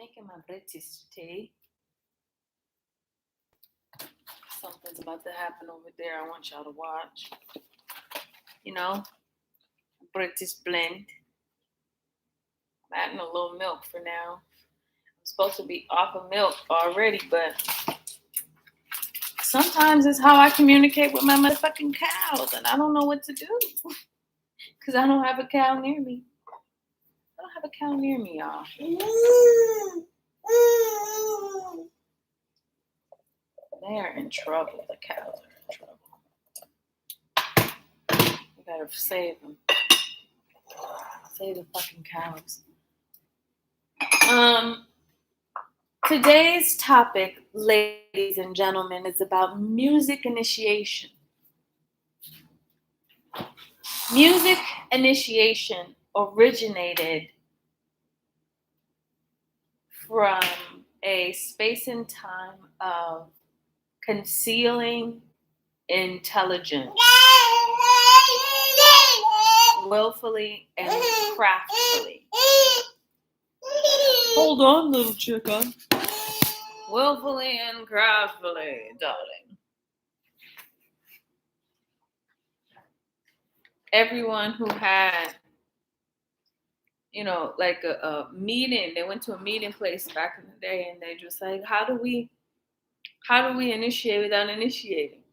Making my British tea. Something's about to happen over there. I want y'all to watch. You know, British blend. I'm adding a little milk for now. I'm supposed to be off of milk already, but sometimes it's how I communicate with my motherfucking cows, and I don't know what to do because I don't have a cow near me. I don't have a cow near me, y'all. They are in trouble. The cows are in trouble. We gotta save them. Save the fucking cows. Today's topic, ladies and gentlemen, is about music initiation. Music initiation originated from a space and time of concealing intelligence willfully and craftfully. Hold on, little chicken. Willfully and craftfully, darling. Everyone who had, like a meeting, they went to a meeting place back in the day, and they just like, how do we initiate without initiating?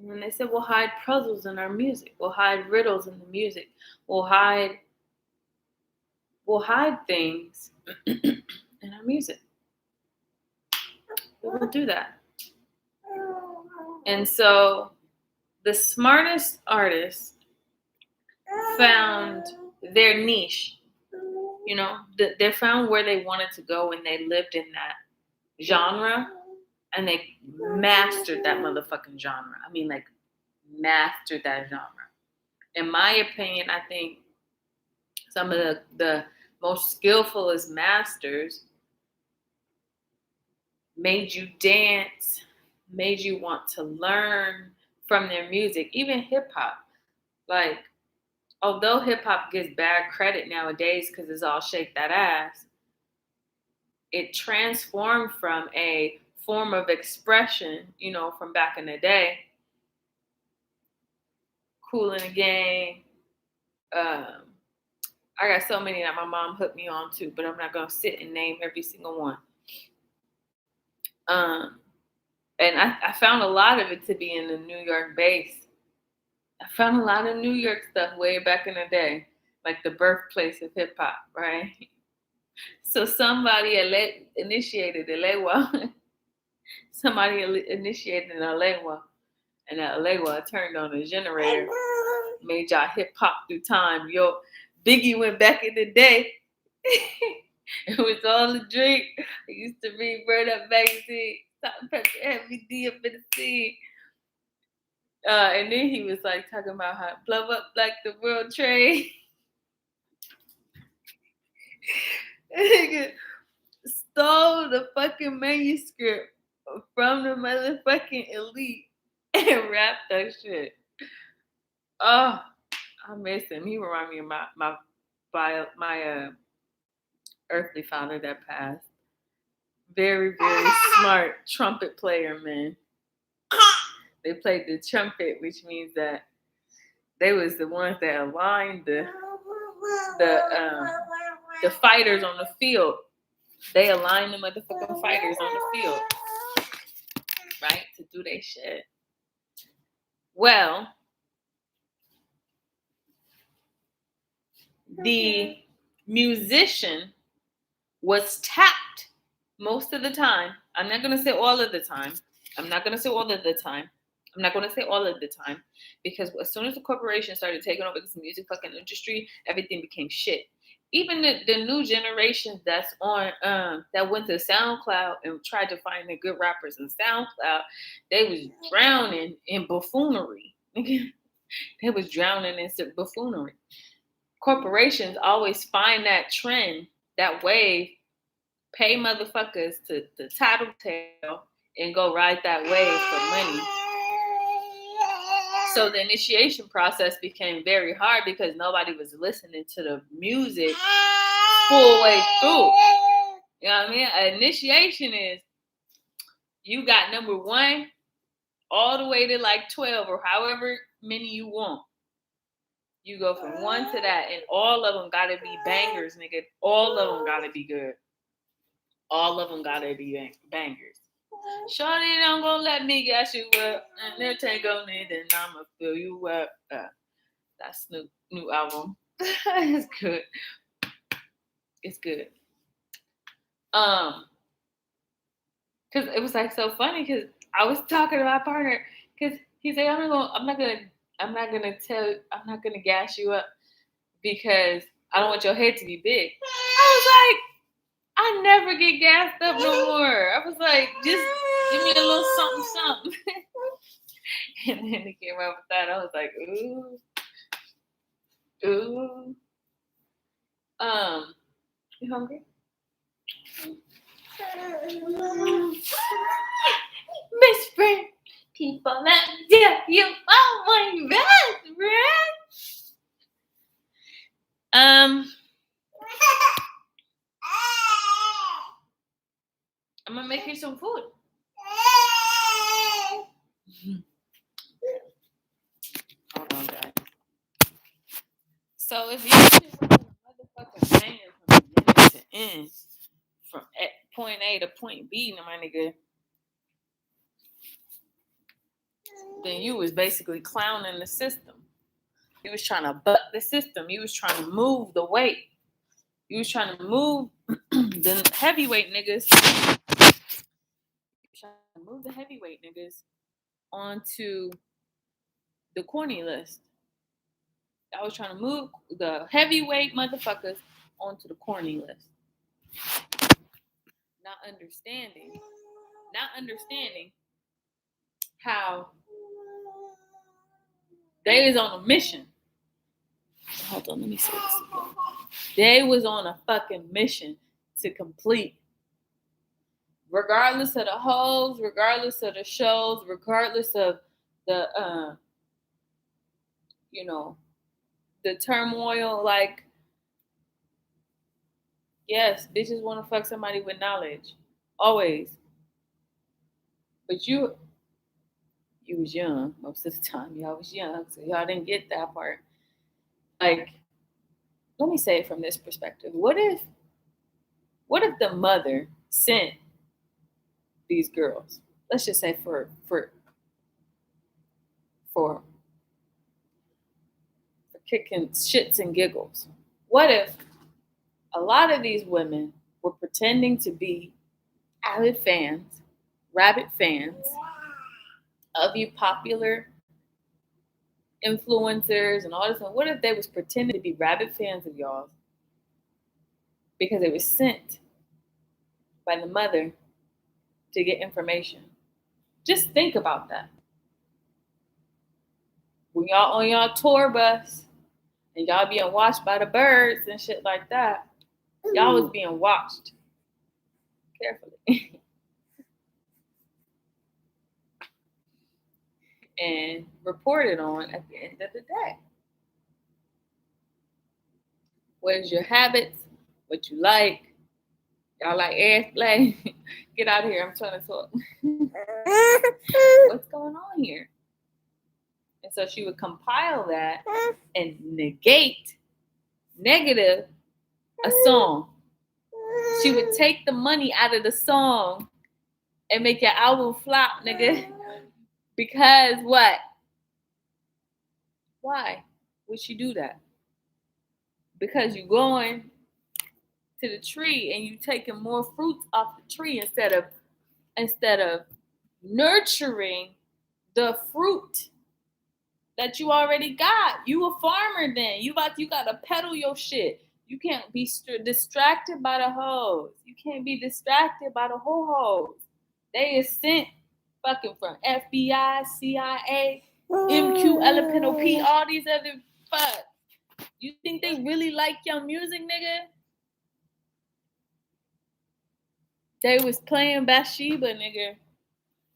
And they said, we'll hide puzzles in our music. We'll hide riddles in the music. We'll hide things in our music. We will do that. And so the smartest artists found their niche. They found where they wanted to go when they lived in that genre, and they mastered that motherfucking genre. I mean, like, mastered that genre. In my opinion, I think some of the most skillfulest masters made you dance, made you want to learn from their music. Even hip hop. Like, although hip hop gets bad credit nowadays because it's all shake that ass, it transformed from a form of expression, from back in the day. Kool and the Gang. I got so many that my mom hooked me on to, but I'm not going to sit and name every single one. And I found a lot of it to be in the New York base. I found a lot of New York stuff way back in the day, like the birthplace of hip hop, right? So somebody initiated Alewa. Somebody initiated an Alewa, and that Alewa turned on a generator, made y'all hip hop through time. Yo, Biggie went back in the day. It was all a drink. I used to read Word Up magazine, Salt-N-Pepa, Heavy D up in the sea. And then he was like talking about how it blow up like the World Trade. Nigga stole the fucking manuscript from the motherfucking elite and rapped that shit. Oh, I miss him. He remind me of my earthly father that passed. Very, very smart trumpet player, man. They played the trumpet, which means that they was the ones that aligned the fighters on the field. They aligned the motherfucking fighters on the field, right, to do their shit. Well, the musician was tapped most of the time. I'm not going to say all of the time. Because as soon as the corporation started taking over this music fucking industry, everything became shit. Even the new generation that's on that went to SoundCloud and tried to find the good rappers in SoundCloud, they was drowning in buffoonery. They was drowning in buffoonery. Corporations always find that trend, that wave, pay motherfuckers to tattletale and go ride that wave for money. So the initiation process became very hard because nobody was listening to the music full way through. You know what I mean? An initiation is you got number 1 all the way to like 12 or however many you want. You go from 1 to that, and all of them gotta be bangers, nigga. All of them gotta be good. All of them gotta be bangers. Shorty don't gonna let me gas you up, and they'll take on it, and I'ma fill you up. That's the new album. It's good. It's good. Cause it was like so funny because I was talking to my partner because he said I'm not gonna gas you up because I don't want your head to be big. I was like, I never get gassed up no more. I was like, just give me a little something, something. And then he came up with that. I was like, ooh. You hungry? Best friend, people that yeah, you are my best friend. I'm gonna make you some food. Hold on, guys. So if you're motherfucking man from beginning to end, from point A to point B, my nigga, then you was basically clowning the system. You was trying to buck the system. You was trying to move the weight. You was trying to move the heavyweight niggas. Trying to move the heavyweight niggas onto the corny list. I was trying to move the heavyweight motherfuckers onto the corny list. Not understanding how they is on a mission. Hold on, let me say this again. They was on a fucking mission to complete. Regardless of the hoes, regardless of the shows, regardless of the the turmoil, like, yes, bitches want to fuck somebody with knowledge. Always. But you was young most of the time. Y'all was young, so y'all didn't get that part. Like, let me say it from this perspective. What if the mother sent these girls? Let's just say for kicking shits and giggles. What if a lot of these women were pretending to be avid fans, rabid fans of you popular influencers and all this? What if they was pretending to be rabid fans of y'all because it was sent by the mother to get information? Just think about that. When y'all on y'all tour bus and y'all being watched by the birds and shit like that, y'all was being watched carefully and reported on at the end of the day. What is your habits? What you like? Y'all like airplay? Get out of here. I'm trying to talk. What's going on here? And so she would compile that and negative a song. She would take the money out of the song and make your album flop, nigga. Because what? Why would she do that? Because you going to the tree and you taking more fruits off the tree instead of nurturing the fruit that you already got. You a farmer then. You gotta peddle your shit. You can't be distracted by the hoes. You can't be distracted by the whole hoes. They is sent fucking from FBI, CIA, MQ, LPNOP, all these other fuck. You think they really like your music, nigga? They was playing Bathsheba, nigga.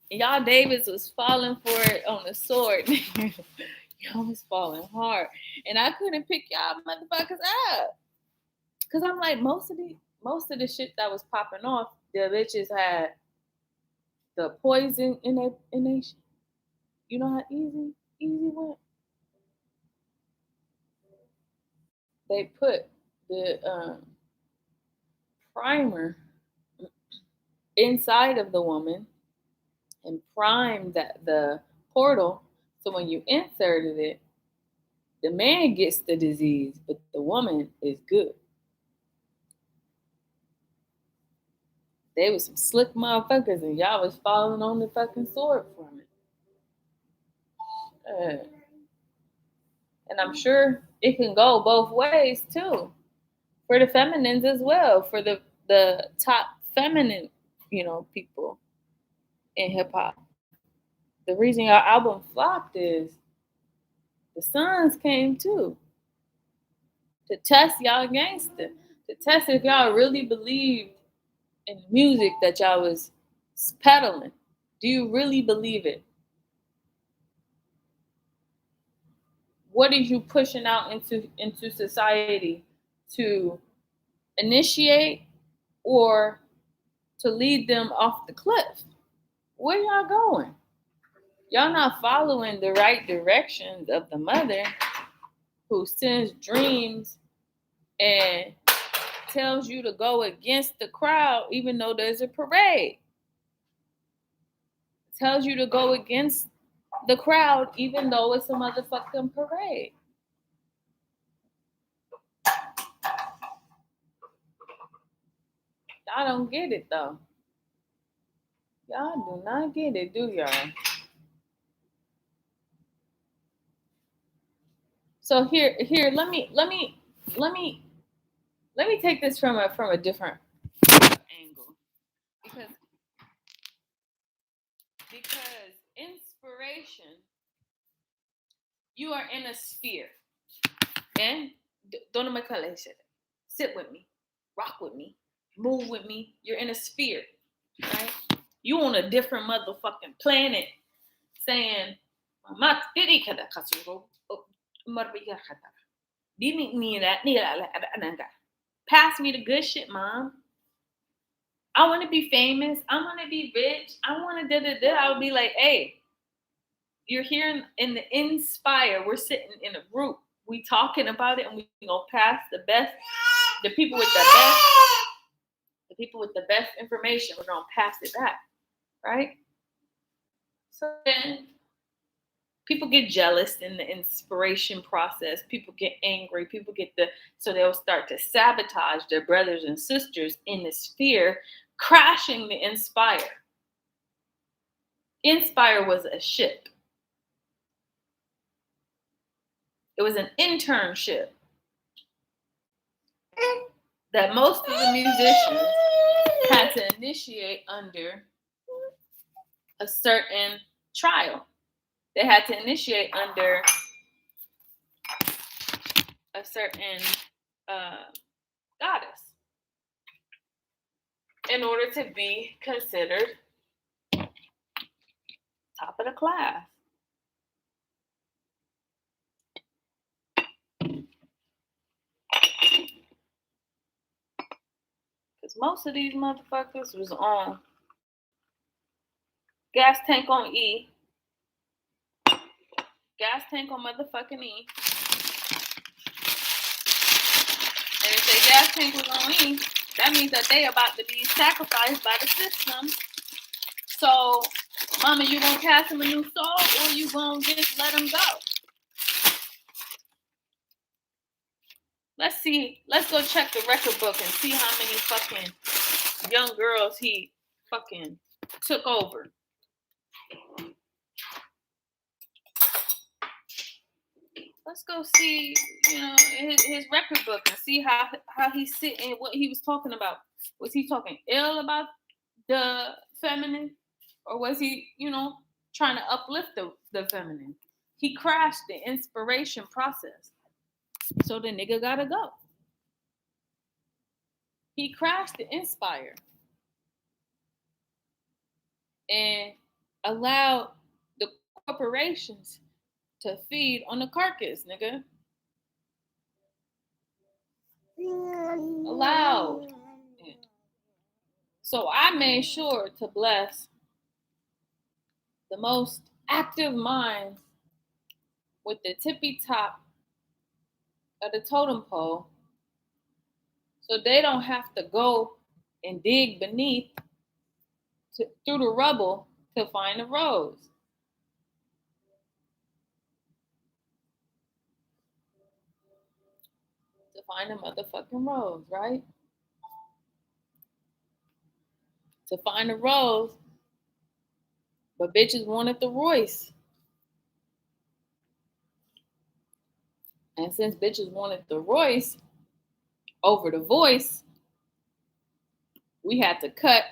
And y'all Davis was falling for it on the sword, nigga. Y'all was falling hard. And I couldn't pick y'all motherfuckers up. Cause I'm like, most of the shit that was popping off, the bitches had the poison in they you know how easy went? They put the primer inside of the woman and primed the portal. So when you inserted it, the man gets the disease, but the woman is good. They was some slick motherfuckers, and y'all was falling on the fucking sword from it. And I'm sure it can go both ways too, for the feminines as well, for the top feminine, people in hip hop. The reason our album flopped is the Sons came too to test y'all gangster, to test if y'all really believed in the music that y'all was peddling. Do you really believe it? What are you pushing out into society to initiate or to lead them off the cliff? Where y'all going? Y'all not following the right directions of the mother who sends dreams and tells you to go against the crowd even though there's a parade. Tells you to go against the crowd even though it's a motherfucking parade. Y'all don't get it though. Y'all do not get it, do y'all? So here, let me take this from a different angle because inspiration, you are in a sphere, and don't make sit with me, rock with me, move with me. You're in a sphere, right? You on a different motherfucking planet, saying, pass me the good shit, mom. I want to be famous. I want to be rich. I want to da. I would be like, hey, you're here in the Inspire. We're sitting in a group. We talking about it, and we gonna pass the people with the best information. We're gonna pass it back, right? So then people get jealous in the inspiration process. People get angry. So they'll start to sabotage their brothers and sisters in the sphere, crashing the Inspire. Inspire was a ship. It was an internship that most of the musicians had to initiate under a certain trial. They had to initiate under a certain goddess in order to be considered top of the class. Because most of these motherfuckers was on gas tank on E, gas tank on motherfucking E. And if their gas tank was on E, that means that they about to be sacrificed by the system. So, mama, you gonna cast them a new soul, or you gonna just let them go? Let's go check the record book and see how many fucking young girls he fucking took over. Let's go see, his record book and see how he's sitting, what he was talking about. Was he talking ill about the feminine, or was he, trying to uplift the feminine? He crashed the inspiration process, so the nigga gotta go. He crashed the Inspire and allowed the corporations to feed on the carcass, nigga. allowed. So I made sure to bless the most active minds with the tippy top of the totem pole so they don't have to go and dig beneath through the rubble to find the rose. To find the motherfucking rose, right? To find the rose, but bitches wanted the Royce. And since bitches wanted the Royce over the voice, we had to cut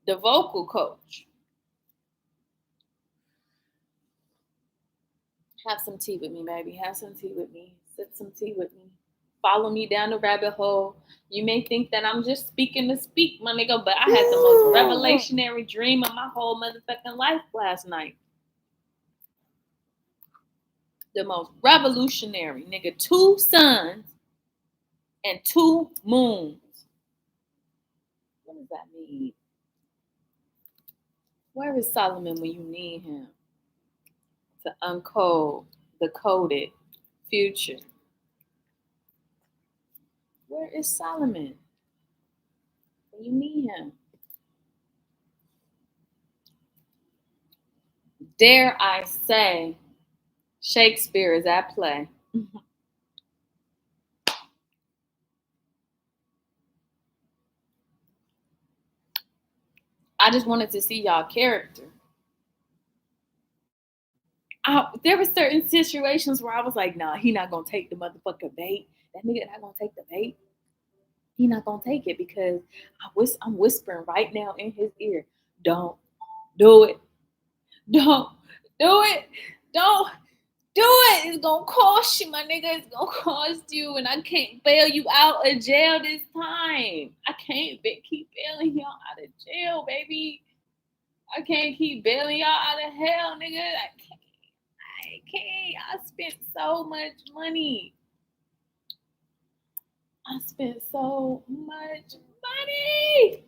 the vocal coach. Have some tea with me, baby. Have some tea with me. Sip some tea with me. Follow me down the rabbit hole. You may think that I'm just speaking to speak, my nigga, but I had the most revelationary dream of my whole motherfucking life last night. The most revolutionary, nigga. 2 suns and 2 moons. What does that mean? Where is Solomon when you need him to uncode the coded future? Where is Solomon when you need him? Dare I say, Shakespeare is at play. I just wanted to see y'all character. There were certain situations where I was like, nah, he not gonna take the motherfucking bait. That nigga not gonna take the bait. He not gonna take it because I'm whispering right now in his ear, don't do it. Don't do it. Don't do it. It's gonna cost you, my nigga. It's gonna cost you, and I can't bail you out of jail this time. I can't keep bailing y'all out of jail, baby. I can't keep bailing y'all out of hell, nigga. I can't. I spent so much money. I spent so much money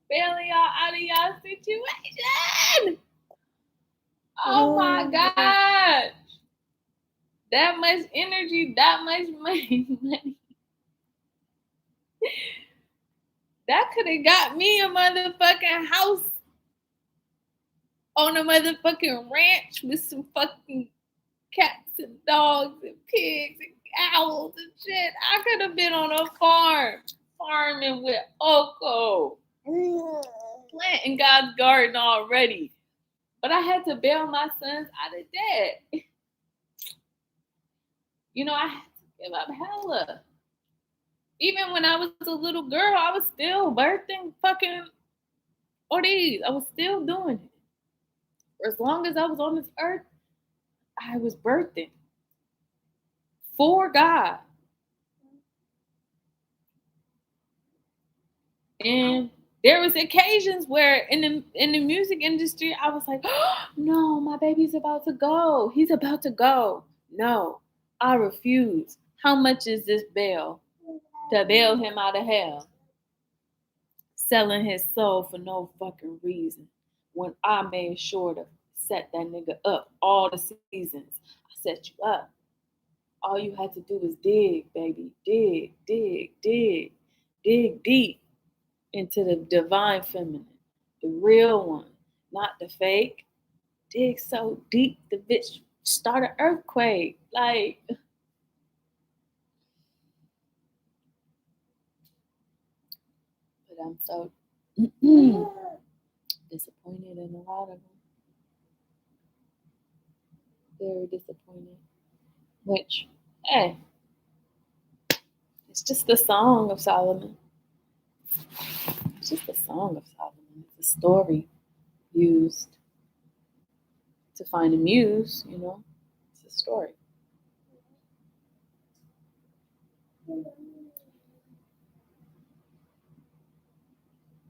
bailing y'all out of y'all situation. Oh my God. That much energy, that much money. That could have got me a motherfucking house on a motherfucking ranch with some fucking cats and dogs and pigs and owls and shit. I could have been on a farm, farming with Oko, planting God's garden already. But I had to bail my sons out of debt. You know, I had to give up hella. Even when I was a little girl, I was still birthing fucking Ortiz. I was still doing it. For as long as I was on this earth, I was birthing for God. And there was occasions where in the music industry, I was like, oh, no, my baby's about to go. He's about to go. No, I refuse. How much is this bail? To bail him out of hell. Selling his soul for no fucking reason. When I made sure to set that nigga up all the seasons, I set you up. All you had to do was dig, baby. Dig deep into the divine feminine, the real one, not the fake. Dig so deep, the bitch start an earthquake. Like, but I'm so disappointed in a lot of them. Very disappointed. Which, hey, it's just the Song of Solomon. It's just the Song of Solomon. It's a story used to find a muse, you know. It's a story.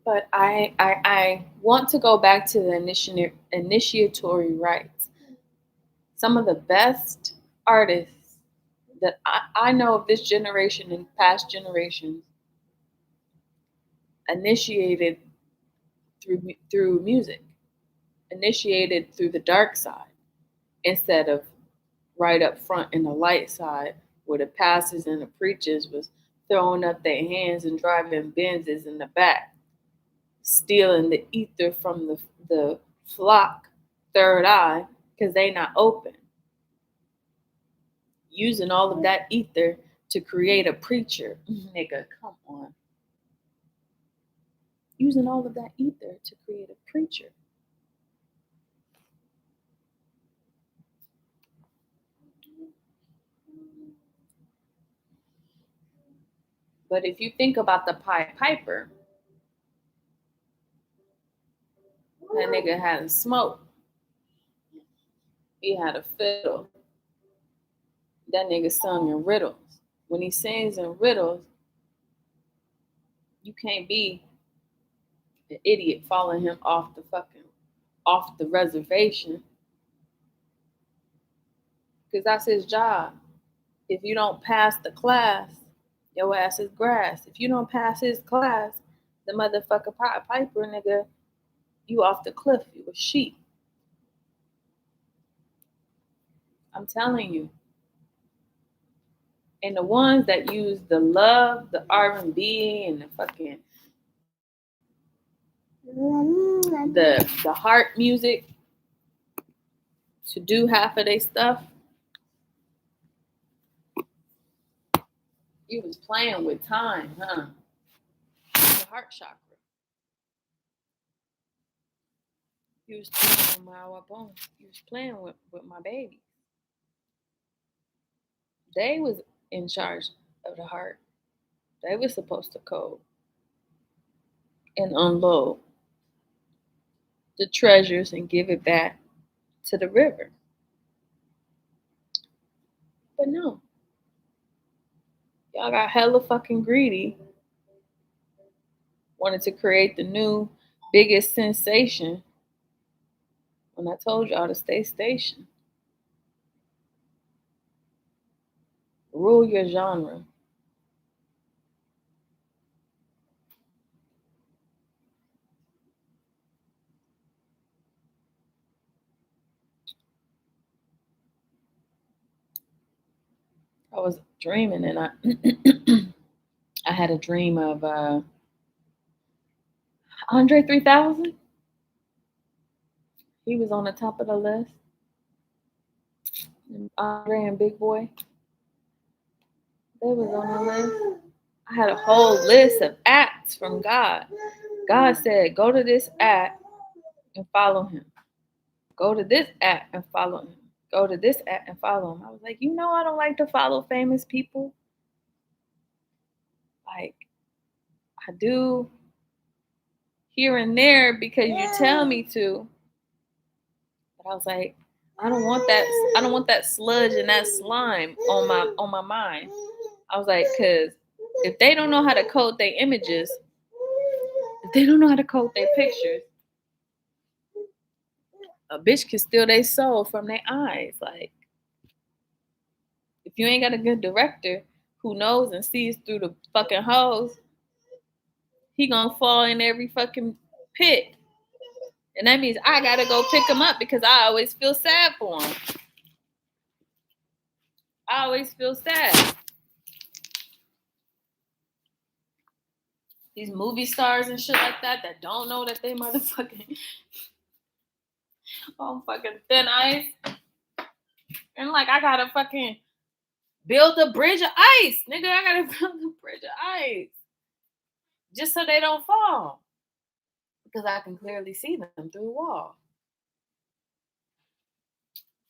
But I want to go back to the initiatory rites. Some of the best artists that I know of this generation and past generations initiated through music, initiated through the dark side instead of right up front in the light side where the pastors and the preachers was throwing up their hands and driving Benzes in the back, stealing the ether from the flock third eye because they not open, using all of that ether to create a preacher. Nigga, come on. Using all of that ether to create a preacher. But if you think about the Pied Piper, that nigga had a smoke. He had a fiddle. That nigga sung in riddles. When he sings in riddles, you can't be an idiot following him off the reservation. Because that's his job. If you don't pass the class, your ass is grass. If you don't pass his class, the motherfucker Piper nigga, you off the cliff. You a sheep. I'm telling you. And the ones that use the love, the R&B, and the fucking the heart music to do half of their stuff, you was playing with time, huh? The heart chakra. You was playing with my wabon. You was playing with my baby. They was in charge of the heart. They was supposed to code and unload the treasures and give it back to the river. But no. Y'all got hella fucking greedy. Wanted to create the new biggest sensation when I told y'all to stay stationed. Rule your genre. I was dreaming and I had a dream of Andre 3000. He was on the top of the list. Andre and Big Boy, they was on the list. I had a whole list of acts from God. God said, go to this act and follow him. Go to this act and follow him. Go to this act and follow him. I was like, I don't like to follow famous people. Like, I do here and there because you tell me to. But I was like, I don't want that sludge and that slime on my mind. I was like, cause if they don't know how to code their images, if they don't know how to code their pictures, a bitch can steal their soul from their eyes. Like, if you ain't got a good director who knows and sees through the fucking hoes, he gonna fall in every fucking pit. And that means I gotta go pick him up because I always feel sad for him. I always feel sad. These movie stars and shit like that don't know that they motherfucking on fucking thin ice. And like, I gotta fucking build a bridge of ice. Nigga, I gotta build a bridge of ice. Just so they don't fall. Because I can clearly see them through the wall.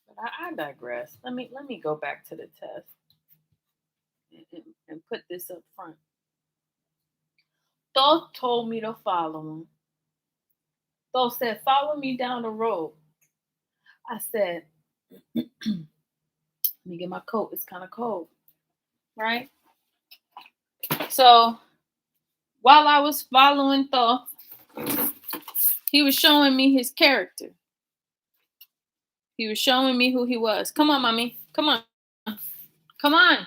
But I digress. Let me go back to the test and put this up front. Thor told me to follow him. Thor said, follow me down the road. I said, let me get my coat. It's kind of cold. Right? So while I was following Thor, he was showing me his character. He was showing me who he was. Come on, mommy. Come on. Come on.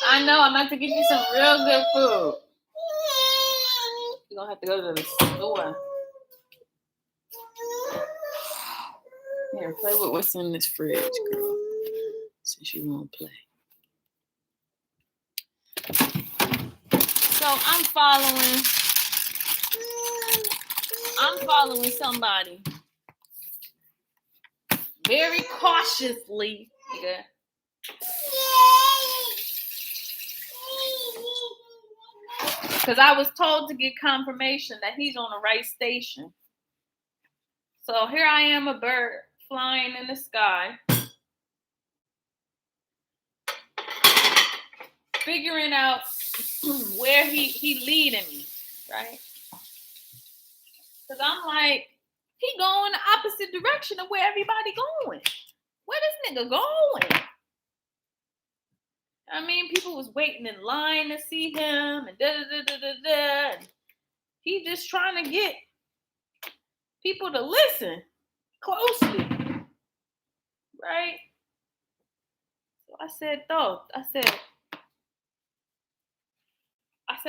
I know, I'm about to get you some real good food. You're going to have to go to the store. Here, play with what's in this fridge, girl. Since you won't play. So I'm following somebody very cautiously. Yeah. Because I was told to get confirmation that he's on the right station. So here I am, a bird flying in the sky, figuring out where he leading me, right? Because I'm like, he going the opposite direction of where everybody going. Where this nigga going? I mean, people was waiting in line to see him and da-da-da-da-da-da. And he just trying to get people to listen closely, right? So I said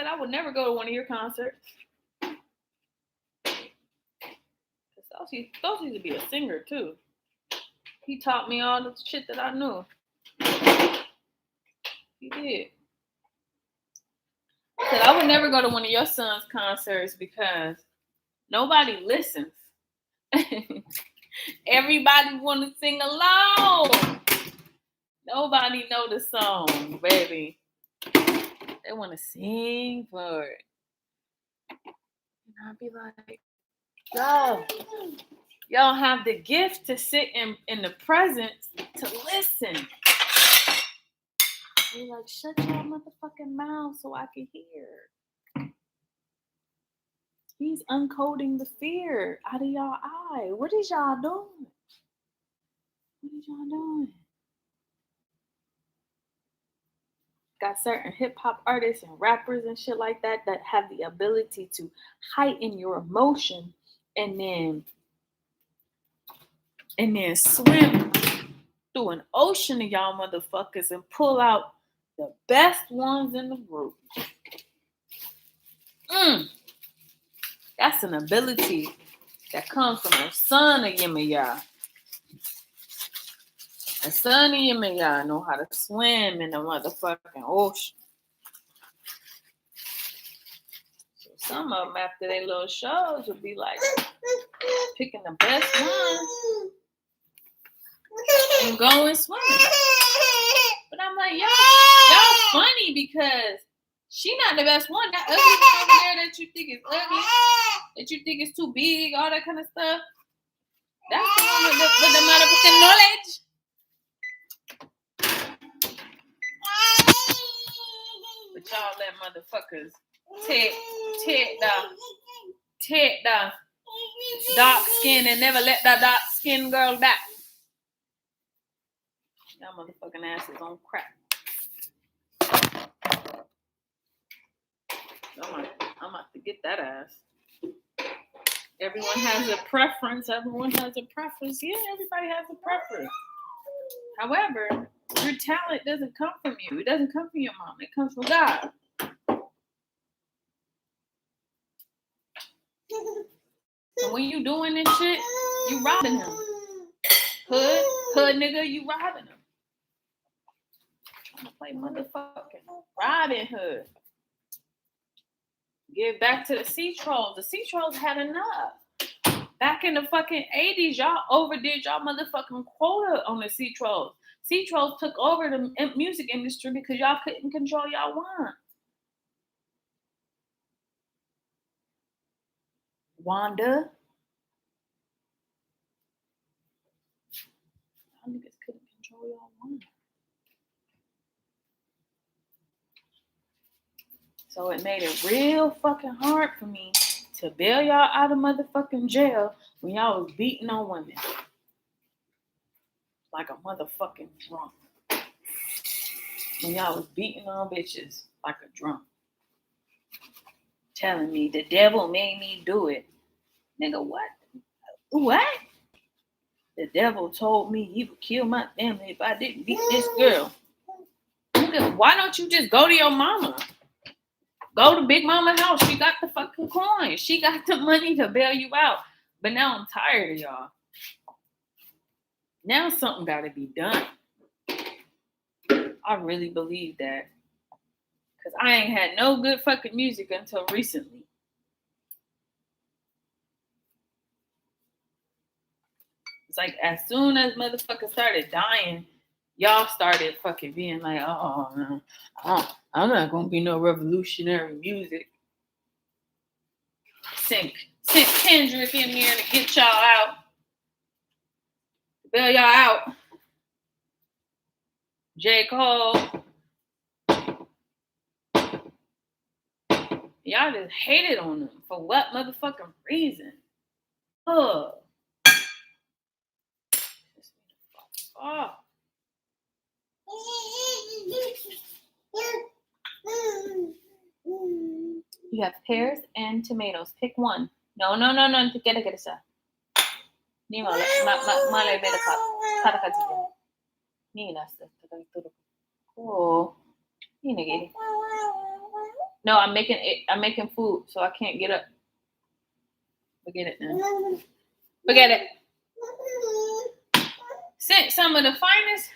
I would never go to one of your concerts. Thought used to be a singer too. He taught me all the shit that I knew. He did. I said I would never go to one of your son's concerts because nobody listens. Everybody want to sing along. Nobody know the song, baby. They want to sing for it. And I'd be like, y'all have the gift to sit in the presence to listen. You're like, shut your motherfucking mouth so I can hear. He's uncoding the fear out of y'all eye. What is y'all doing? Got certain hip hop artists and rappers and shit like that have the ability to heighten your emotion and then swim through an ocean of y'all motherfuckers and pull out the best ones in the group. That's an ability that comes from a son of Yemaya. A son of Yemaya know how to swim in the motherfucking ocean. So some of them after their little shows would be like picking the best ones and going swimming. But I'm like, y'all funny because she not the best one. That ugly one over there that you think is ugly, that you think is too big, all that kind of stuff. That's the one with the motherfucking knowledge. But y'all let motherfuckers take the dark skin and never let the dark skin girl back. Y'all motherfucking asses on crack. I'm about to get that ass. Everyone has a preference. Yeah, everybody has a preference. However, your talent doesn't come from you. It doesn't come from your mom. It comes from God. And when you doing this shit, you robbing him. Hood nigga, you robbing him. Trying to play motherfucking Robin Hood. Get back to the Sea Trolls. The Sea Trolls had enough. Back in the fucking 80s, y'all overdid y'all motherfucking quota on the Sea Trolls. Sea Trolls took over the music industry because y'all couldn't control y'all want. Wanda. Y'all niggas couldn't control y'all want. So it made it real fucking hard for me to bail y'all out of motherfucking jail when y'all was beating on women. Like a motherfucking drunk. When y'all was beating on bitches like a drunk. Telling me the devil made me do it. Nigga, what? What? The devil told me he would kill my family if I didn't beat this girl. Nigga, why don't you just go to your mama? Go to Big Mama house. She got the fucking coin. She got the money to bail you out. But now I'm tired of y'all. Now something got to be done. I really believe that. Because I ain't had no good fucking music until recently. It's like as soon as motherfuckers started dying, y'all started fucking being like, oh, no, I'm not going to be no revolutionary music. Sent Kendrick in here to get y'all out. Bail y'all out. J. Cole. Y'all just hated on them. For what motherfucking reason? Oh. Oh. You have pears and tomatoes. Pick one. No. Get it. Ni male beda kada katiya. Ni nasa tagay. Oh. Ni nagini. No, I'm making food, so I can't get up. Forget it now. Forget it. Sent some of the finest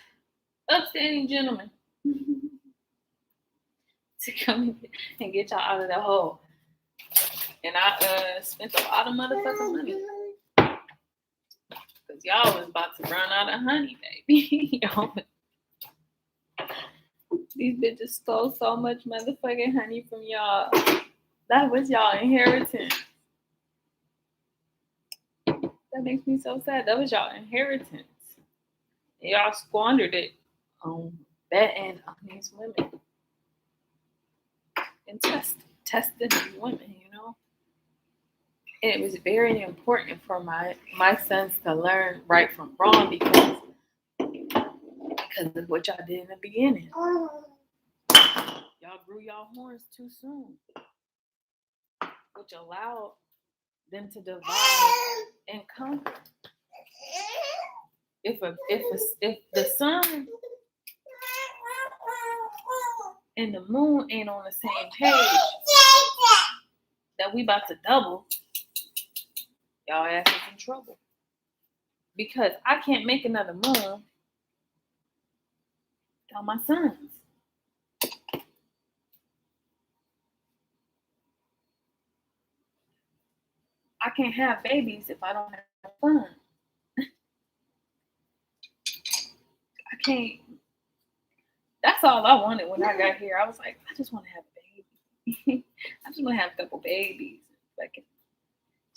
upstanding gentlemen to come and get y'all out of that hole. And I spent a lot of motherfucking money. Because y'all was about to run out of honey, baby. These bitches stole so much motherfucking honey from y'all. That was y'all inheritance. That makes me so sad. That was y'all inheritance. And y'all squandered it on betting on these women. And testing these women, And it was very important for my sons to learn right from wrong because of what y'all did in the beginning. Y'all grew y'all horns too soon, which allowed them to divide and conquer. If the sun and the moon ain't on the same page, that we about to double, y'all ass is in trouble. Because I can't make another moon without my sons. I can't have babies if I don't have fun. I can't. That's all I wanted when I got here. I was like, I just want to have a baby. I just want to have a couple babies. I can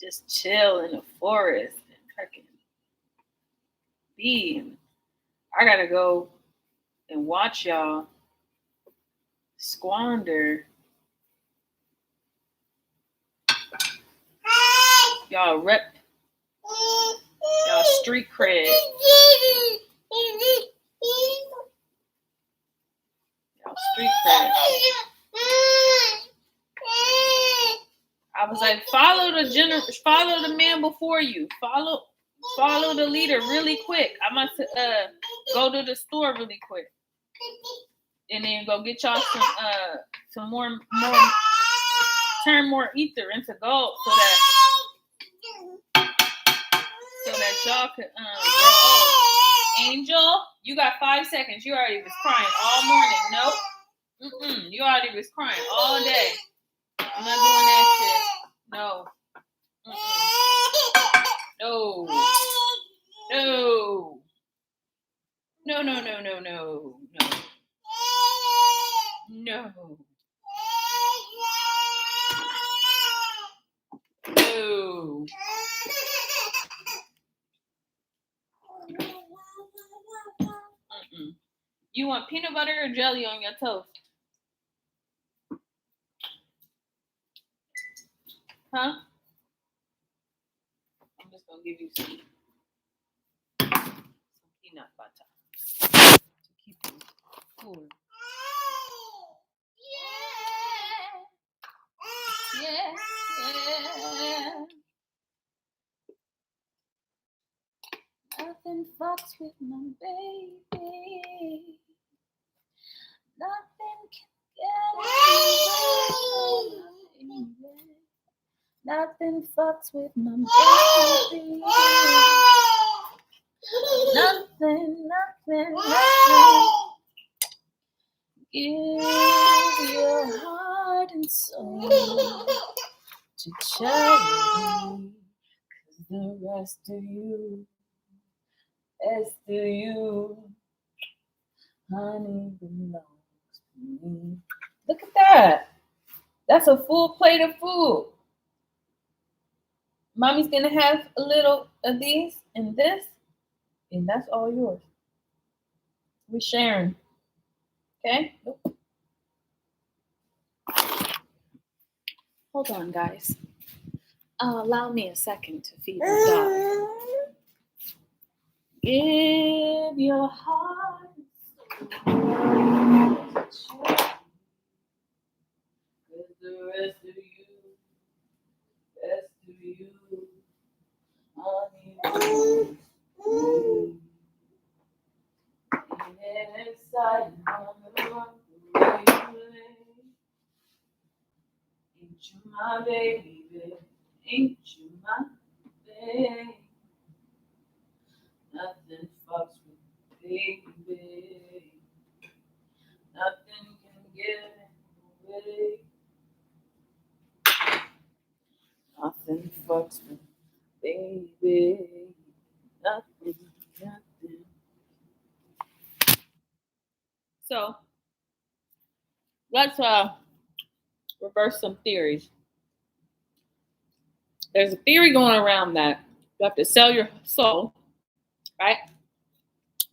just chill in the forest and freaking be. And I gotta go and watch y'all squander y'all y'all street cred. Y'all street cred. I was like, follow the man before you. Follow the leader really quick. I'm about to go to the store really quick. And then go get y'all some more turn more ether into gold so that y'all could grow old. Angel, you got 5 seconds. You already was crying all morning. Nope. You already was crying all day. I'm not doing that shit. No. No. No. No. No. You want peanut butter or jelly on your toast? Huh? I'm just gonna give you some peanut butter to keep you cool. Yeah. fucks with my baby. Nothing can get in my baby. Nothing fucks with my baby. Nothing. Give your heart and soul to charity, 'cause the rest of you, honey, belongs to me. Look at that. That's a full plate of food. Mommy's gonna have a little of these and this, and that's all yours. We're sharing. Okay? Hold on, guys. Allow me a second to feed the dog. Give your heart to charity, 'cause the rest of you, honey, and inside on the run away. Ain't you my baby, baby? Ain't you my baby? Nothing fucks with baby. Nothing can get away. Nothing fucks with baby. Nothing. So let's reverse some theories. There's a theory going around that you have to sell your soul, right,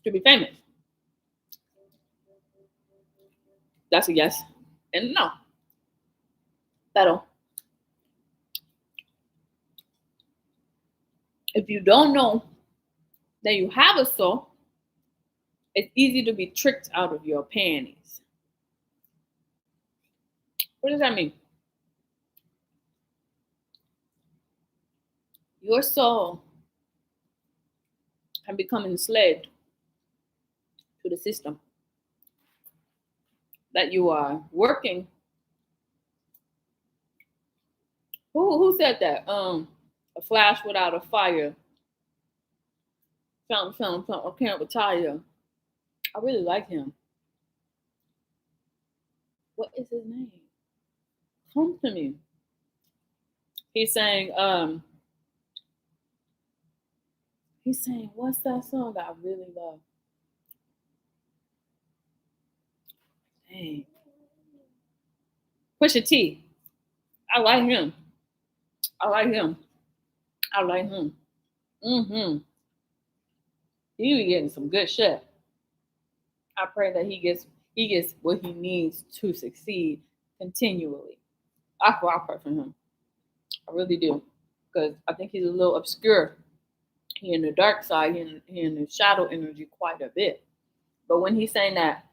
to be famous. That's a yes and no. If you don't know that you have a soul, it's easy to be tricked out of your panties. What does that mean? Your soul can become enslaved to the system that you are working. Who said that? A flash without a fire. Something. I can't retire. I really like him. What is his name? Come to me. He's saying, what's that song that I really love? Dang. Pusha T. I like him. He be getting some good shit. I pray that he gets what he needs to succeed continually. I pray for him. I really do. Because I think he's a little obscure. He in the dark side, he in the shadow energy quite a bit. But when he's saying that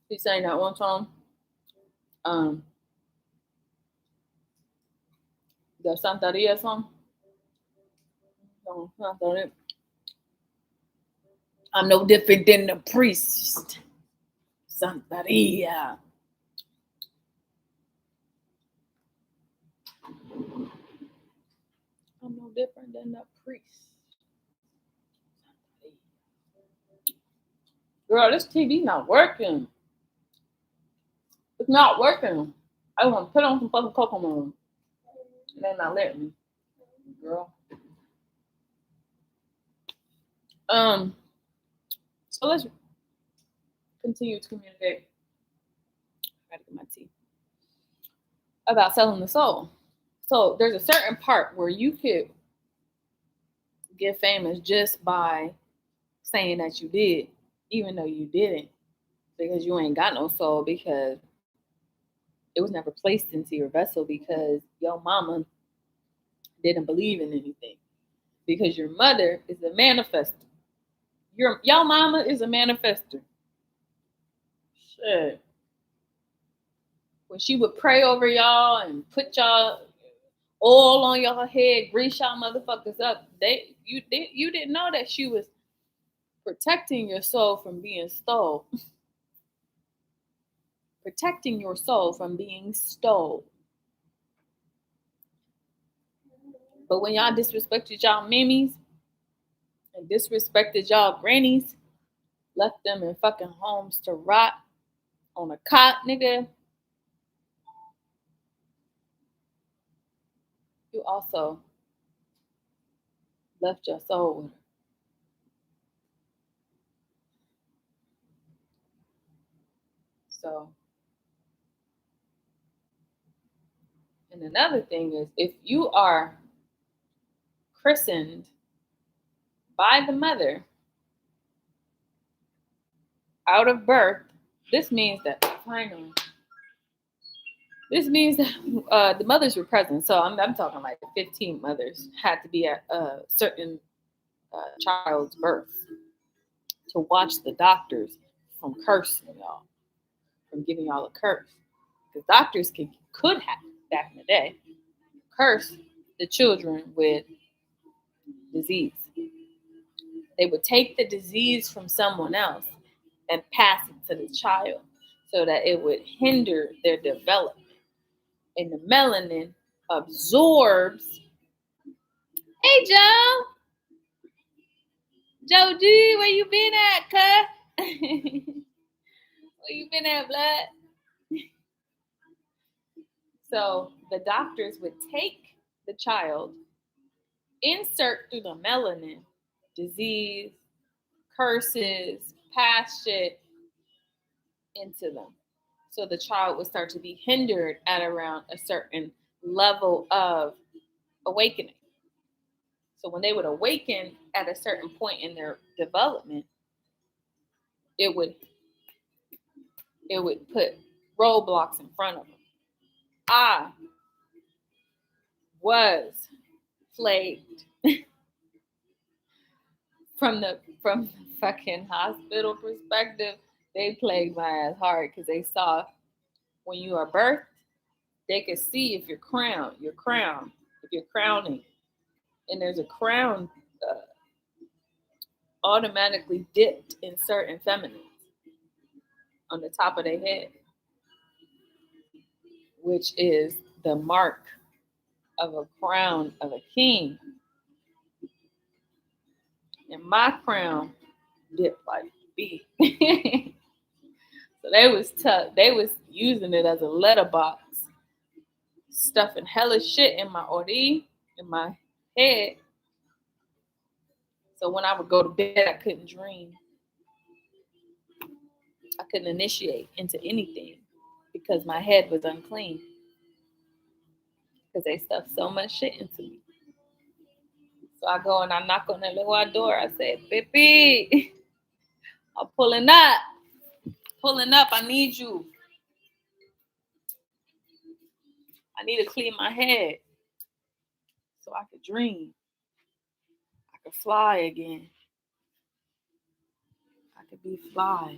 one song, the Santeria song. I'm no different than the priest. Santeria. I'm no different than the priest. Girl, this TV not working. It's not working. I want to put on some fucking Cocomelon. And they're not letting me. Girl. So let's continue to communicate. I gotta get my tea. About selling the soul. So there's a certain part where you could get famous just by saying that you did, even though you didn't, because you ain't got no soul, because it was never placed into your vessel, because your mama didn't believe in anything, because your mother is a manifester. Your mama is a manifester. Shit. When she would pray over y'all and put y'all all on your head, grease y'all motherfuckers up. You didn't know that she was protecting your soul from being stole. Protecting your soul from being stole. But when y'all disrespected y'all mammies and disrespected y'all grannies, left them in fucking homes to rot on a cot, nigga, you also left your soul with her. So, and another thing is, if you are christened by the mother out of birth, this means that finally, this means that the mothers were present. So I'm talking like 15 mothers had to be at a certain child's birth to watch the doctors from cursing y'all, from giving y'all a curse. Because doctors could have, back in the day, curse the children with disease. They would take the disease from someone else and pass it to the child so that it would hinder their development. And the melanin absorbs. Hey, Joe. Joe G, where you been at, cuz? Where you been at, blood? So the doctors would take the child, insert through the melanin, disease, curses, past shit into them. So the child would start to be hindered at around a certain level of awakening. So when they would awaken at a certain point in their development, it would put roadblocks in front of them. I was plagued from the fucking hospital perspective. They plagued my ass hard because they saw when you are birthed, they could see if you're if you're crowning, and there's a crown automatically dipped in certain feminines on the top of their head, which is the mark of a crown of a king. And my crown dipped like B. So they was using it as a letterbox, stuffing hella shit in my ori, in my head. So when I would go to bed, I couldn't dream. I couldn't initiate into anything because my head was unclean. Because they stuffed so much shit into me. So I go and I knock on that little door. I said, Pippi, I'm pulling up. Pulling up, I need you. I need to clean my head so I could dream. I could fly again. I could be fly.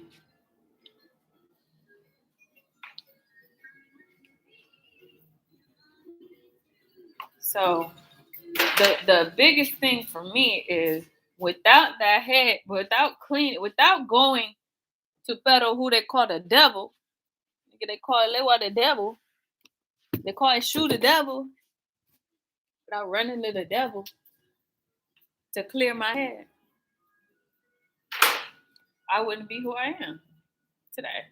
So the biggest thing for me is without that head, without cleaning, without going to Pero who they call the devil, they call it the devil. They call it shoot the devil. Without running to the devil to clear my head, I wouldn't be who I am today.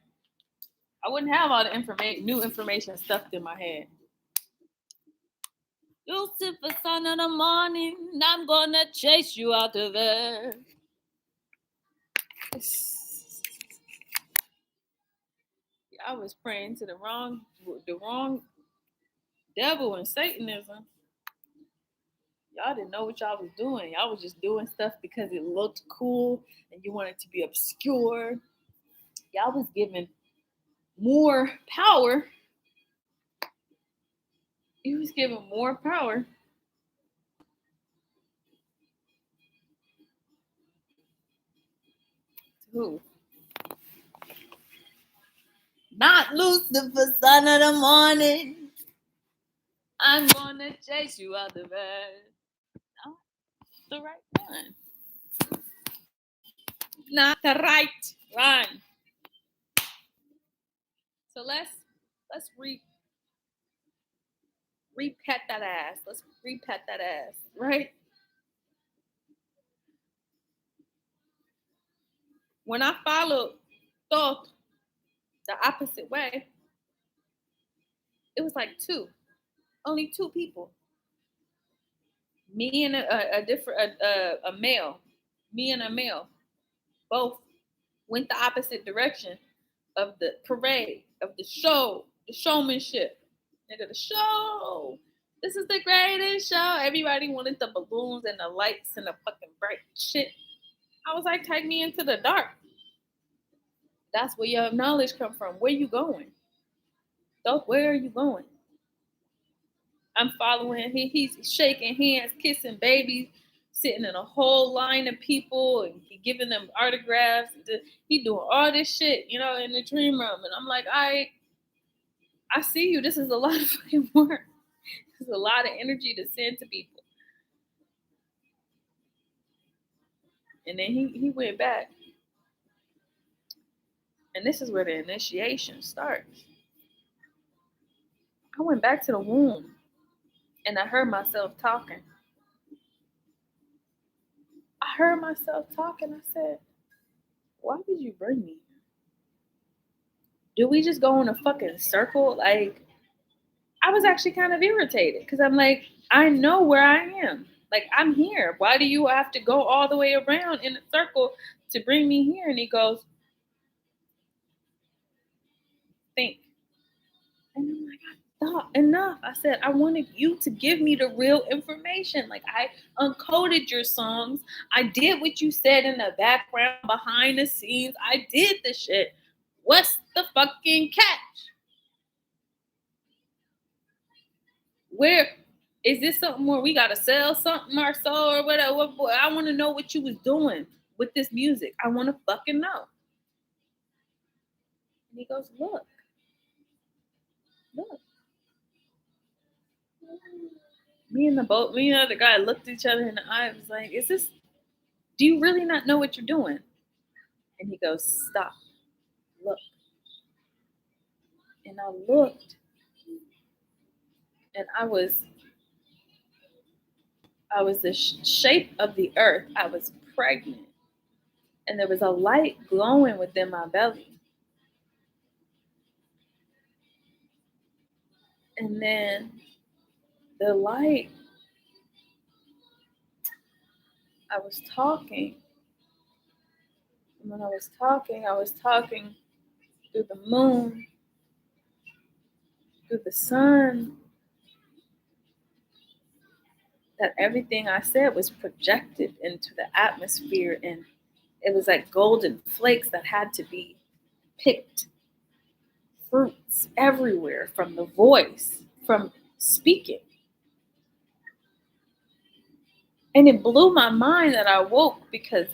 I wouldn't have all the new information stuffed in my head. Lucifer, son of the morning, I'm gonna chase you out of there. I was praying to the wrong devil and Satanism. Y'all didn't know what y'all was doing. Y'all was just doing stuff because it looked cool and you wanted to be obscure. Y'all was giving more power. He was giving more power to who? Not Lucifer, son of the morning. I'm gonna chase you out the bed. Not the right one. Not the right one. So let's repet that ass. Let's repet that ass, right? When I followed thought the opposite way, it was like only two people. Me and a different a male. Me and a male both went the opposite direction of the parade, of the show, the showmanship. Nigga, the show. This is the greatest show. Everybody wanted the balloons and the lights and the fucking bright shit. I was like, take me into the dark. That's where your knowledge come from. Where you going? So where are you going? I'm following. He's shaking hands, kissing babies, sitting in a whole line of people and giving them autographs. He doing all this shit, in the dream room. And I'm like, I see you. This is a lot of fucking work. This is a lot of energy to send to people. And then he went back. And this is where the initiation starts. I went back to the womb and I heard myself talking. I heard myself talking. I said, why did you bring me? Do we just go in a fucking circle? Like, I was actually kind of irritated because I'm like, I know where I am. Like, I'm here. Why do you have to go all the way around in a circle to bring me here? And he goes, think. And I'm like, I thought enough. I said, I wanted you to give me the real information. Like, I uncoded your songs. I did what you said in the background, behind the scenes. I did the shit. What's the fucking catch? Where is this something where we gotta sell something or so or whatever? I want to know what you was doing with this music. I want to fucking know. And he goes, look. Me and the other guy looked at each other in the eye. I was like, do you really not know what you're doing? And he goes, stop, look. And I looked and I was the shape of the earth. I was pregnant. And there was a light glowing within my belly. And then the light, I was talking. And when I was talking through the moon, through the sun, that everything I said was projected into the atmosphere, and it was like golden flakes that had to be picked, fruits everywhere from the voice, from speaking. And it blew my mind that I woke because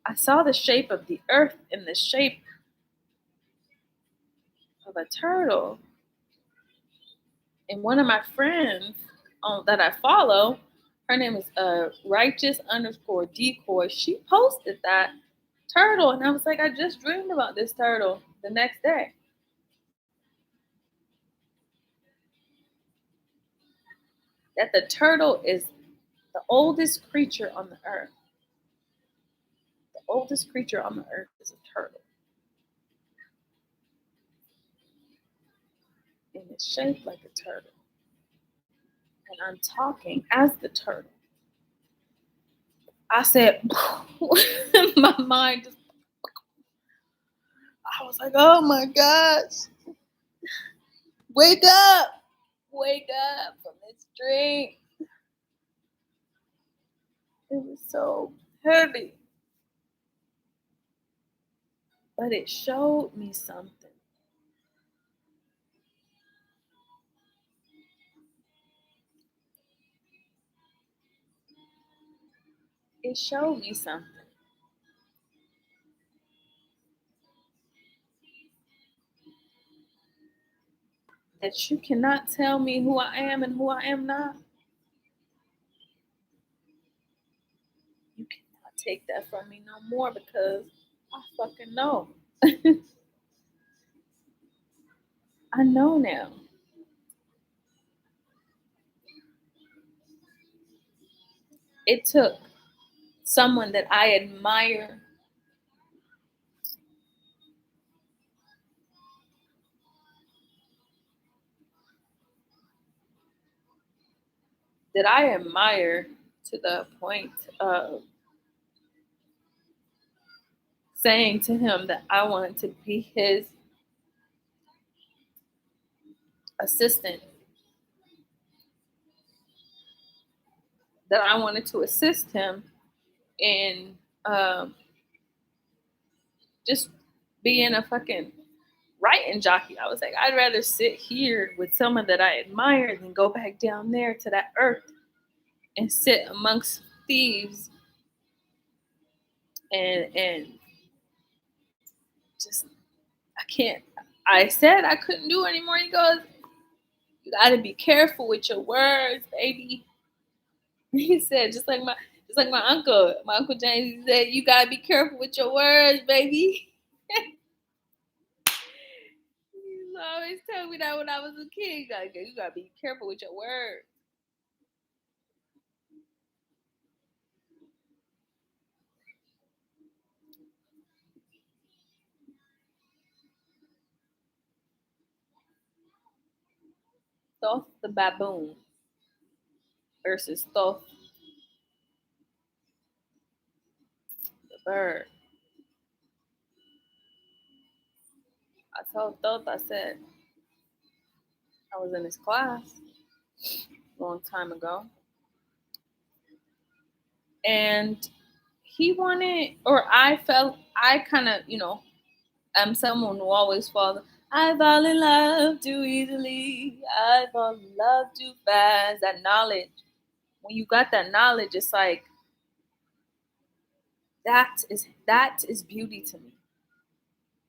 I saw the shape of the earth in the shape of a turtle. And one of my friends that I follow, her name is righteous_decoy. She posted that turtle, and I was like, I just dreamed about this turtle the next day. That the turtle is the oldest creature on the earth. The oldest creature on the earth is a turtle. And it's shaped like a turtle. And I'm talking as the turtle. I said, my mind just, I was like, oh my gosh. Wake up. Wake up from this dream. It was so heavy. But it showed me something. It showed me something. that you cannot tell me who I am and who I am not. You cannot take that from me no more because I fucking know. I know now. It took someone that I admire to the point of saying to him that I wanted to be his assistant, that I wanted to assist him in just being a fucking writing jockey. I was like, I'd rather sit here with someone that I admire than go back down there to that earth and sit amongst thieves and just I can't. I said I couldn't do anymore. He goes, you gotta be careful with your words, baby. He said, just like my uncle James, he said, you gotta be careful with your words, baby. He always told me that when I was a kid. You gotta be careful with your words. Thoth the baboon versus Thoth the bird. I told Thoth, I said, I was in his class a long time ago. And he wanted, or I felt, I kind of, I'm someone who always falls. I fall in love too easily. I fall in love too fast. That knowledge, when you got that knowledge, it's like that is beauty to me.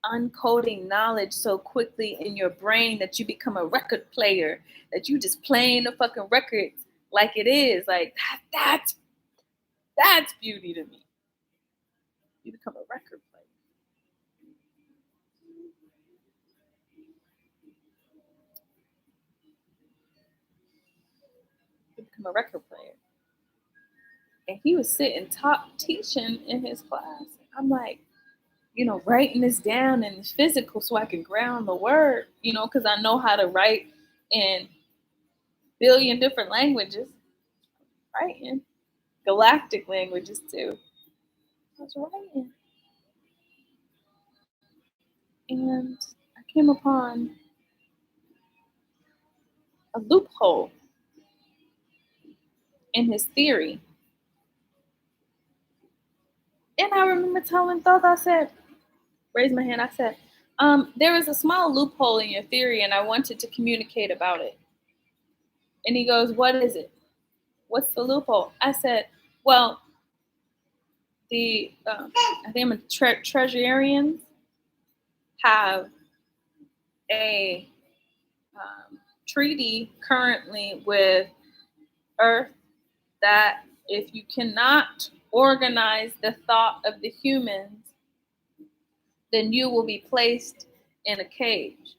Uncoding knowledge so quickly in your brain that you become a record player, that you just playing the fucking record like it is. Like that's beauty to me. You become a record player. You become a record player. And he was sitting top teaching in his class. I'm like, writing this down in physical so I can ground the word, because I know how to write in billion different languages, writing galactic languages too. I was writing. And I came upon a loophole in his theory. And I remember telling Thoth, I said, raise my hand, I said, there is a small loophole in your theory and I wanted to communicate about it. And he goes, what is it? What's the loophole? I said, well, the I think I'm Treasurians have a treaty currently with Earth that if you cannot organize the thought of the humans, then you will be placed in a cage.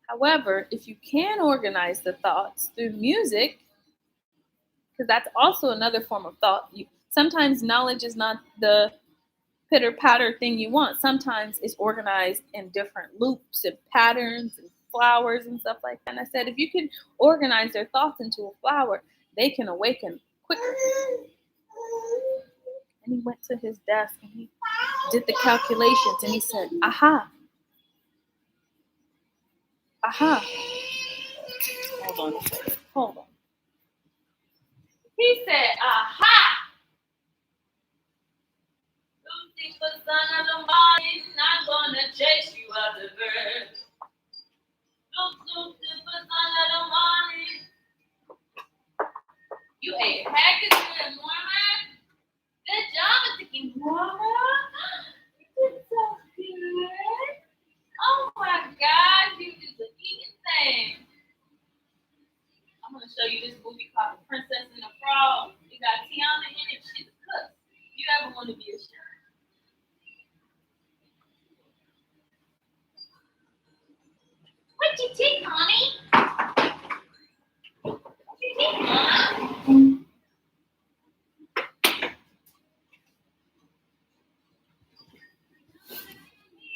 However, if you can organize the thoughts through music, because that's also another form of thought. Sometimes knowledge is not the pitter patter thing you want. Sometimes it's organized in different loops and patterns and flowers and stuff like that. And I said, if you can organize their thoughts into a flower, they can awaken quicker. And he went to his desk and he did the calculations and he said, aha. Aha. Hold on a second. Hold on. He said, aha. Lucy for son of the morning, I'm gonna chase you out the bird. Lucy for son of the morning. You ate package this morning. Good job at taking water. You did so good. Oh my God, you did the eating thing. you this movie called The Princess and the Frog. It got Tiana in it. She's a cook. You ever want to be a chef? What you take, honey? What you take, mama?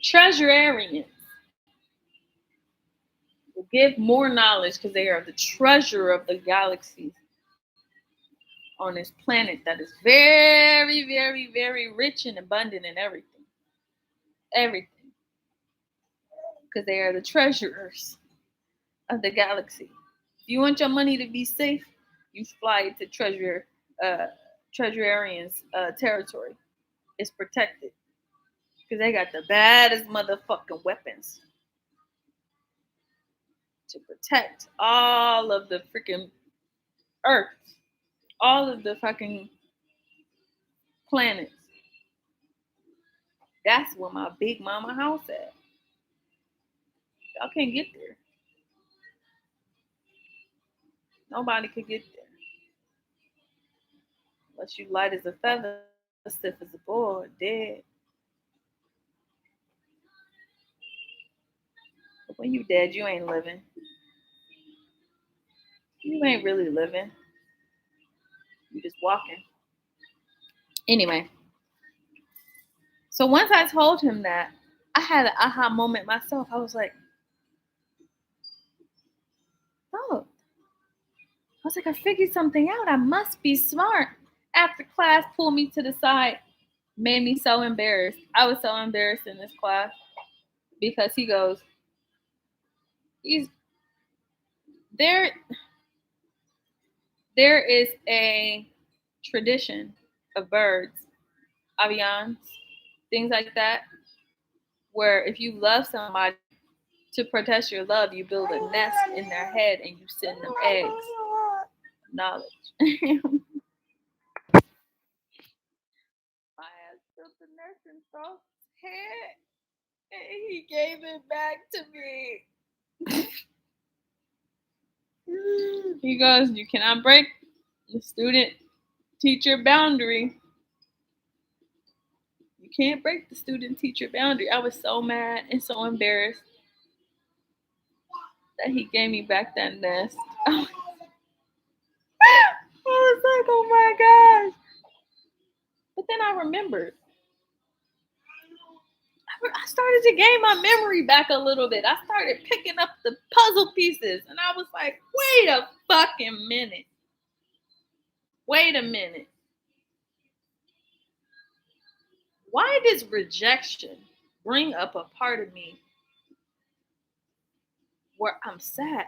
Treasurarians will give more knowledge because they are the treasure of the galaxies on this planet that is very, very, very rich and abundant in everything. Everything. Because they are the treasurers of the galaxy. If you want your money to be safe, you fly to Treasurarians territory. It's protected. Because they got the baddest motherfucking weapons to protect all of the freaking Earth. All of the fucking planets. That's where my big mama house at. Y'all can't get there. Nobody could get there. Unless you light as a feather, stiff as a board, dead. But when you dead, you ain't living. You ain't really living. You just walking. Anyway. So once I told him that, I had an aha moment myself. I was like, oh. I figured something out. I must be smart. After class, pulled me to the side, made me so embarrassed. I was so embarrassed in this class because he goes, there is a tradition of birds, avians, things like that, where if you love somebody, to protest your love, you build a nest in their head and you send them eggs. Knowledge. My ass built the nest in Frost's head and he gave it back to me. He goes, you cannot break the student-teacher boundary. You can't break the student-teacher boundary. I was so mad and so embarrassed that he gave me back that nest. I was like, oh my gosh. But then I remembered. I started to gain my memory back a little bit. I started picking up the puzzle pieces. And I was like, wait a fucking minute. Wait a minute. Why does rejection bring up a part of me where I'm sad?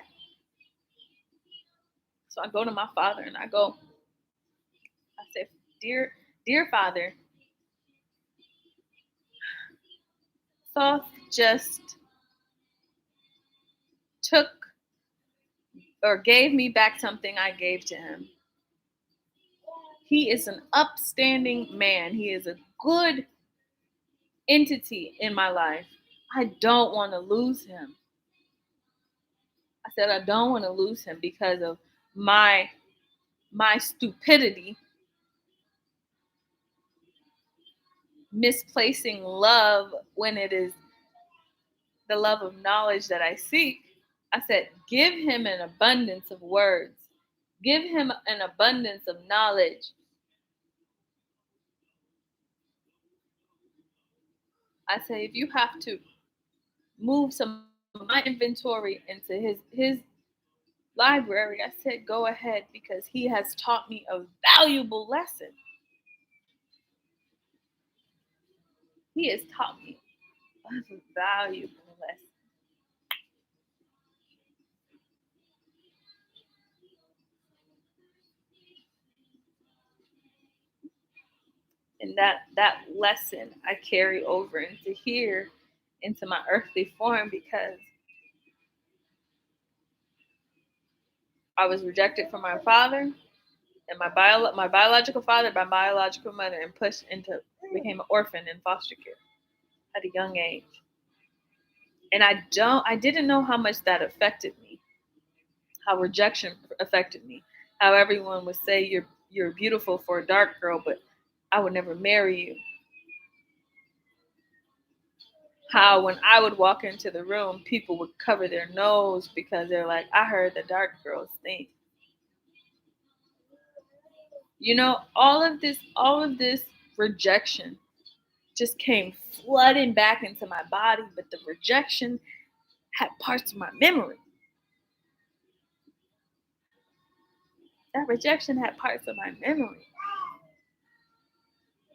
So I go to my father and I say, dear father, Thoth just took or gave me back something I gave to him. He is an upstanding man. He is a good entity in my life. I don't want to lose him. I said I don't want to lose him because of my stupidity, misplacing love when it is the love of knowledge that I seek. I said, give him an abundance of words. Give him an abundance of knowledge. I say, if you have to move some of my inventory into his library, I said, go ahead, because he has taught me a valuable lesson. He has taught me a valuable lesson. And that lesson I carry over into here, into my earthly form, because I was rejected from my father and my biological father, my biological mother, and became an orphan in foster care at a young age. And I didn't know how much that affected me, how rejection affected me, how everyone would say you're beautiful for a dark girl, but I would never marry you. How when I would walk into the room, people would cover their nose because they're like, I heard the dark girls stink. You know, all of this rejection just came flooding back into my body, but the rejection had parts of my memory. That rejection had parts of my memory.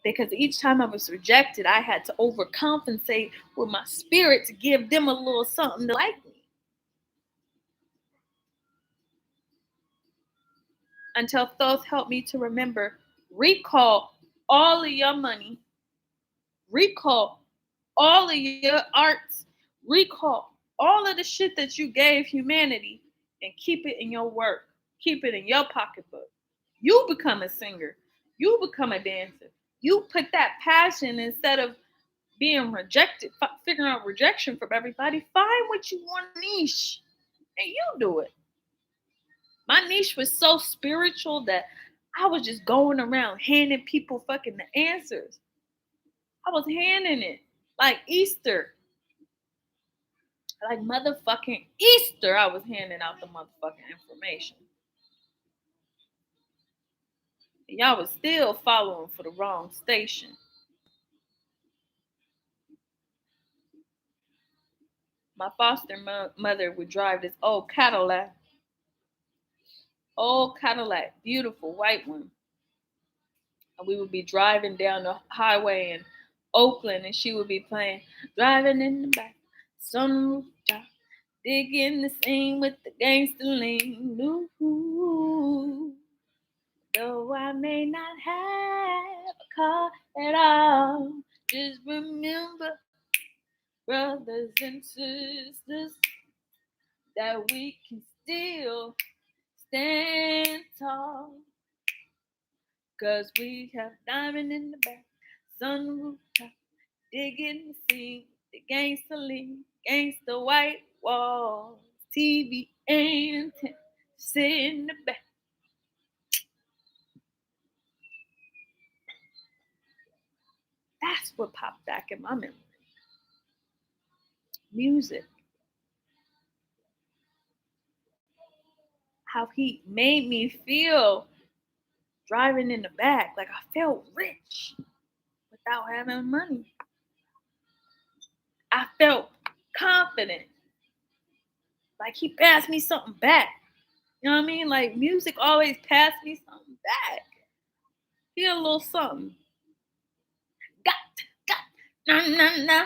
Because each time I was rejected, I had to overcompensate with my spirit to give them a little something to like me. Until Thoth helped me to remember, recall all of your money, recall all of your arts, recall all of the shit that you gave humanity and keep it in your work, keep it in your pocketbook. You become a singer, you become a dancer. You put that passion instead of being rejected, figuring out rejection from everybody. Find what you want niche and you do it. My niche was so spiritual that I was just going around handing people fucking the answers. I was handing it like Easter. Like motherfucking Easter, I was handing out the motherfucking information. And y'all was still following for the wrong station. My foster mother would drive this old Cadillac. Old Cadillac, beautiful white one. And we would be driving down the highway in Oakland, and she would be playing "Driving in the Back, Sunroof Top, Digging the Scene with the Gangster Lean." Ooh, though I may not have a car at all, just remember, brothers and sisters, that we can still stand tall. 'Cause we have diamond in the back, sunroof top, digging the scene, the gangster lean, gangster white walls, TV antenna, sit in the back. That's what popped back in my memory. Music. How he made me feel driving in the back. Like I felt rich without having money. I felt confident. Like he passed me something back. You know what I mean? Like music always passed me something back. Here a little something. Got, nah, nah, nah.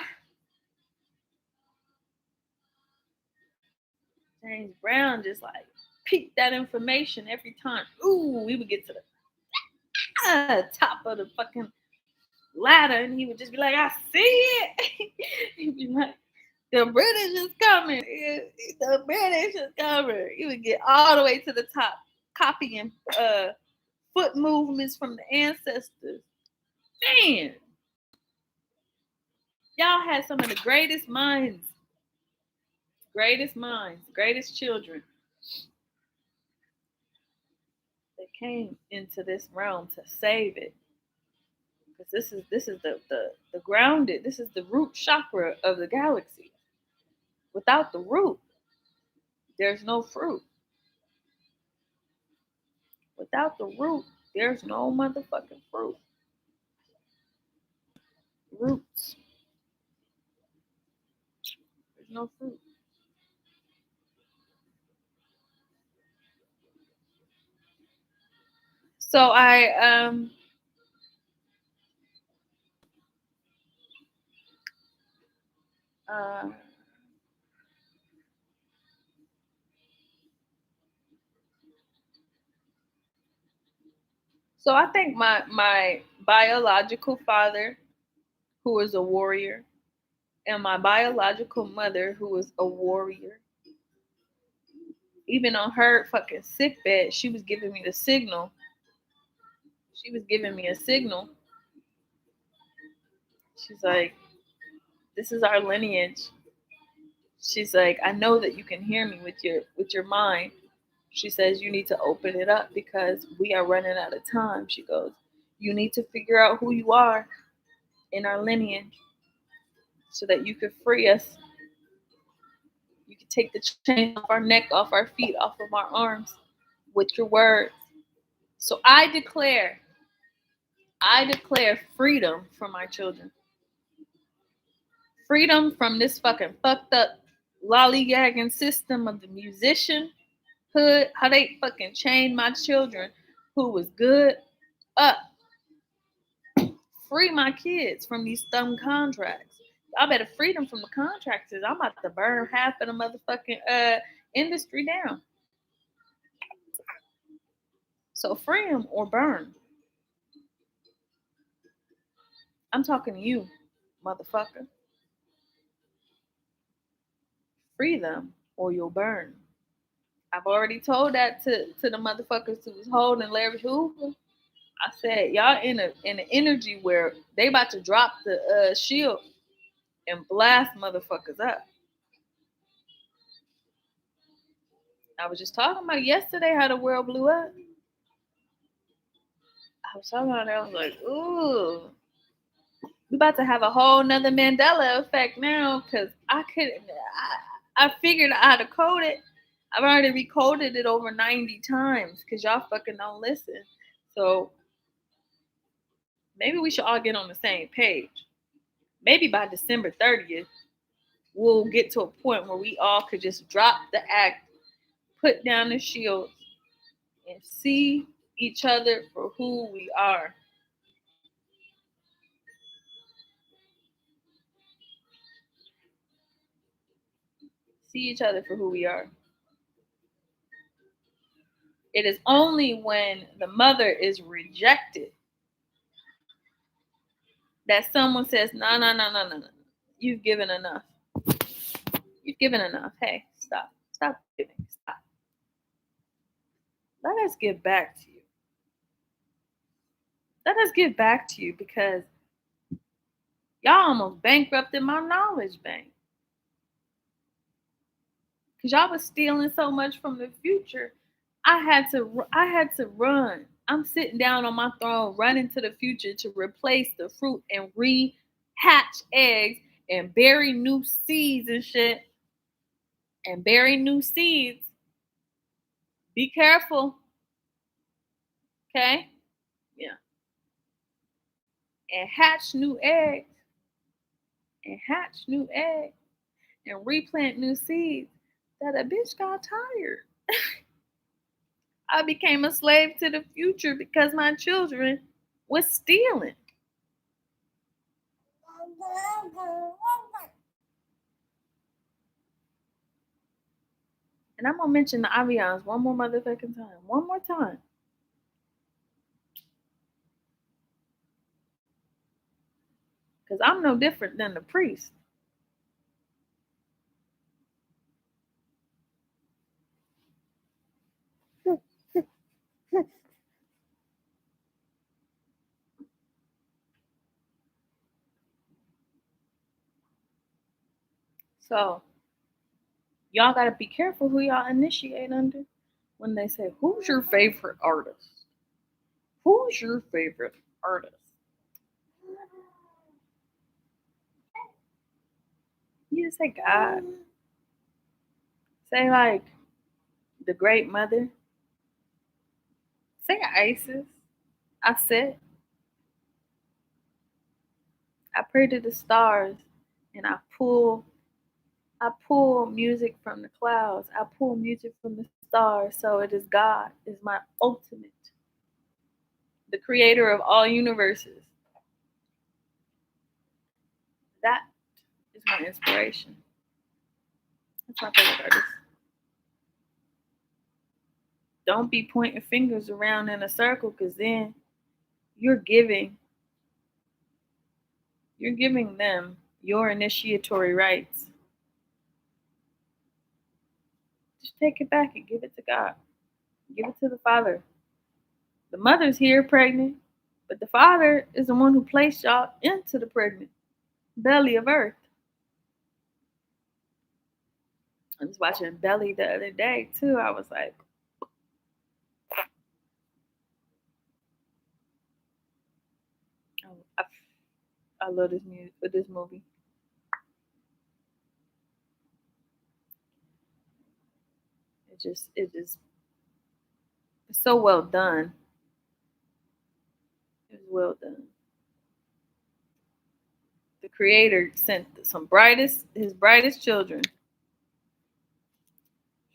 James Brown just like peeked that information every time. Ooh, we would get to the top of the fucking ladder, and he would just be like, "I see it." He'd be like, "The British is coming. The British is coming." He would get all the way to the top, copying foot movements from the ancestors. Man, y'all had some of the greatest minds, greatest children that came into this realm to save it. Because this is the grounded, this is the root chakra of the galaxy. Without the root, there's no fruit. Without the root, there's no motherfucking fruit. Roots. There's no fruit. So uh so I think my biological father, who was a warrior, and my biological mother, who was a warrior, even on her fucking sick bed, she was giving me the signal. She was giving me a signal. She's like, "This is our lineage." She's like, "I know that you can hear me with your mind." She says, you need to open it up because we are running out of time. She goes, you need to figure out who you are in our lineage so that you could free us. You could take the chains off our neck, off our feet, off of our arms with your words. So I declare freedom for my children. Freedom from this fucking fucked up lollygagging system of the musician hood, how they fucking chained my children who was good up. Free my kids from these dumb contracts. Y'all better free them from the contractors. I'm about to burn half of the motherfucking industry down. So free them or burn. I'm talking to you, motherfucker. Free them or you'll burn. I've already told that to the motherfuckers who was holding Larry Hoover. I said, y'all in an energy where they about to drop the shield and blast motherfuckers up. I was just talking about yesterday how the world blew up. I was talking about it. I was like, ooh, we about to have a whole nother Mandela effect now because I figured out how to code it. I've already recoded it over 90 times because y'all fucking don't listen. So maybe we should all get on the same page. Maybe by December 30th, we'll get to a point where we all could just drop the act, put down the shields, and see each other for who we are. See each other for who we are. It is only when the mother is rejected that someone says, no, no, no, no, no, no. You've given enough. You've given enough. Hey, stop. Stop giving. Stop. Let us give back to you. Let us give back to you because y'all almost bankrupted my knowledge bank. Because y'all was stealing so much from the future. I had to run. I'm sitting down on my throne, running to the future to replace the fruit and rehatch eggs and bury new seeds and shit. And bury new seeds. Be careful. Okay? Yeah. And hatch new eggs. And hatch new eggs. And replant new seeds. That a bitch got tired. I became a slave to the future because my children was stealing. And I'm gonna mention the Avians one more motherfucking time. One more time. Because I'm no different than the priest. So y'all gotta be careful who y'all initiate under when they say, who's your favorite artist? Who's your favorite artist? You just say God. Say like the great mother. Say Isis. I said I pray to the stars and I pull music from the clouds. I pull music from the stars. So it is God is my ultimate, the creator of all universes. That is my inspiration. That's my favorite artist. Don't be pointing fingers around in a circle because then you're giving them your initiatory rights. Just take it back and give it to God. Give it to the Father. The mother's here pregnant, but the Father is the one who placed y'all into the pregnant belly of earth. I was watching Belly the other day too. I was like, I love this music, this movie. It just it's so well done. It's well done. The creator sent his brightest children.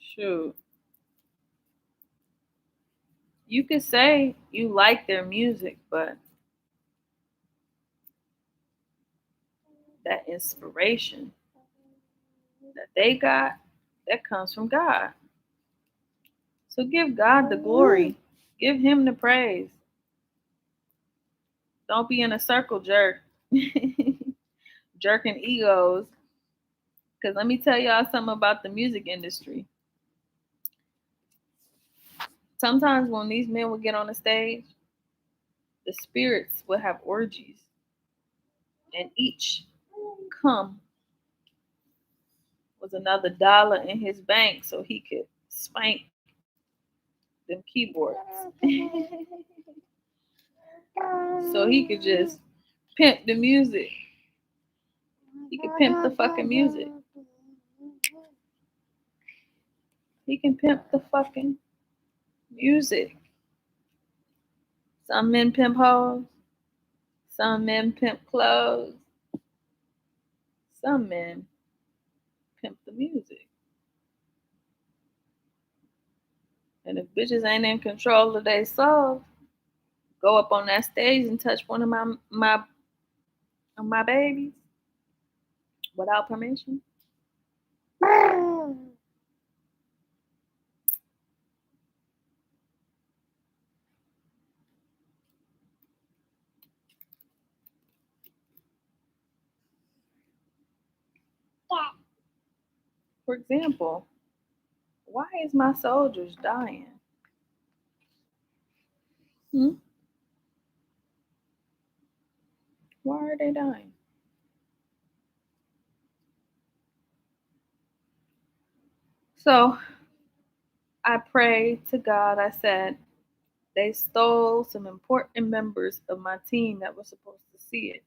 Shoot. You could say you like their music, but that inspiration that they got, that comes from God. So give God the glory. Give him the praise. Don't be in a circle jerk. Jerking egos. Because let me tell y'all something about the music industry. Sometimes when these men would get on the stage, the spirits would have orgies. And each come was another dollar in his bank so he could spank them keyboards. So he could just pimp the music. He could pimp the fucking music. He can pimp the fucking music. Some men pimp hoes. Some men pimp clothes. Some men pimp the music. And if bitches ain't in control of their soul, go up on that stage and touch one of my babies without permission. For example, why is my soldiers dying? Hmm? Why are they dying? So I prayed to God. I said, they stole some important members of my team that were supposed to see it.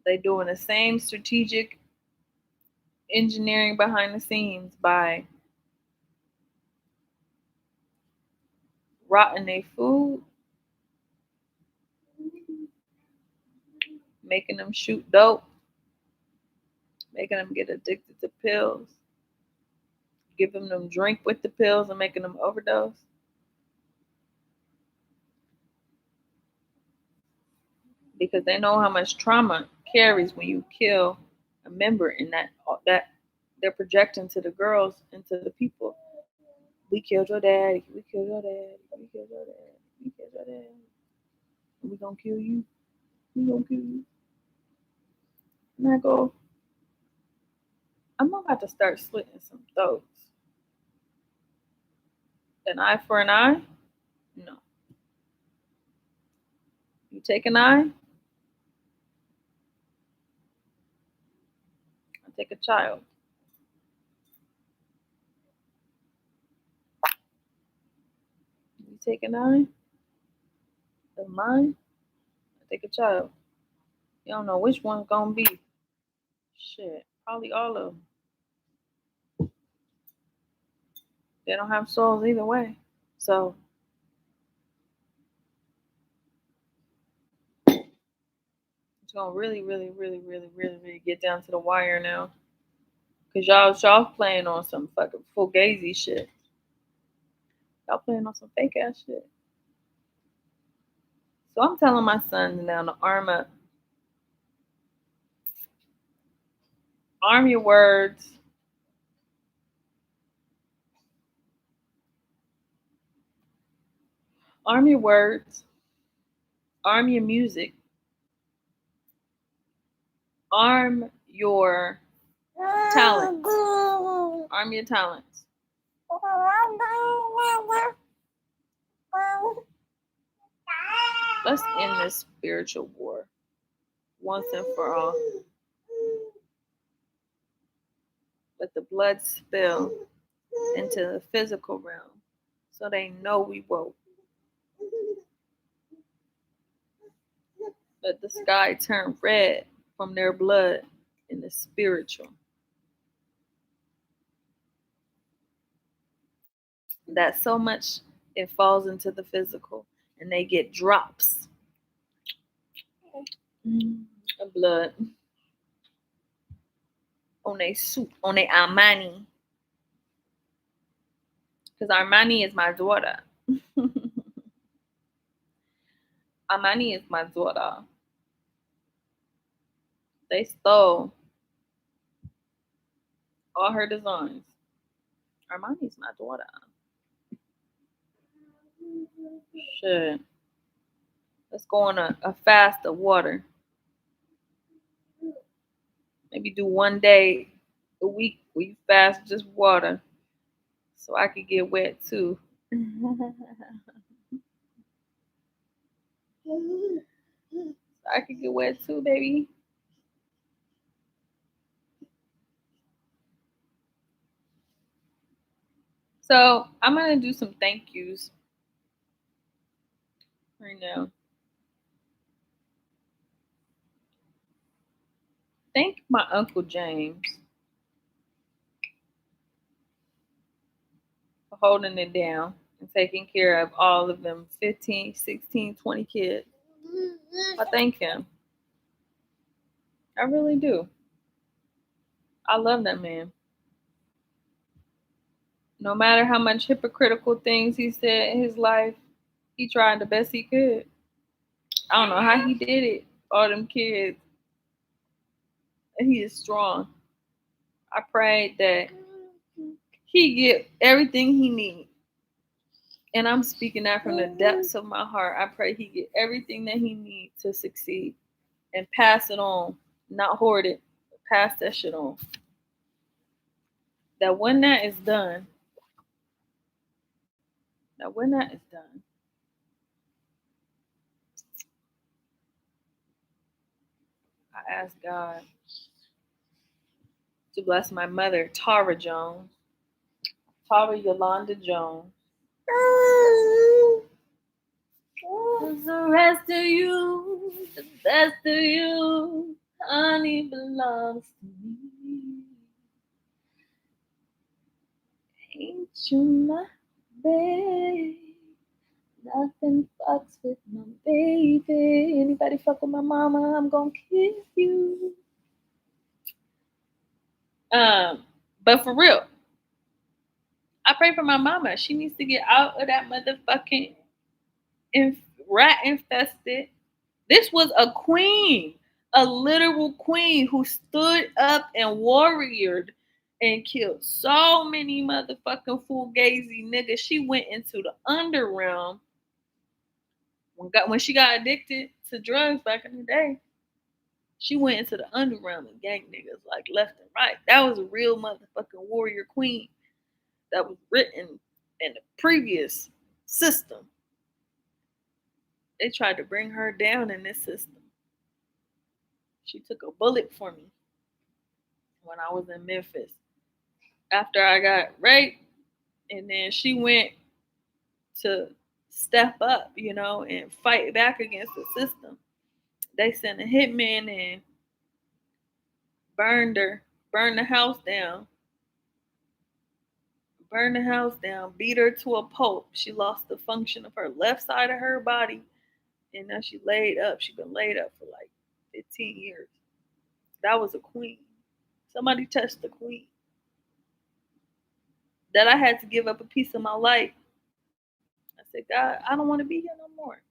They doing the same strategic engineering behind the scenes by rotting their food, making them shoot dope, making them get addicted to pills, giving them drink with the pills and making them overdose. Because they know how much trauma carries when you kill a member, and that they're projecting to the girls and to the people. We killed your daddy. We killed your daddy. We killed your daddy. We killed your daddy. We gonna kill you. We gonna kill you. And I go, I'm about to start slitting some throats. An eye for an eye? No. You take an eye, I take a child. You take an eye of mine, I take a child. You don't know which one's gonna be. Shit, probably all of them. They don't have souls either way. So it's gonna really, really, really, really, really, really get down to the wire now. Cause y'all playing on some fucking fugazi shit. Y'all playing on some fake ass shit. So I'm telling my sons now to arm up. Arm your words. Arm your words. Arm your music. Arm your talents. Arm your talents. Let's end this spiritual war once and for all. Let the blood spill into the physical realm so they know we woke. Let the sky turn red from their blood in the spiritual. That so much it falls into the physical and they get drops of blood on their suit, on their Armani. Because Armani is my daughter. Armani is my daughter. They stole all her designs. Armani's my daughter. Shit. Let's go on a fast of water. Maybe do one day a week where you fast just water. So I could get wet too. I could get wet too, baby. So I'm gonna do some thank yous right now. Thank my Uncle James for holding it down and taking care of all of them 15, 16, 20 kids. I thank him. I really do. I love that man. No matter how much hypocritical things he said in his life, he tried the best he could. I don't know how he did it. All them kids. And he is strong. I prayed that he get everything he needs. And I'm speaking that from the depths of my heart. I pray he get everything that he needs to succeed and pass it on, not hoard it, but pass that shit on. That when that is done, I ask God to bless my mother, Tara Jones, Tara Yolanda Jones. Cause the rest of you, the best of you, honey, belongs to me. Ain't you my babe? Nothing fucks with my baby. Anybody fuck with my mama, I'm gonna kiss you. But for real, I pray for my mama. She needs to get out of that motherfucking rat infested. This was a queen, a literal queen who stood up and warriored and killed so many motherfucking fugazi niggas. She went into the underrealm when she got addicted to drugs back in the day. She went into the underground and gang niggas like left and right. That was a real motherfucking warrior queen that was written in the previous system. They tried to bring her down in this system. She took a bullet for me when I was in Memphis. After I got raped, and then she went to step up, and fight back against the system. They sent a hitman in, burned her, burned the house down, beat her to a pulp. She lost the function of her left side of her body, and now she laid up. She's been laid up for like 15 years. That was a queen. Somebody touched the queen. That I had to give up a piece of my life. I said, God, I don't want to be here no more.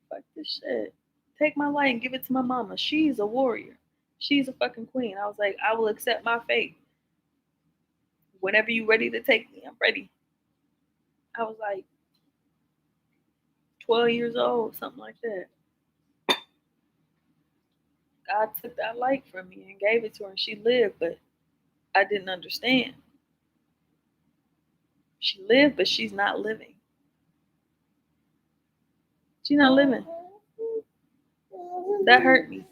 Fuck this shit. Take my life and give it to my mama. She's a warrior. She's a fucking queen. I was like, I will accept my fate. Whenever you ready to take me, I'm ready. I was like 12 years old, something like that. God took that light from me and gave it to her, and she lived, but I didn't understand. She lived, but she's not living. She's not living. That hurt me.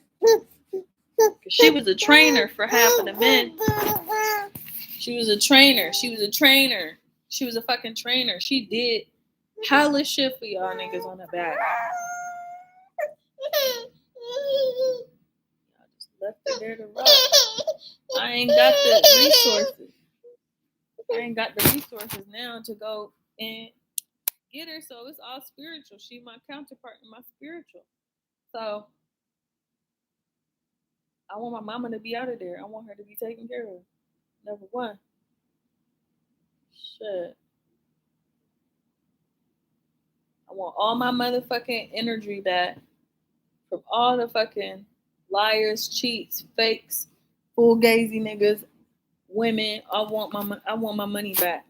She was a trainer for half of the men. She was a trainer. She was a fucking trainer. She did hella shit for y'all niggas on the back. Left her there to rot. I ain't got the resources. I ain't got the resources now to go and get her. So it's all spiritual. She my counterpart in my spiritual. So I want my mama to be out of there. I want her to be taken care of. Number one. Shit. I want all my motherfucking energy back from all the fucking liars, cheats, fakes, full gazy niggas, women. I want my money back.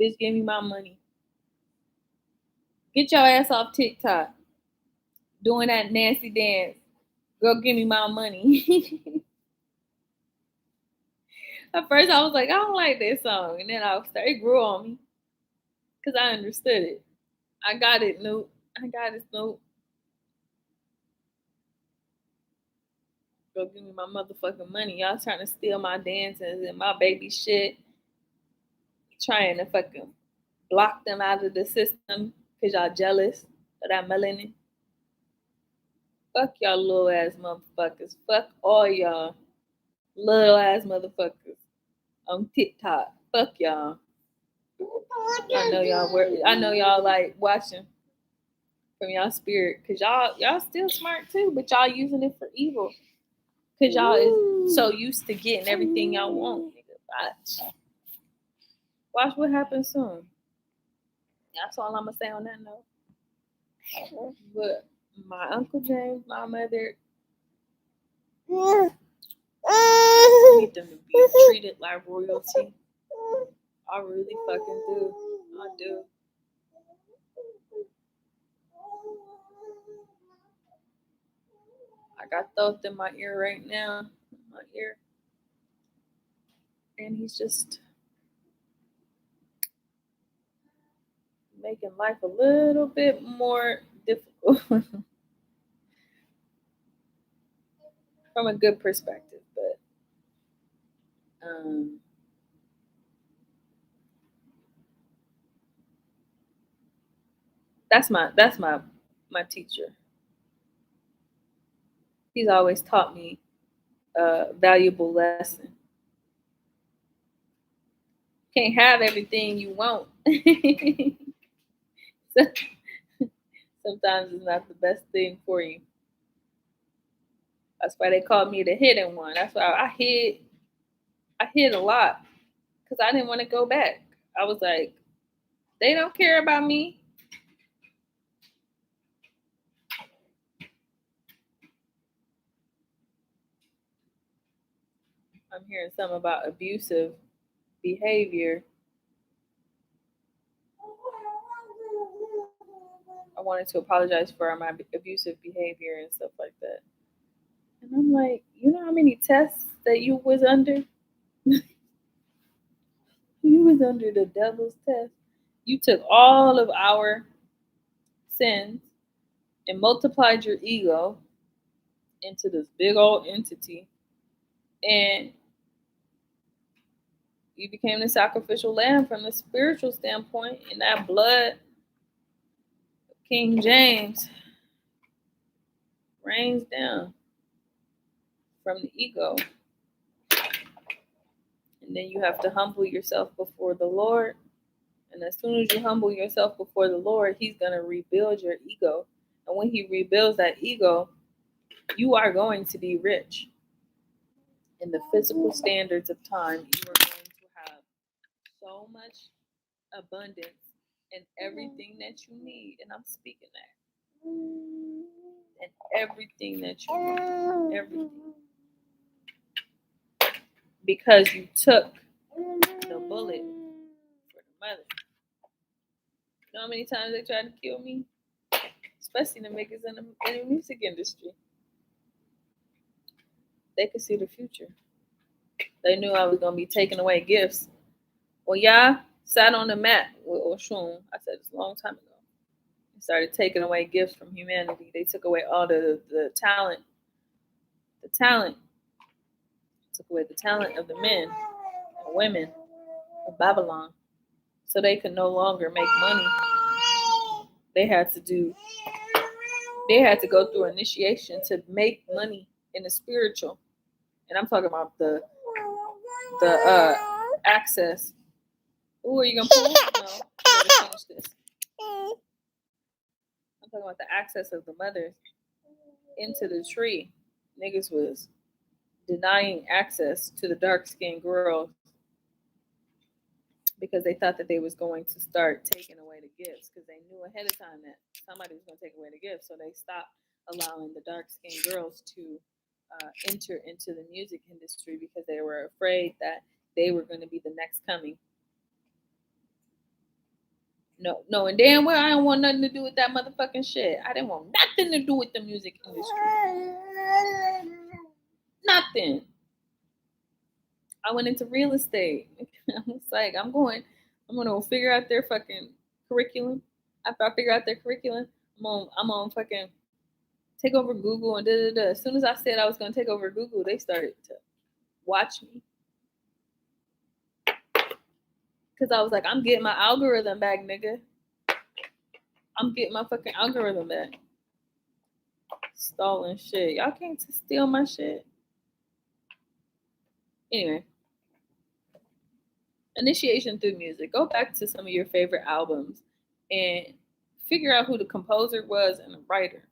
Bitch, give me my money. Get your ass off TikTok. Doing that nasty dance. Girl, give me my money. At first I was like, I don't like this song. And then it grew on me. Because I understood it. I got it, Snoop. I got it, Snoop. Go give me my motherfucking money. Y'all trying to steal my dances and my baby shit. Trying to fucking block them out of the system because y'all jealous of that melanin. Fuck y'all little ass motherfuckers. Fuck all y'all little ass motherfuckers on TikTok. Fuck y'all. I know y'all like watching from y'all spirit because y'all still smart too, but y'all using it for evil. Because y'all is so used to getting everything y'all want. Nigga. Watch what happens soon. That's all I'm going to say on that note. But my Uncle James, my mother, I need them to be treated like royalty. I really fucking do. I do. I got Thoth in my ear right now. My ear. And he's just making life a little bit more difficult. From a good perspective, but that's my teacher. He's always taught me a valuable lesson. Can't have everything you want. Sometimes it's not the best thing for you. That's why they called me the hidden one. That's why I hid a lot because I didn't want to go back. I was like, they don't care about me. I'm hearing something about abusive behavior. I wanted to apologize for my abusive behavior and stuff like that. And I'm like, you know how many tests that you was under? You was under the devil's test. You took all of our sins and multiplied your ego into this big old entity. And you became the sacrificial lamb from the spiritual standpoint. And that blood of King James rains down from the ego. And then you have to humble yourself before the Lord. And as soon as you humble yourself before the Lord, He's going to rebuild your ego. And when He rebuilds that ego, you are going to be rich. In the physical standards of time, you are going to have so much abundance in everything that you need. And I'm speaking that. And everything that you need. Everything. Because you took the bullet for the mother. You know how many times they tried to kill me? Especially the niggas in the music industry. They could see the future. They knew I was going to be taking away gifts. Well, y'all sat on the mat with Oshun. I said this a long time ago. They started taking away gifts from humanity. They took away all the talent. The talent. Took away the talent of the men and women of Babylon. So they could no longer make money. They had to go through initiation to make money in the spiritual. And I'm talking about the access. Ooh, are you gonna pull? No, you gotta finish this. I'm talking about the access of the mothers into the tree. Niggas was denying access to the dark skinned girls because they thought that they was going to start taking away the gifts because they knew ahead of time that somebody was going to take away the gifts. So they stopped allowing the dark skinned girls to enter into the music industry because they were afraid that they were going to be the next coming. No, knowing damn well I don't want nothing to do with that motherfucking shit. I didn't want nothing to do with the music industry. Nothing. I went into real estate. I was like, I'm gonna figure out their fucking curriculum. After I figure out their curriculum, I'm on fucking take over Google and da da da. As soon as I said I was gonna take over Google, they started to watch me. Cause I was like, I'm getting my algorithm back, nigga. I'm getting my fucking algorithm back. Stalling shit. Y'all can't steal my shit. Anyway. Initiation through music. Go back to some of your favorite albums and figure out who the composer was and the writer.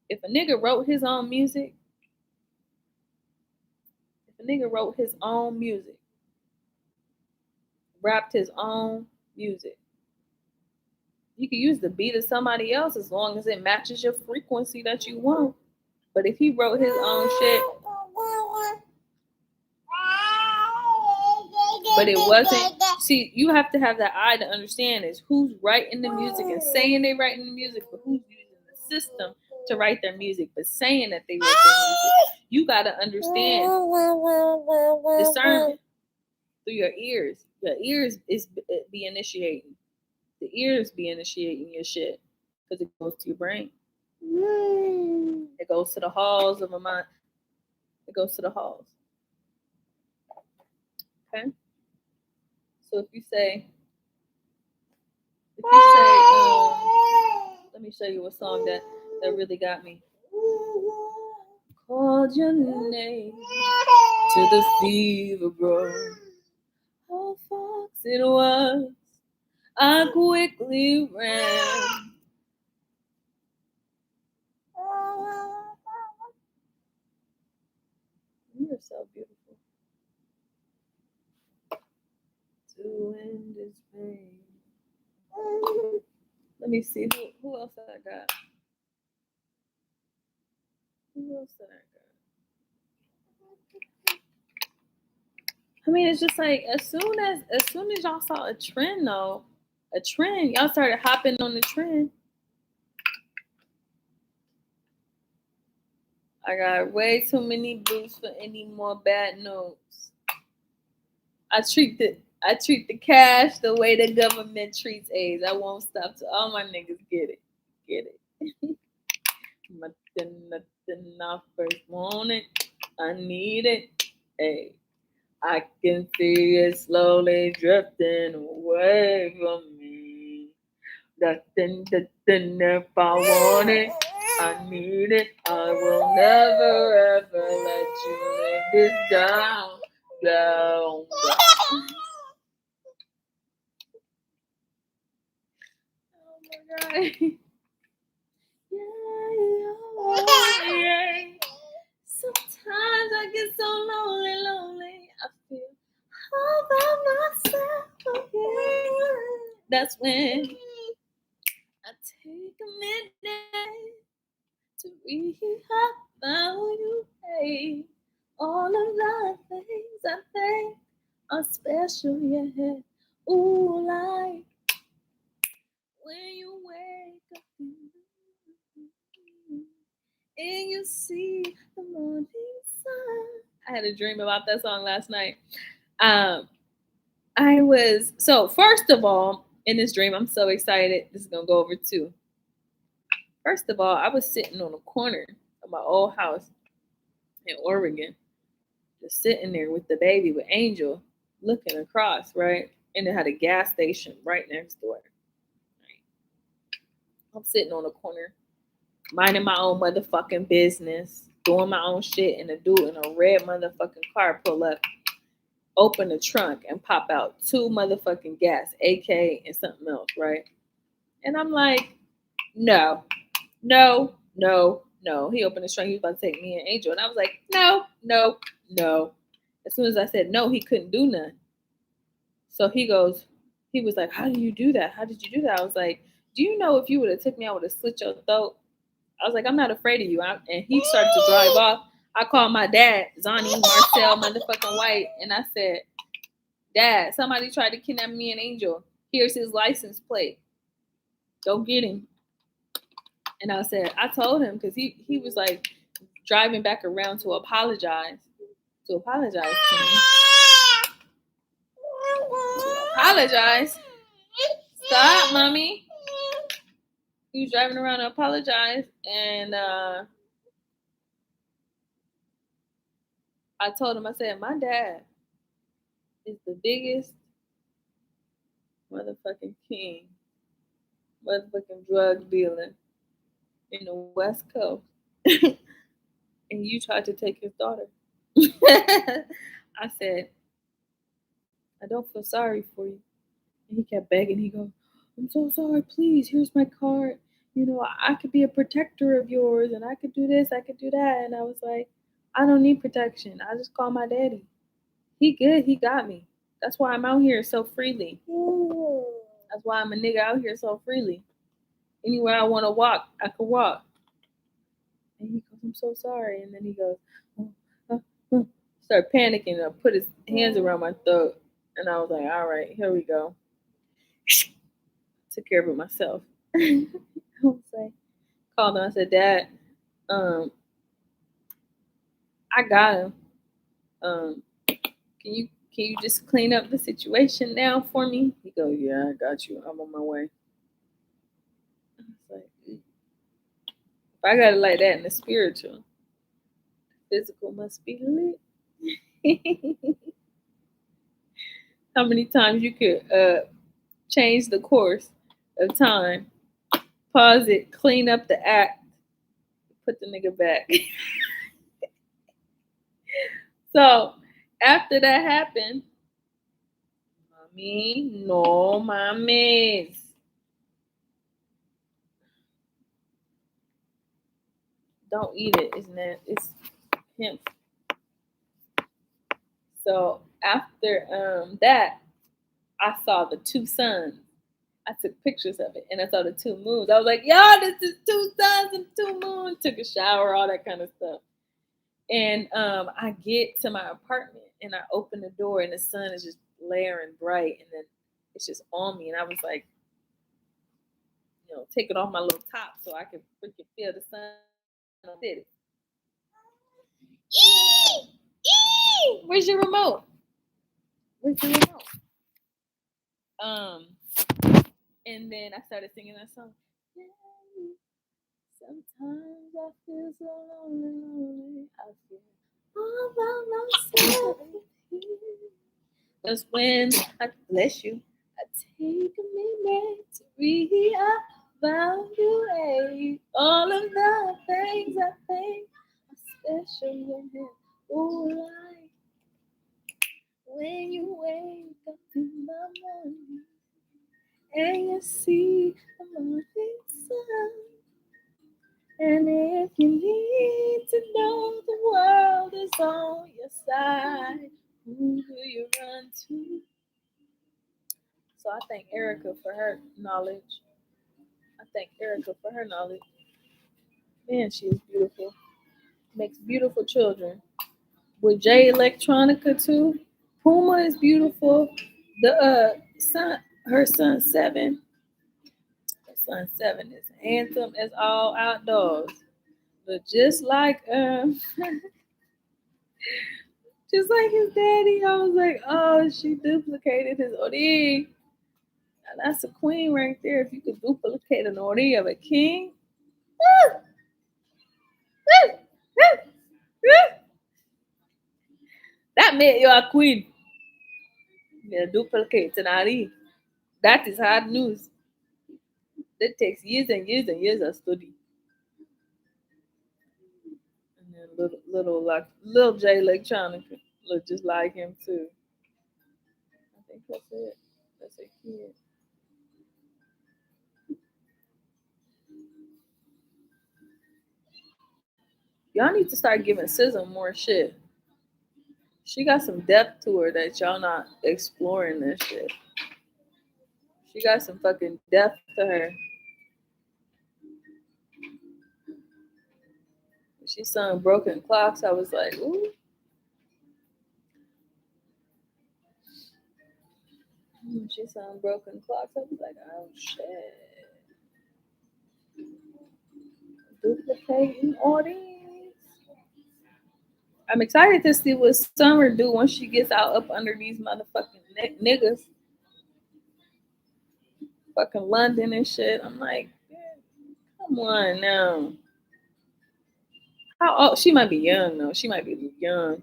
If a nigga wrote his own music, rapped his own music, you can use the beat of somebody else as long as it matches your frequency that you want. But if he wrote his own shit, but it wasn't, see, you have to have that eye to understand is who's writing the music and saying they writing the music, but who's using the system to write their music, but saying that they write their music. You got to understand discernment through your ears. Your ears be initiating. The ears be initiating your shit because it goes to your brain. It goes to the halls of a mind. It goes to the halls. Okay. So if you say, let me show you a song that really got me. Called your name to the fever broke. How fox it was, I quickly ran. You're so beautiful. To end this pain. Let me see who else I got. Who else did I got? I mean, it's just like as soon as y'all saw a trend, y'all started hopping on the trend. I got way too many boots for any more bad notes. I treat the cash the way the government treats AIDS. I won't stop till all my niggas get it. Nothing I first want it. I need it. Hey, I can see it slowly drifting away from me. Nothing if I want it. I need it. I will never ever let you lay this down. Oh my god. Yeah. Sometimes I get so lonely. I feel all by myself again. That's when I take a minute to rehab you. Hey, all of the things I think are special, yeah. Ooh, like when you wake up and you see the morning sun. I had a dream about that song last night. First of all, in this dream, I'm so excited. This is gonna go over too. First of all, I was sitting on a corner of my old house in Oregon, just sitting there with the baby with Angel, looking across, right? And it had a gas station right next door. Right? I'm sitting on a corner, minding my own motherfucking business. doing my own shit, and a dude in a red motherfucking car pull up, open the trunk, and pop out 2 motherfucking gas, AK, and something else, right? And I'm like, no, no, no, no. He opened the trunk. He was about to take me and Angel. And I was like, no, no, no. As soon as I said no, he couldn't do nothing. So he was like, how do you do that? How did you do that? I was like, do you know if you would have took me, I would have slit your throat? I was like, I'm not afraid of you. And he started to drive off. I called my dad, Zonnie Marcel motherfucking White, and I said, Dad, somebody tried to kidnap me and Angel. Here's his license plate. Go get him. And I told him, because he was like driving back around to apologize to me. Apologize. Stop, mommy. He was driving around to apologize, and I told him, I said, my dad is the biggest motherfucking king, motherfucking drug dealer in the West Coast, and you tried to take his daughter. I said, I don't feel sorry for you. And he kept begging. He goes, I'm so sorry. Please, here's my card. You know, I could be a protector of yours, and I could do this, I could do that. And I was like, I don't need protection. I just call my daddy. He good. He got me. That's why I'm out here so freely. That's why I'm a nigga out here so freely. Anywhere I want to walk, I can walk. And he goes, I'm so sorry. And then he goes, start panicking. I put his hands around my throat. And I was like, all right, here we go. Took care of it myself. I was like, called him. I said, Dad, I got him. Can you just clean up the situation now for me? He goes, yeah, I got you. I'm on my way. I was like, if I got it like that in the spiritual, the physical must be lit. How many times you could change the course of time, pause it, clean up the act, put the nigga back. So after that happened, mommy, no mames. Don't eat it. It's him. So after that, I saw the 2 suns. I took pictures of it, and I saw the 2 moons. I was like, "Yo, this is 2 suns and 2 moons." Took a shower, all that kind of stuff. And I get to my apartment, and I open the door, and the sun is just blaring bright, and then it's just on me, and I was like, taking off my little top so I could freaking feel the sun on the city. Where's your remote? Where's your remote? And then I started singing that song. Sometimes I feel so lonely. I feel all by myself. That's when I bless you. I take a minute to reevaluate all of the things I think are special in him. Oh, like when you wake up in the morning and you see the morning sun. And if you need to know the world is on your side, who do you run to? So I thank Erica for her knowledge. Man, she is beautiful. Makes beautiful children. With Jay Electronica too. Puma is beautiful. The her son 7. Her son 7 is handsome as all outdoors. But just like just like his daddy, I was like, oh, she duplicated his OD. Now, that's a queen right there. If you could duplicate an OD of a king, woo, woo, woo, woo. That made you a queen. Yeah, duplicate an OD. That is hard news. That takes years and years and years of study. And then Little J Electronica look just like him too. I think that's it. That's a kid. Y'all need to start giving SZA more shit. She got some depth to her that y'all not exploring this shit. She got some fucking depth to her. When she sung Broken Clocks, I was like, ooh. When she sung Broken Clocks, I was like, oh shit. Duplicating audience. I'm excited to see what Summer do once she gets out up under these motherfucking niggas. Fucking London and shit. I'm like, come on now. How old? She might be young though. She might be young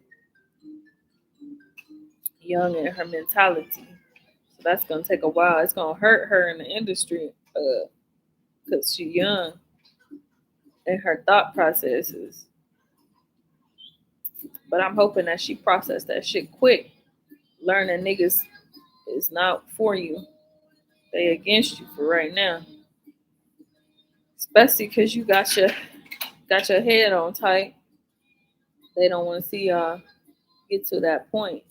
in her mentality. So that's gonna take a while. It's gonna hurt her in the industry, cause she's young in her thought processes. But I'm hoping that she processed that shit quick. Learning niggas is not for you. They against you for right now. Especially cause you got your head on tight. They don't want to see y'all get to that point.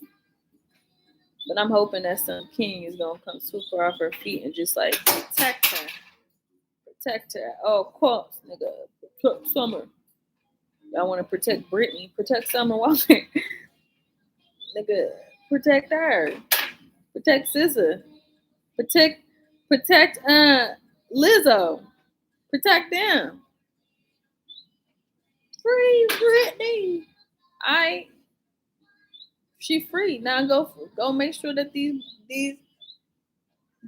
But I'm hoping that some king is gonna come swoop her off her feet and just like protect her. Protect her at all costs, nigga. Protect Summer. Y'all want to protect Britney. Protect Summer Walker. Nigga, protect her. Protect SZA. Protect Lizzo. Protect them. Free Britney. She free. Now go make sure that these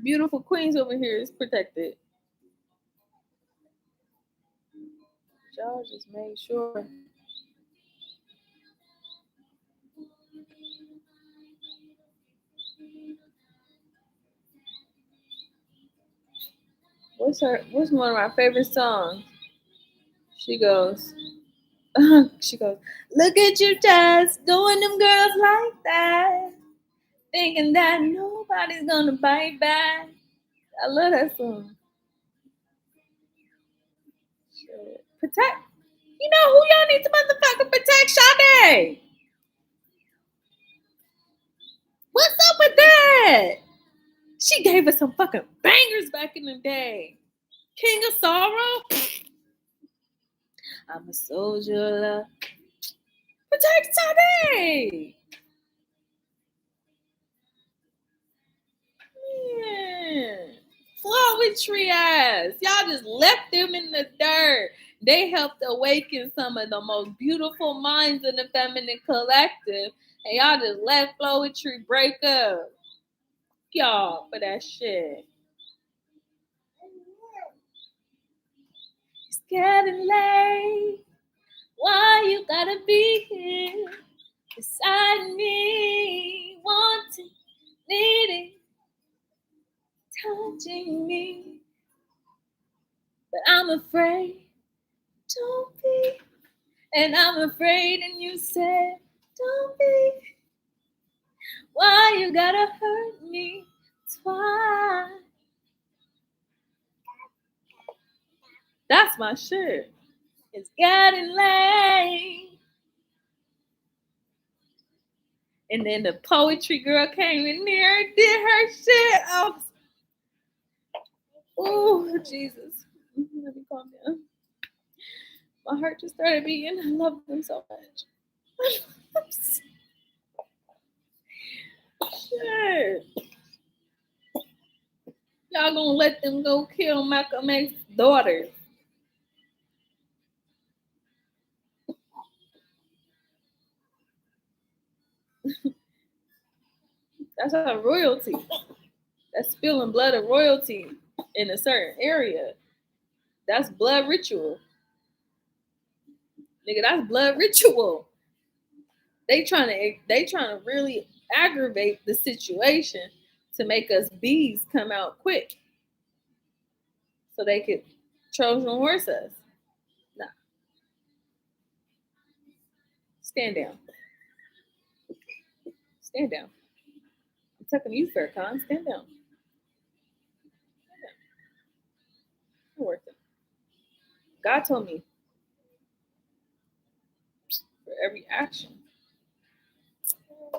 beautiful queens over here is protected. Y'all just made sure. What's one of my favorite songs? She goes, look at you just doing them girls like that. Thinking that nobody's gonna bite back. I love that song. Shit. Protect. You know who y'all need to motherfucking protect? Sade. What's up with that? She gave us some fucking bangers back in the day. King of Sorrow. I'm a soldier. Protect Sade. Man. Flowetry ass. Y'all just left them in the dirt. They helped awaken some of the most beautiful minds in the feminine collective. And y'all just let Flowetry break up. Y'all for that shit. It's getting late. Why you gotta be here beside me? Wanting, needing, touching me. But I'm afraid. Don't be. And I'm afraid, and you said, don't be. Why you gotta hurt me twice? That's my shit. It's getting late. And then the poetry girl came in there and did her shit. Oh, Jesus. Let me calm down. My heart just started beating. I love them so much. Shit. Y'all gonna let them go kill Malcolm X's daughter. That's our royalty. That's spilling blood of royalty in a certain area. That's blood ritual. Nigga, that's blood ritual. They trying to really aggravate the situation to make us bees come out quick. So they could Trojan horse us. Nah. Stand down. Stand down. I'm talking to you, Farrakhan. Stand down. Not worth it. God told me for every action,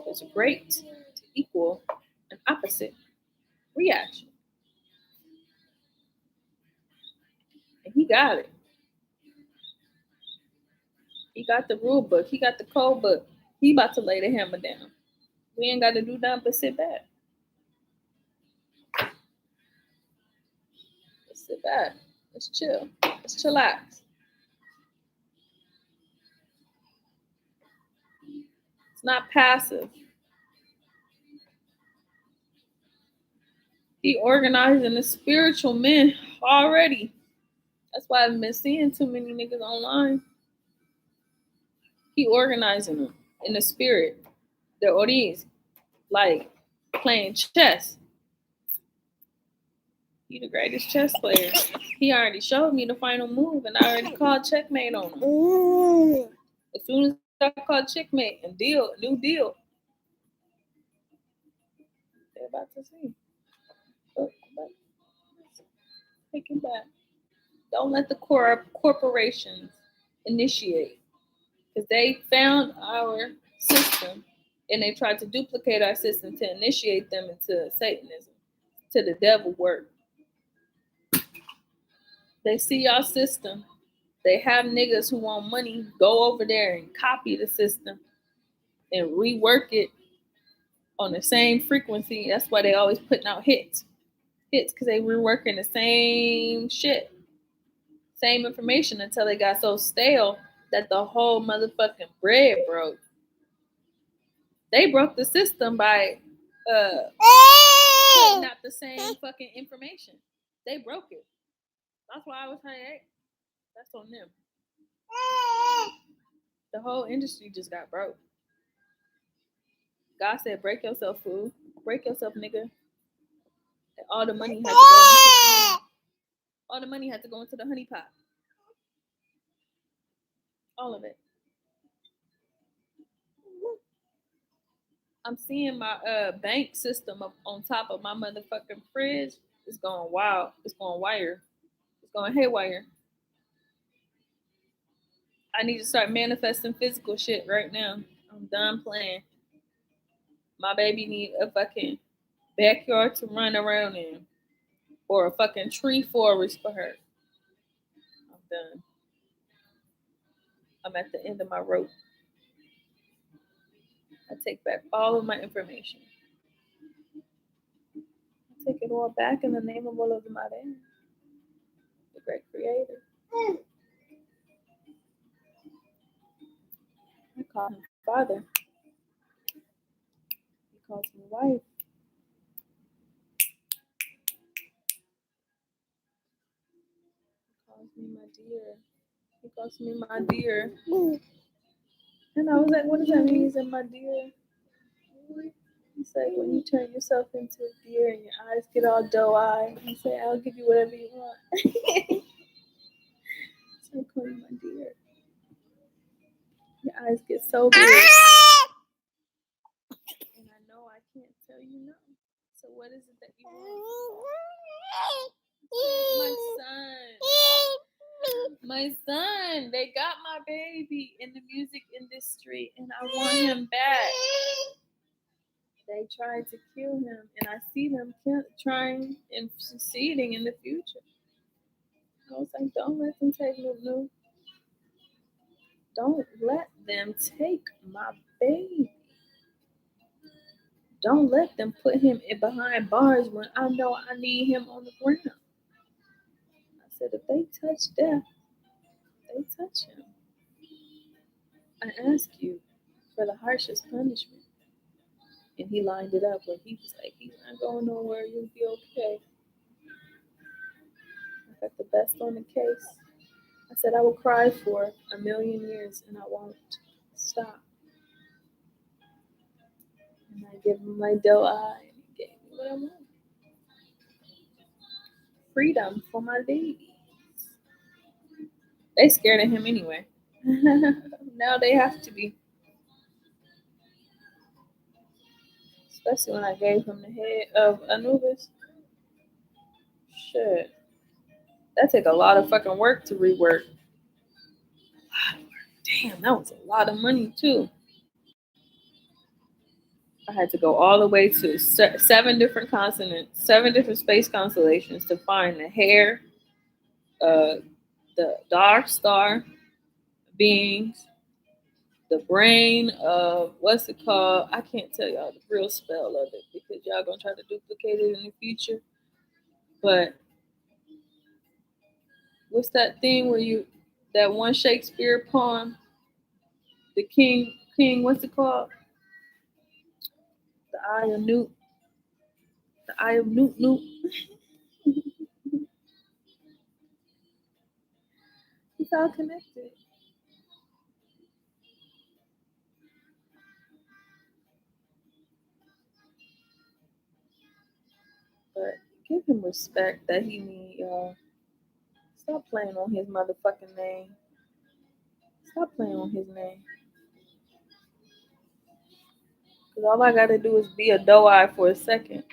there's a great to equal an opposite reaction. And he got it. He got the rule book. He got the code book. He about to lay the hammer down. We ain't got to do nothing but sit back. Let's sit back. Let's chill. Let's chillax. It's not passive. He organizing the spiritual men already. That's why I've been seeing too many niggas online. He organizing them in the spirit. The Oris, like playing chess. He the greatest chess player. He already showed me the final move, and I already called checkmate on him. As soon as I called checkmate and new deal, they're about to see. But take it back. Don't let the corporations initiate, because they found our system and they tried to duplicate our system to initiate them into Satanism, to the devil work. They see our system. They have niggas who want money go over there and copy the system and rework it on the same frequency. That's why they always putting out hits. Hits because they reworking the same shit. Same information until they got so stale that the whole motherfucking bread broke. They broke the system by putting out the same fucking information. They broke it. That's why I was like, hey, that's on them. The whole industry just got broke. God said, break yourself, fool. Break yourself, nigga. And all the money had to go into all the money had to go into the honey pot. All of it. I'm seeing my bank system up on top of my motherfucking fridge. It's going wild. It's going wire. It's going haywire. I need to start manifesting physical shit right now. I'm done playing. My baby need a fucking backyard to run around in, or a fucking tree forest for her. I'm done. I'm at the end of my rope. I take back all of my information. I take it all back in the name of Olodumare, the great creator. I call him father. He calls me wife. He calls me my dear. He calls me my dear. And I was like, what does that mean? He said, my dear. It's like when you turn yourself into a deer and your eyes get all doe-eyed. You say, I'll give you whatever you want. So I call you my dear. Your eyes get so big. And I know I can't tell you no. So what is it that you want? My son. They got my baby in the music industry and I want him back. They tried to kill him and I see them trying and succeeding in the future. I was like, don't let them take Lulu. Don't let them take my baby. Don't let them put him in behind bars when I know I need him on the ground. I said, if they touch death, they touch him. I ask you for the harshest punishment. And he lined it up where he was like, he's not going nowhere, you'll be okay. I got the best on the case. I said, I will cry for 1,000,000 years and I won't stop. And I give him my doe eye and he gave me what I want. Freedom for my babies. They scared of him anyway. Now they have to be. Especially when I gave him the head of Anubis. Shit. That take a lot of fucking work to rework. Damn, that was a lot of money too. I had to go all the way to seven different continents, seven different space constellations to find the hair, uh, the dark star beings, the brain of what's it called? I can't tell y'all the real spell of it because y'all gonna try to duplicate it in the future. But what's that thing where you that one Shakespeare poem, the king, what's it called? The Eye of Newt, the Eye of Newt. It's all connected. But give him respect that he need, y'all. Stop playing on his motherfucking name. Stop playing on his name. Because all I gotta do is be a doe eye for a second,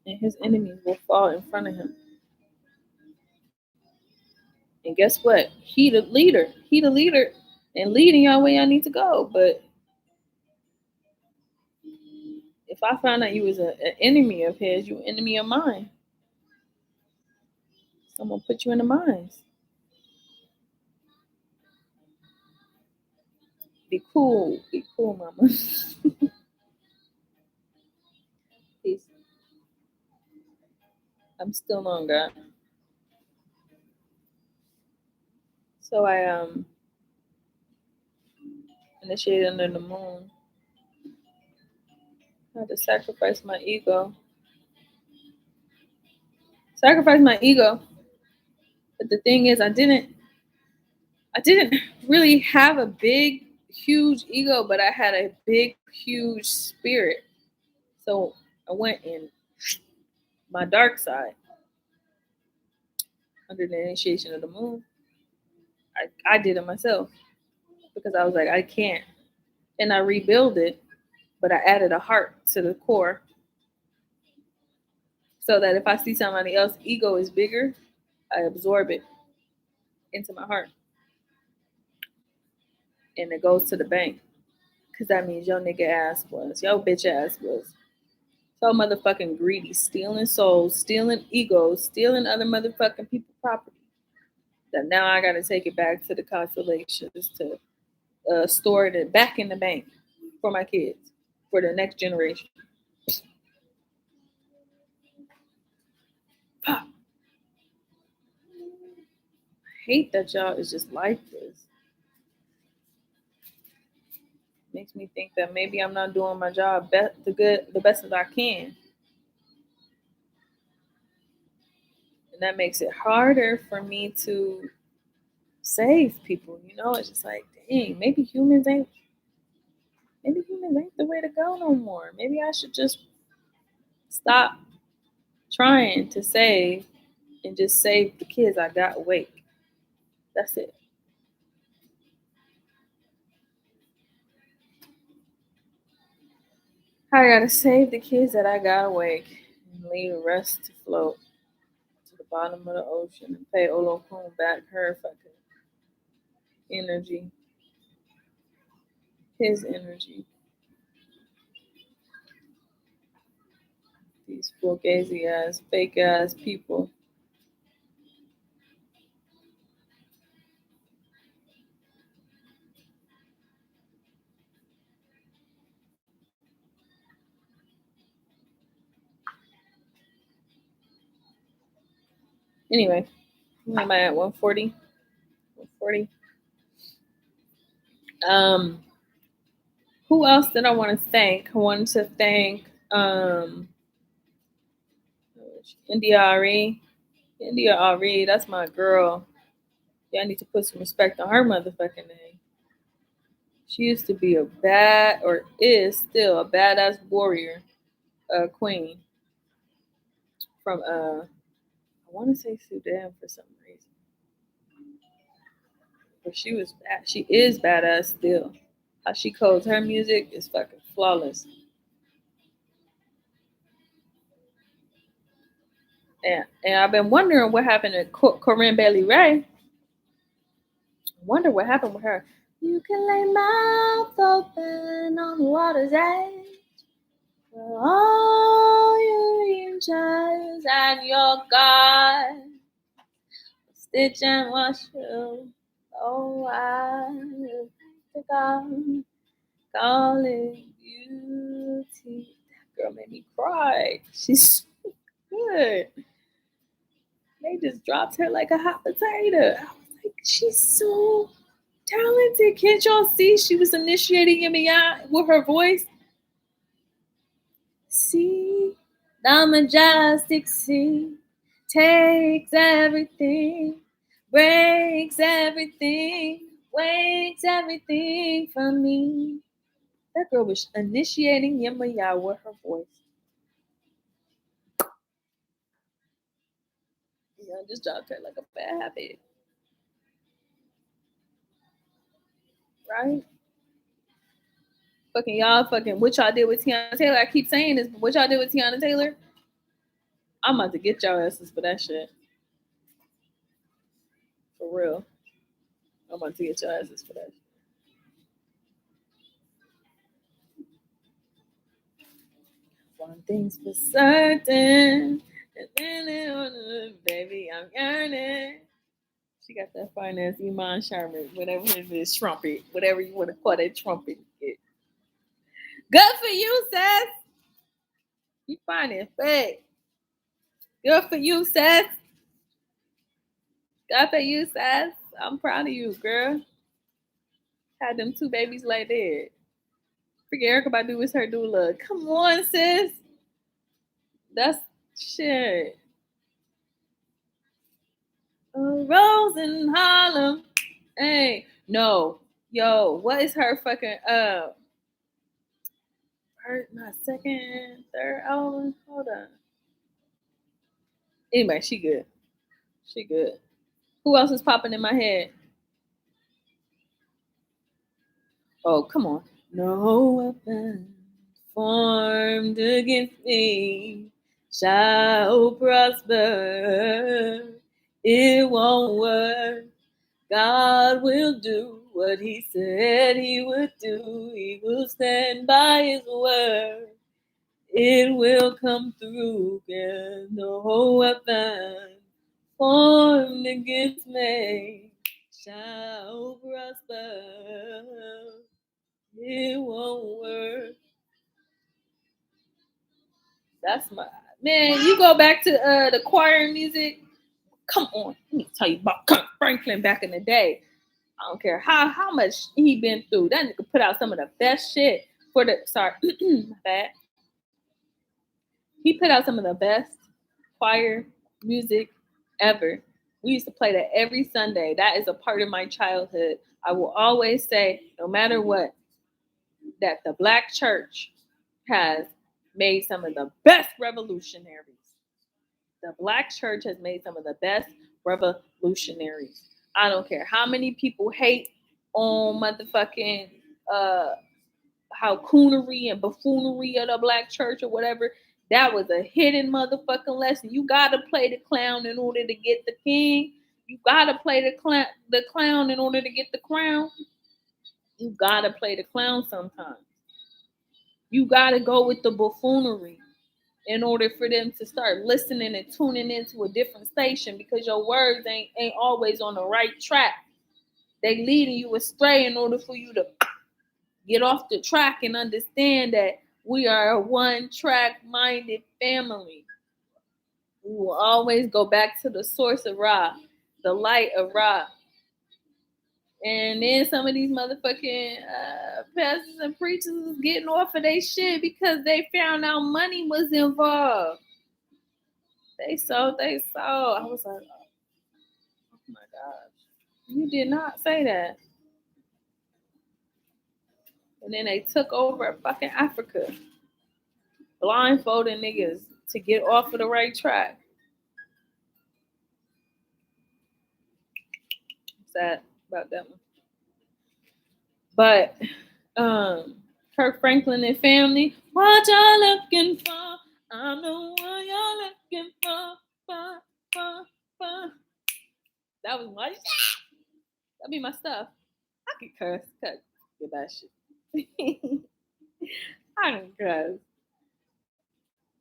and his enemies will fall in front of him. And guess what? He the leader. He the leader and leading y'all where y'all need to go. But if I found out you was an enemy of his, you an enemy of mine. Someone put you in the mines. Be cool. Be cool, mama. Peace. I'm still on, God. So I initiated under the moon. I had to sacrifice my ego. Sacrifice my ego. But the thing is I didn't really have a big, huge ego, but I had a big, huge spirit. So I went in my dark side under the initiation of the moon. I did it myself because I was like, I can't. And I rebuilt it, but I added a heart to the core so that if I see somebody else's ego is bigger, I absorb it into my heart and it goes to the bank. Because that means your nigga ass was, your bitch ass was so motherfucking greedy, stealing souls, stealing egos, stealing other motherfucking people property. That now I gotta take it back to the constellations to store it back in the bank for my kids, for the next generation. I hate that y'all is just like this. Makes me think that maybe I'm not doing my job the best as I can, and that makes it harder for me to save people. You know, it's just like, dang, maybe humans ain't the way to go no more. Maybe I should just stop trying to save and just save the kids I got awake. That's it. I gotta save the kids that I got awake and leave the rest to float to the bottom of the ocean and pay Olokun back her fucking energy, his energy. These fugazi ass, fake ass people. Anyway, where am I at? 140? 140. Um, who else did I want to thank? I wanted to thank India Ari. India Ari, that's my girl. Yeah, I need to put some respect on her motherfucking name. She used to be a bad, or is still a badass warrior, queen from I want to say Sudan for some reason, but she is badass still. How she codes her music is fucking flawless. And I've been wondering what happened to Corinne Bailey Ray. I wonder what happened with her. You can lay mouth open on the water's edge for all your angels and your God. Stitch and wash you. Oh, I to God, calling beauty. That girl made me cry. She's so good. They just dropped her like a hot potato. I was like, she's so talented. Can't y'all see she was initiating me out with her voice? See, the majestic sea takes everything, breaks everything, wakes everything from me. That girl was initiating Yemaya with her voice. Yeah, I just dropped her like a bad habit. Right? Fucking y'all fucking what y'all did with Tiana Taylor. I keep saying this, but what y'all did with Tiana Taylor, I'm about to get y'all asses for that shit. For real. I'm about to get y'all asses for that shit. One thing's for certain. Baby, I'm yearning. She got that finance Iman Sherman, whatever it is, trumpet, whatever you want to call that trumpet. Good for you, Seth. You find it fake. Good for you, Seth. Good for you, Seth. I'm proud of you, girl. Had them two babies like that. Forget Erykah Badu was her doula. Come on, sis. That's shit. A rose in Harlem. Hey, no. Yo, what is her fucking my second, third album? Hold on. Anyway, she good. She good. Who else is popping in my head? Oh, come on. No weapon formed against me shall prosper. It won't work. God will do what he said he would do. He will stand by his word. It will come through, and no weapon formed against me shall prosper. It won't work. That's my man. You go back to the choir music. Come on, let me tell you about Kirk Franklin back in the day. I don't care how much he been through. That nigga put out some of the best shit for the my bad. He put out some of the best choir music ever. We used to play that every Sunday. That is a part of my childhood. I will always say, no matter what, that the black church has made some of the best revolutionaries. The black church has made some of the best revolutionaries. I don't care how many people hate on motherfucking how coonery and buffoonery of the black church or whatever. That was a hidden motherfucking lesson. You gotta play the clown in order to get the king. You gotta play the clown in order to get the crown. You gotta play the clown sometimes. You gotta go with the buffoonery in order for them to start listening and tuning into a different station because your words ain't always on the right track. They leading you astray in order for you to get off the track and understand that we are a one track minded family. We will always go back to the source of Ra, the light of Ra. And then some of these motherfucking pastors and preachers is getting off of their shit because they found out money was involved. They sold. I was like, oh my gosh, you did not say that. And then they took over fucking Africa, blindfolding niggas to get off of the right track. Sad about that one. But Kirk Franklin and family, what y'all looking for? I'm the one y'all looking for. Bum, bum, bum. That was my shit. That'd be my stuff. I could curse. Cut. Get that shit. I can curse.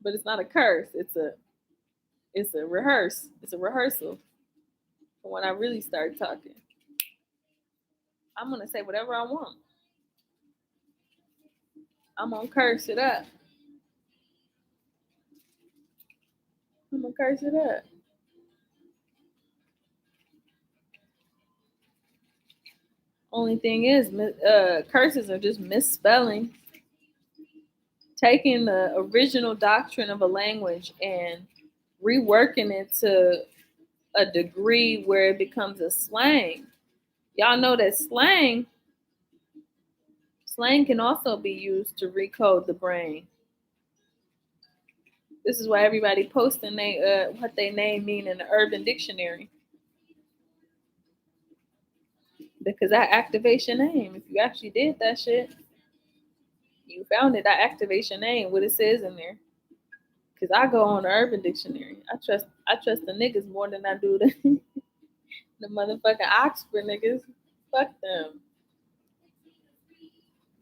But it's not a curse. It's a rehearse. It's a rehearsal for when I really start talking. I'm gonna say whatever I want. I'm gonna curse it up. I'm gonna curse it up. Only thing is, curses are just misspelling, taking the original doctrine of a language and reworking it to a degree where it becomes a slang. Y'all know that slang can also be used to recode the brain. This is why everybody posting what they name mean in the Urban Dictionary. Because that activation name, if you actually did that shit, you found it, that activation name, what it says in there. Cause I go on the Urban Dictionary. I trust the niggas more than I do the motherfucking Oxford niggas. Fuck them.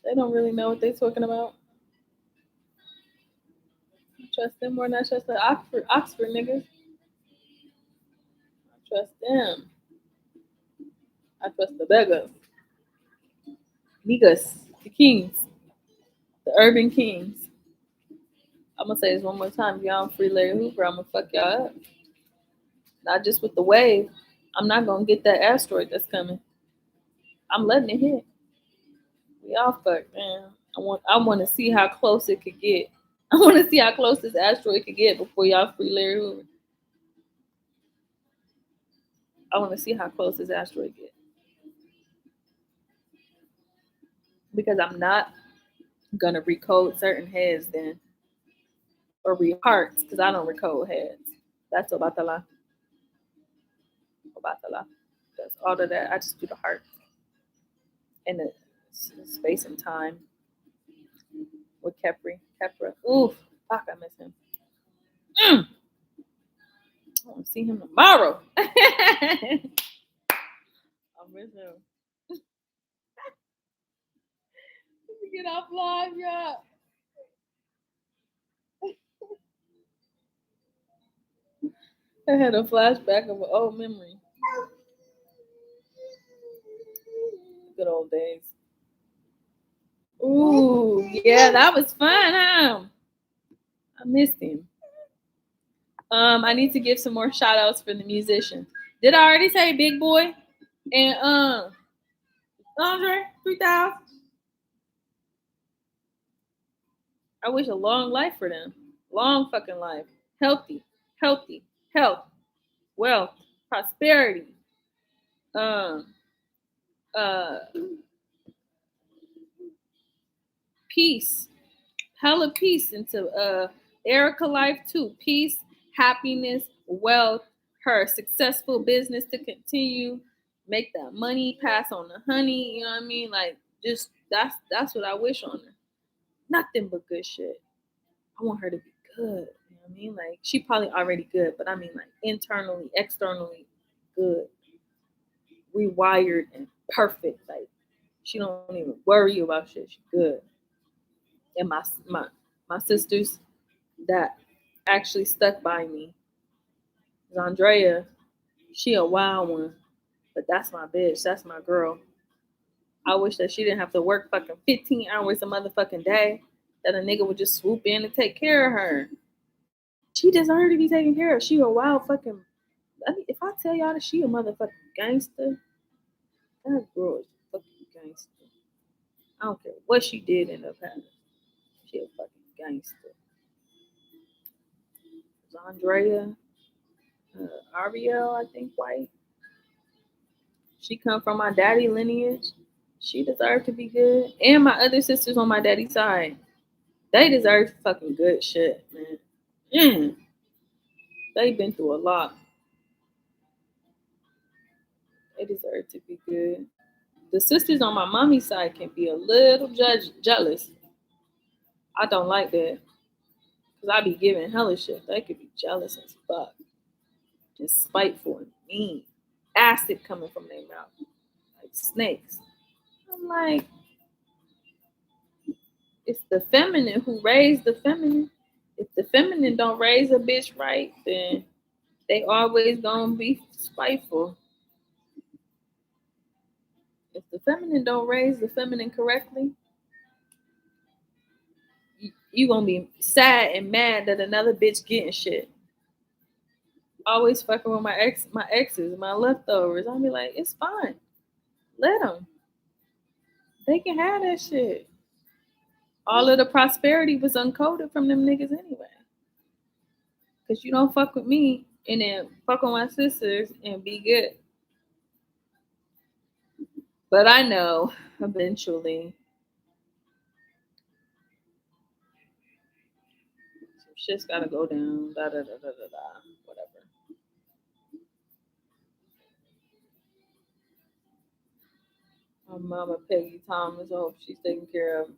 They don't really know what they talking about. I trust them more than I trust the Oxford niggas. I trust them. I trust the beggars. Niggas. The kings. The urban kings. I'm gonna say this one more time. If y'all on Free Larry Hoover, I'm gonna fuck y'all up. Not just with the wave. I'm not gonna get that asteroid that's coming. I'm letting it hit. We all fucked, man. I want to see how close it could get. I want to see how close this asteroid could get before y'all free Larry Hoover. I want to see how close this asteroid get because I'm not gonna recode certain heads then or read hearts because I don't recode heads. That's about the lie. About the lie. That's all of that. I just do the heart and the space and time with Kepra. Oof, fuck, I miss him. I want to see him tomorrow. I miss him. Let me get off live, y'all. I had a flashback of an old memory. Good old days. Ooh, yeah, that was fun, huh? I missed him. I need to give some more shout outs for the musicians. Did I already say Big Boy and Andre 3000? I wish a long life for them. Long fucking life. Healthy, health, wealth, prosperity. Um uh Peace. Hella peace into Erica life too. Peace, happiness, wealth, her successful business to continue, make that money, pass on the honey, you know what I mean? Like just that's what I wish on her. Nothing but good shit. I want her to be good. You know what I mean? Like she probably already good, but I mean like internally, externally good, rewired and perfect. Like she don't even worry about shit. She good. And my sisters that actually stuck by me. Andrea, she a wild one, but that's my bitch. That's my girl. I wish that she didn't have to work fucking 15 hours a motherfucking day. That a nigga would just swoop in and take care of her. She deserved to be taken care of. She a wild fucking. I mean, if I tell y'all that she a motherfucking gangster, that girl is a fucking gangster. I don't care what she did in the past. She a fucking gangster. Andrea, Ariel, I think white. She come from my daddy lineage. She deserved to be good. And my other sisters on my daddy's side, they deserve fucking good shit, man. They've been through a lot. They deserve to be good. The sisters on my mommy's side can be a little jealous. I don't like that. Because I be giving hella shit. They could be jealous as fuck. Just spiteful and mean. Acid coming from their mouth. Like snakes. I'm like, it's the feminine who raised the feminine. If the feminine don't raise a bitch right, then they always gonna be spiteful. If the feminine don't raise the feminine correctly, you gonna be sad and mad that another bitch getting shit. Always fucking with my exes, my leftovers. I'll be like, it's fine. Let them. They can have that shit. All of the prosperity was uncoded from them niggas anyway. Cause you don't fuck with me and then fuck with my sisters and be good. But I know eventually some shit's gotta go down. Da da da da da da. Whatever. My mama Peggy Thomas, I hope she's taken care of.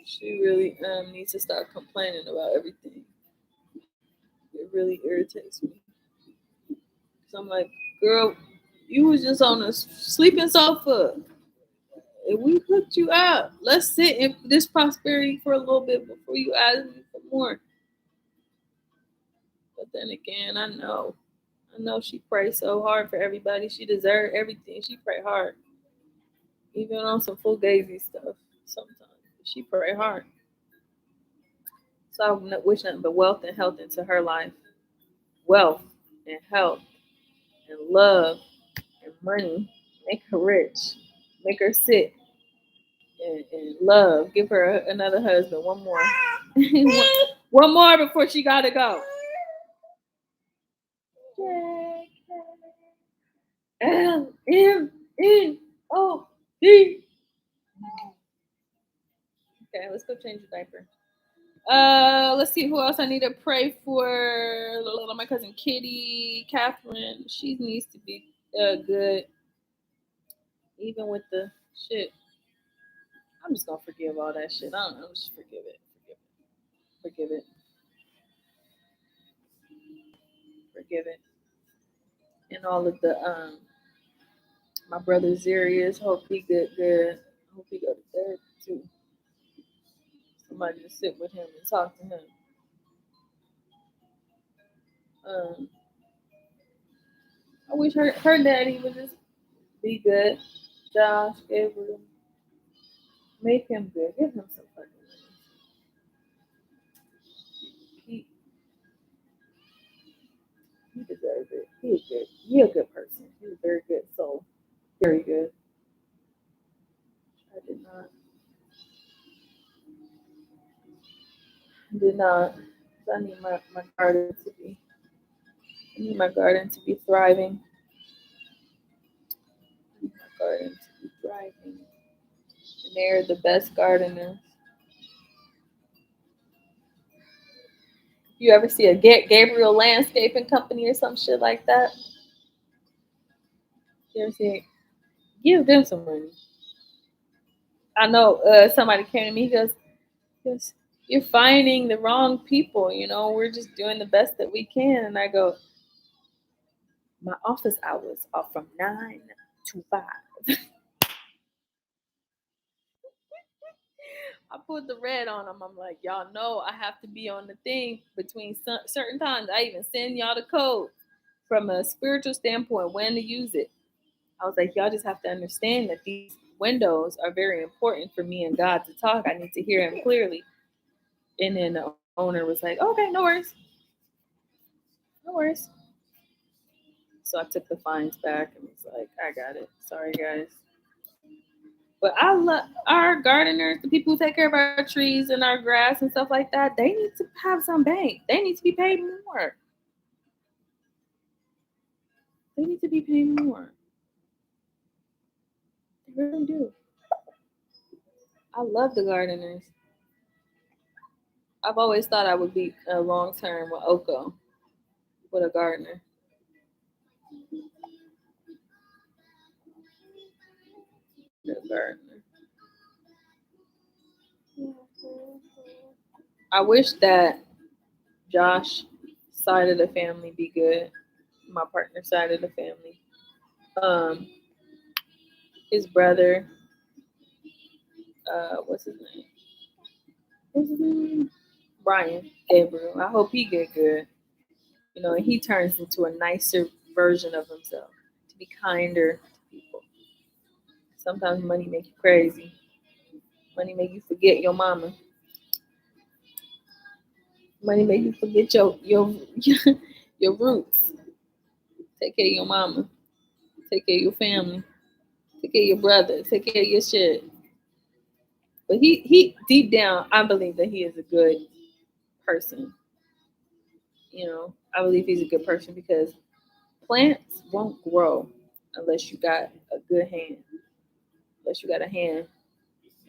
She really needs to start complaining about everything. It really irritates me. So I'm like, girl, you was just on a sleeping sofa. If we hooked you up, let's sit in this prosperity for a little bit before you ask me for more. But then again, I know she prays so hard for everybody. She deserves everything. She pray hard, even on some fugazi stuff. Sometimes she pray hard. So I wish nothing but wealth and health into her life. Wealth and health and love and money. Make her rich. Make her sit and love. Give her another husband. One more. One more before she gotta go. LMNOP. Okay, let's go change the diaper. Let's see who else I need to pray for. My cousin Kitty, Catherine. She needs to be good, even with the shit. I'm just gonna forgive all that shit. I don't know. Just forgive it. Forgive it. Forgive it. And all of the my brother Zarius. Hope he good. Hope he go to therapy too. Somebody to sit with him and talk to him. Um, I wish her daddy would just be good. Josh Gabriel. Make him good. Give him some fucking money. He he deserves it. He is good. He a good person. He's a very good soul. Very good. I did not. I need my garden to be. I need my garden to be thriving. I need my garden to be thriving. And they're the best gardeners. You ever see a Gabriel Landscaping Company or some shit like that? You ever see it? Give them some money. I know somebody came to me. He goes, "Yes, you're finding the wrong people. You know, we're just doing the best that we can." And I go, "My office hours are from 9 to 5." I put the red on them. I'm like, y'all know I have to be on the thing between certain times. I even send y'all the code from a spiritual standpoint when to use it. I was like, y'all just have to understand that these windows are very important for me and God to talk. I need to hear him clearly. And then the owner was like, okay, no worries. No worries. So I took the fines back and was like, I got it. Sorry, guys. But I love our gardeners, the people who take care of our trees and our grass and stuff like that. They need to have some bank. They need to be paid more. They need to be paid more. They really do. I love the gardeners. I've always thought I would be a long term with Oko, with a gardener. A gardener. I wish that Josh side of the family be good. My partner's side of the family. Um, his brother, what's his name? What's his name? Brian Gabriel. I hope he get good. You know, and he turns into a nicer version of himself to be kinder to people. Sometimes money make you crazy. Money make you forget your mama. Money make you forget your roots. Take care of your mama. Take care of your family. Take care of your brother. Take care of your shit. But he deep down, I believe that he is a good person. You know, I believe he's a good person because plants won't grow unless you got a good hand. Unless you got a hand,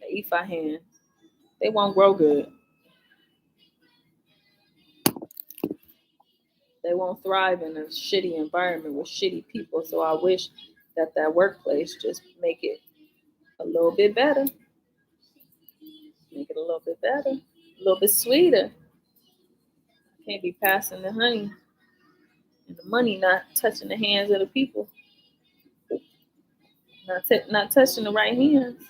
an Ifa hand, they won't grow good. They won't thrive in a shitty environment with shitty people. So I wish that that workplace just make it a little bit better. Make it a little bit better, a little bit sweeter. Can't be passing the honey and the money not touching the hands of the people, not touching the right hands.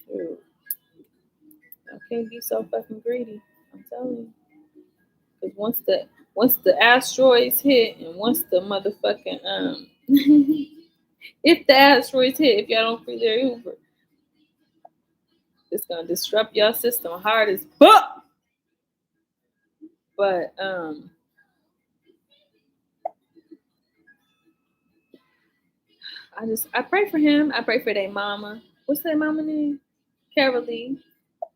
Shoot, I can't be so fucking greedy. I'm telling you, because once the asteroids hit and once the motherfucking if the asteroids hit, if y'all don't free their Uber, it's gonna disrupt your system hard as fuck. But I pray for him. I pray for their mama. What's their mama name? Carol Lee.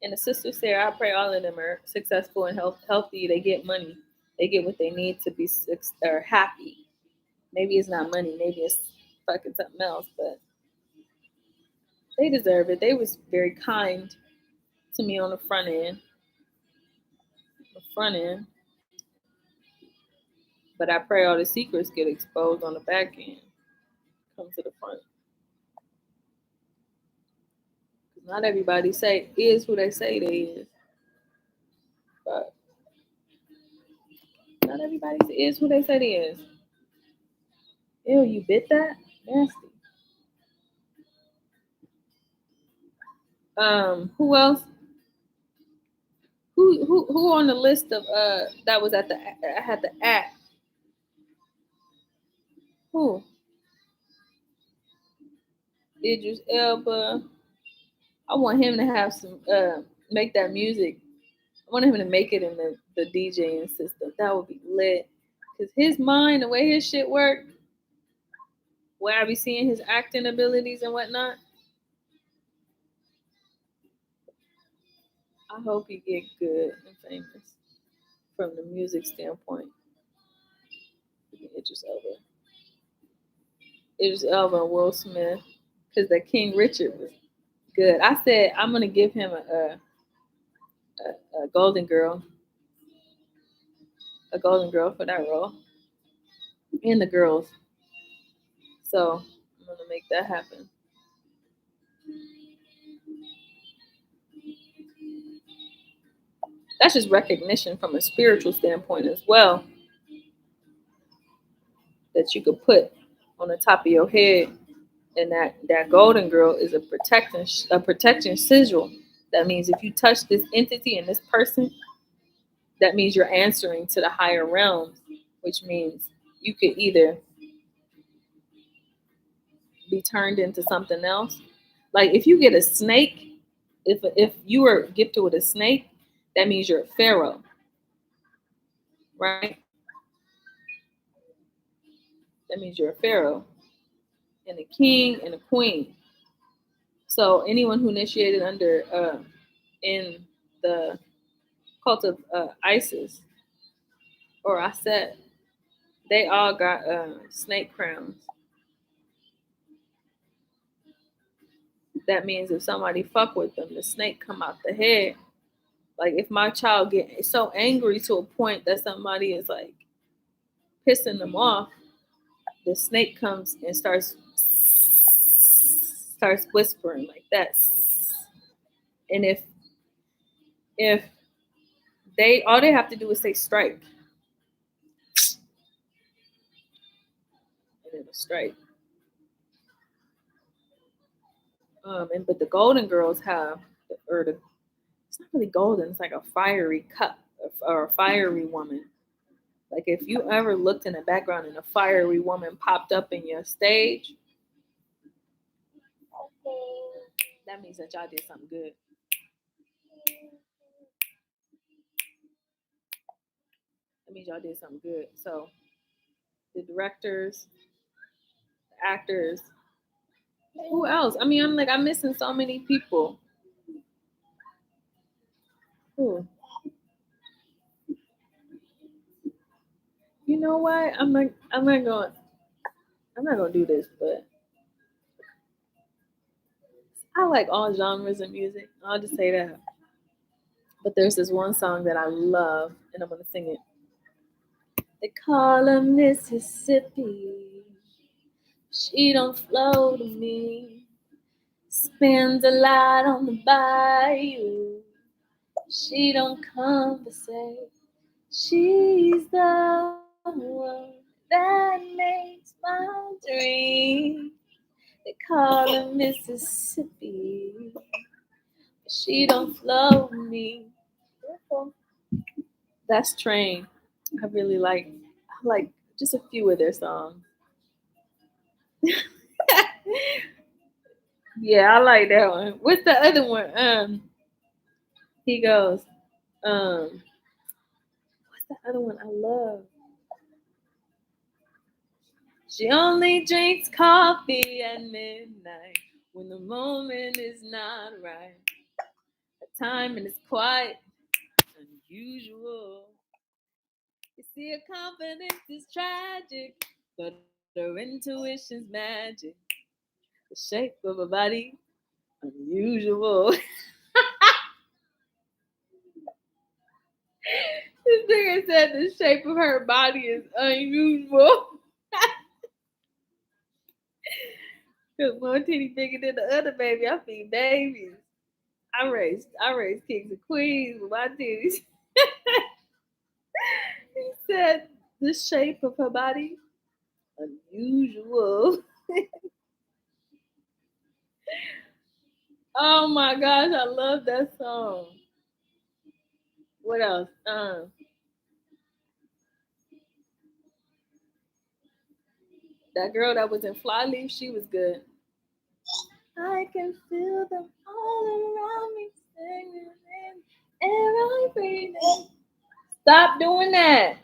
And the sister Sarah. I pray all of them are successful and healthy. They get money. They get what they need to be or happy. Maybe it's not money. Maybe it's fucking something else. But they deserve it. They was very kind to me on the front end. The front end. But I pray all the secrets get exposed on the back end. Come to the front. Not everybody say is who they say they is. But not everybody is who they say they is. Ew, you bit that? Nasty. Who else? Who on the list of that was at the I had the act? Who? Idris Elba. I want him to have some make that music. I want him to make it in the DJing system. That would be lit. Cause his mind, the way his shit work, where I be seeing his acting abilities and whatnot. I hope he get good and famous from the music standpoint. Idris Elba. Idris Elba and Will Smith. Because the King Richard was good. I said I'm gonna give him a Golden Girl, for that role, and the girls. So I'm gonna make that happen. That's just recognition from a spiritual standpoint as well that you could put on the top of your head, and that Golden Girl is a protection sigil. That means if you touch this entity and this person, that means you're answering to the higher realms, which means you could either be turned into something else. Like if you get a snake, if you were gifted with a snake, that means you're a pharaoh, right? That means you're a pharaoh and a king and a queen. So anyone who initiated under in the cult of Isis or Aset, they all got snake crowns. That means if somebody fuck with them, the snake come out the head. Like if my child get so angry to a point that somebody is like pissing them off, the snake comes and starts whispering like that. And if all they have to do is say strike. And it'll strike. But the Golden Girls have, or the it's not really golden. It's like a fiery cup or a fiery woman. Like if you ever looked in the background and a fiery woman popped up in your stage, that means that y'all did something good. That means y'all did something good. So the directors, the actors, who else? I mean, I'm missing so many people. Who? You know what? I'm not gonna do this, but I like all genres of music. I'll just say that. But there's this one song that I love, and I'm gonna sing it. They call her Mississippi. She don't flow to me. Spends a lot on the bayou. She don't conversate. She's the one that makes my dream. They call her Mississippi. She don't flow to me. That's Train. I like just a few of their songs. Yeah, I like that one. What's the other one? He goes, what's the other one I love? She only drinks coffee at midnight when the moment is not right. The time and it's quite unusual. You see, her confidence is tragic, but her intuition's magic. The shape of her body, unusual. This nigga said the shape of her body is unusual. Cause one titty bigger than the other, baby. I feed babies. I raised kings and queens with my titties. He said the shape of her body unusual. Oh my gosh, I love that song. What else? That girl that was in Flyleaf, she was good. I can feel them all around me singing in air I breathe in. Stop doing that.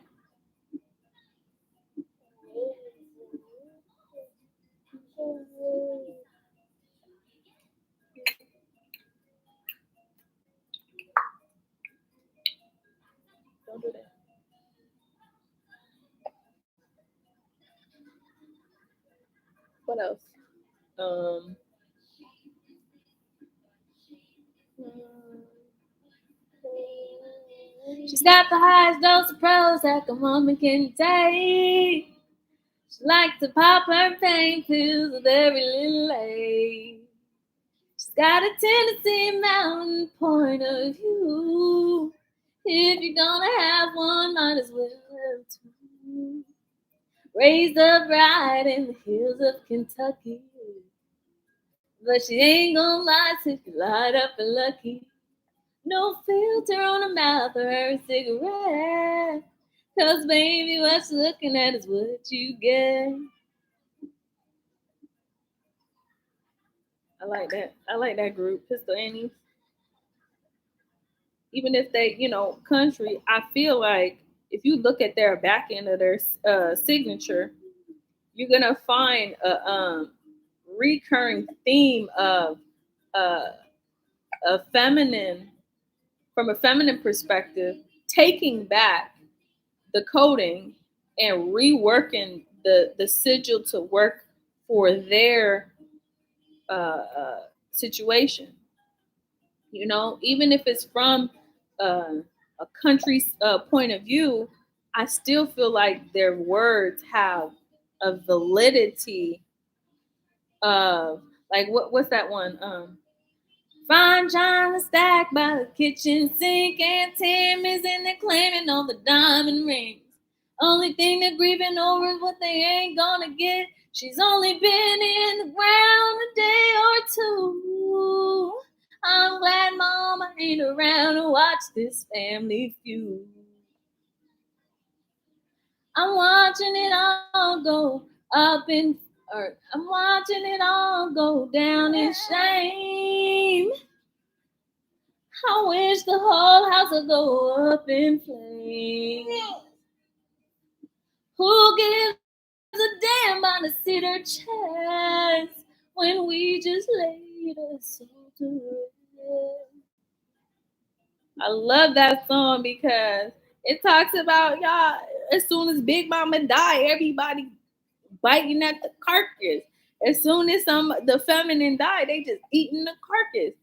Don't do that. What else? Um, she's got the highest dose of pros that the woman can take. She likes to pop her pain pills with every little age. She's got a Tennessee mountain point of view. If you're gonna have one, might as well have two. Raised up right in the hills of Kentucky. But she ain't gonna lie to you, light up and lucky. No filter on her mouth or her cigarette. Cause baby, what you're looking at is what you get. I like that. I like that group, Pistol Annie. Even if they, country, I feel like if you look at their back end of their signature, you're gonna find a recurring theme of uh, a feminine, from a feminine perspective, taking back the coding and reworking the sigil to work for their situation. Even if it's from uh, a country's point of view, I still feel like their words have a validity of, like, what's that one? Fine china stacked by the kitchen sink, and Tim is in there claiming all the diamond rings. Only thing they're grieving over is what they ain't gonna get. She's only been in the ground a day or two. I'm glad Mama ain't around to watch this family feud. I'm watching it all go up in earth. I'm watching it all go down in shame. I wish the whole house would go up in flames. Who gives a damn about a cedar chest when we just laid us all to rest? I love that song because it talks about y'all. As soon as Big Mama die, everybody biting at the carcass. As soon as the feminine die, they just eating the carcass,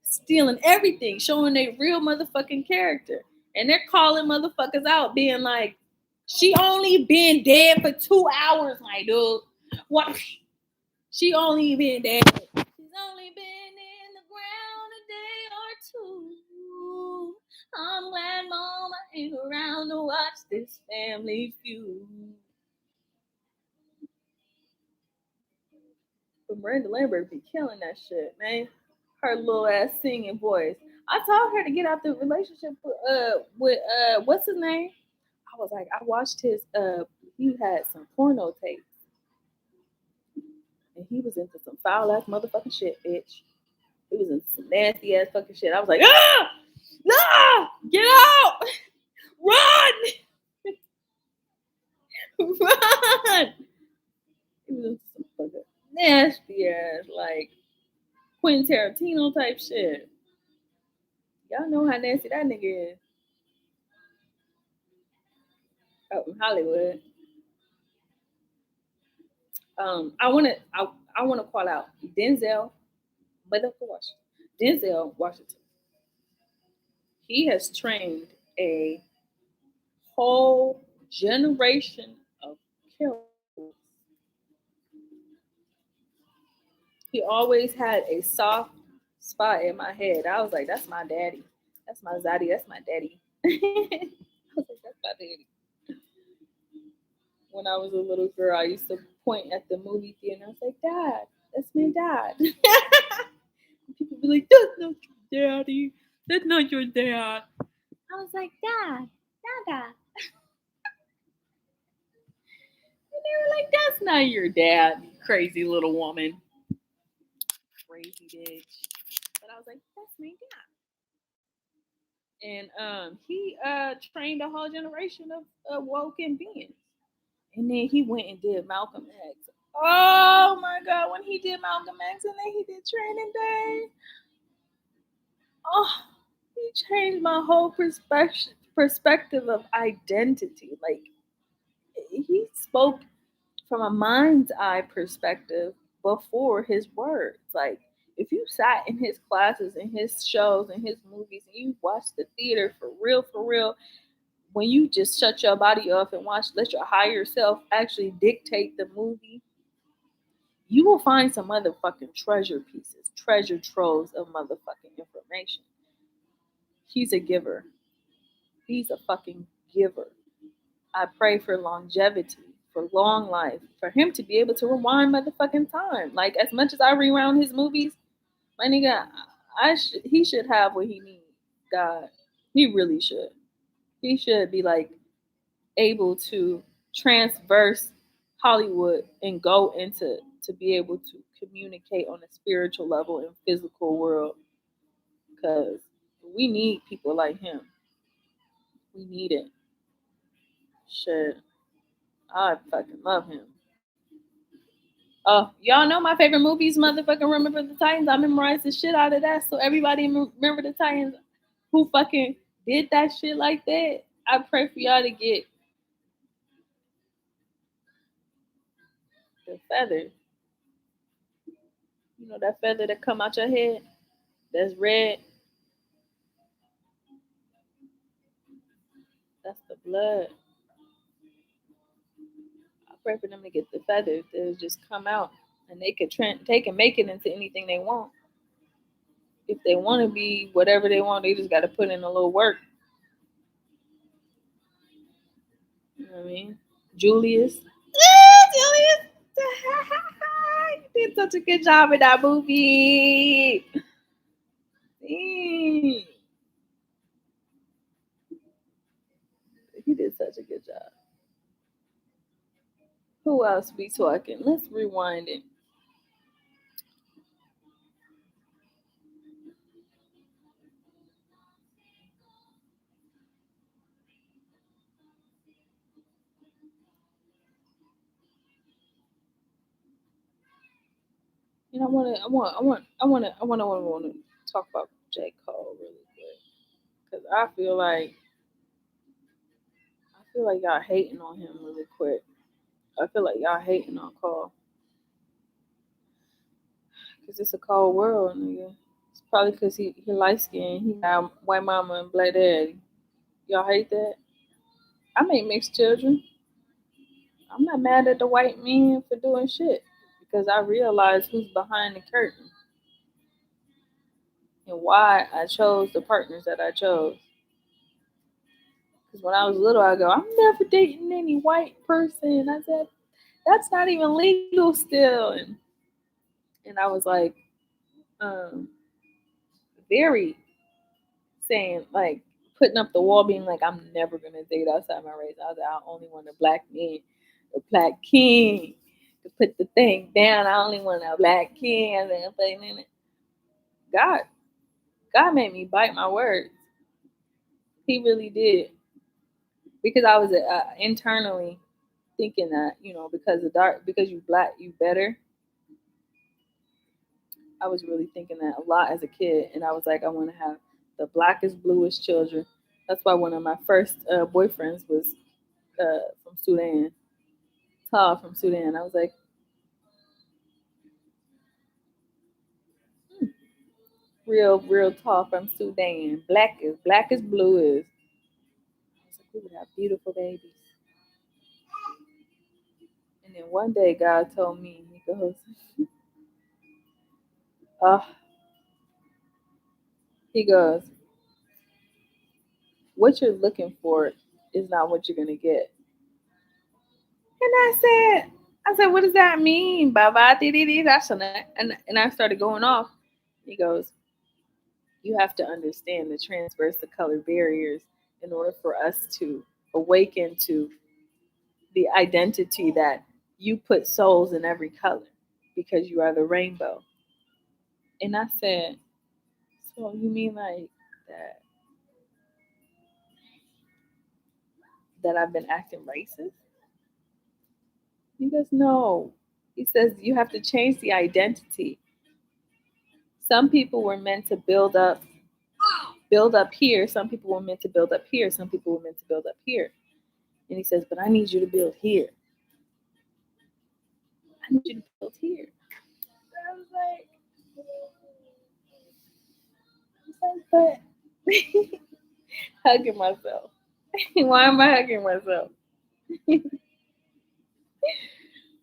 stealing everything, showing their real motherfucking character. And they're calling motherfuckers out, being like, she only been dead for 2 hours, my dude. What? She only been dead. She's only been in the ground a day or two. I'm glad Mama ain't around to watch this family feud. But Miranda Lambert be killing that shit, man. Her little ass singing voice. I told her to get out the relationship with what's his name? I was like, I watched his he had some porno tapes. And he was into some foul ass motherfucking shit, bitch. He was into some nasty ass fucking shit. I was like, ah! No! Get out! Run! Run! He was into some fucking nasty ass, like Quentin Tarantino type shit. Y'all know how nasty that nigga is. Out in Hollywood. I wanna call out Denzel Washington. Denzel Washington. He has trained a whole generation of killers. He always had a soft spot in my head. I was like, that's my daddy. That's my zaddy. That's my daddy. I was like, that's my daddy. When I was a little girl, I used to point at the movie theater and I was like, Dad, that's my dad. People be like, that's not your daddy. That's not your dad. I was like, Dad, Dada. And they were like, that's not your dad, you crazy little woman. Crazy bitch. But I was like, that's my dad. And he trained a whole generation of woken beings. And then he went and did Malcolm X. Oh my God, when he did Malcolm X and then he did Training Day. Oh, he changed my whole perspective of identity. Like, he spoke from a mind's eye perspective before his words. Like, if you sat in his classes and his shows and his movies and you watched the theater for real, when you just shut your body off and let your higher self actually dictate the movie, you will find some motherfucking treasure pieces, treasure troves of motherfucking information. He's a giver. He's a fucking giver. I pray for longevity, for long life, for him to be able to rewind motherfucking time. Like, as much as I rewound his movies, my nigga, he should have what he needs. God, he really should. He should be like able to transverse Hollywood and go into to be able to communicate on a spiritual level and physical world. Because we need people like him. We need it. Shit. I fucking love him. Y'all know my favorite movies, motherfucking Remember the Titans. I memorized the shit out of that. So everybody remember the Titans who fucking did that shit like that. I pray for y'all to get the feather. You know that feather that come out your head? That's red. That's the blood. I pray for them to get the feathers. They'll just come out and they could they can make it into anything they want. if they want to be whatever they want, they just got to put in a little work. You know what I mean? Julius. Julius. You did such a good job in that movie. Dang. He did such a good job. Who else be talking? Let's rewind it. You know, I want to talk about J. Cole really quick because I feel like y'all hating on him really quick. I feel like y'all hating on Cole because it's a cold world, nigga. It's probably because he light skinned. He got white mama and black daddy. Y'all hate that? I make mixed children. I'm not mad at the white men for doing shit because I realize who's behind the curtain and why I chose the partners that I chose. Because when I was little, I go, I'm never dating any white person. I said, that's not even legal still. And I was like, um, very saying, like, putting up the wall, being like, I'm never going to date outside my race. I was like, I only want a black man, a black king to put the thing down. I only want a black king. I was like, God, God made me bite my words. He really did. Because I was internally thinking that, because you black, you better. I was really thinking that a lot as a kid, and I was like, I want to have the blackest, bluest children. That's why one of my first boyfriends was from Sudan, tall from Sudan. I was like, hmm, real tall from Sudan, black as blue is. I was like, we would have beautiful babies. And then one day, God told me, He goes, uh, He goes, what you're looking for is not what you're gonna get. And I said, what does that mean? Baba dee that's and I started going off. He goes, you have to understand the transverse the color barriers in order for us to awaken to the identity that you put souls in every color because you are the rainbow. And I said, so you mean like that I've been acting racist? He goes, no. He says you have to change the identity. Some people were meant to build up here. Some people were meant to build up here. Some people were meant to build up here. And he says, but I need you to build here. I need you to build here. I was like, but hugging myself. Why am I hugging myself?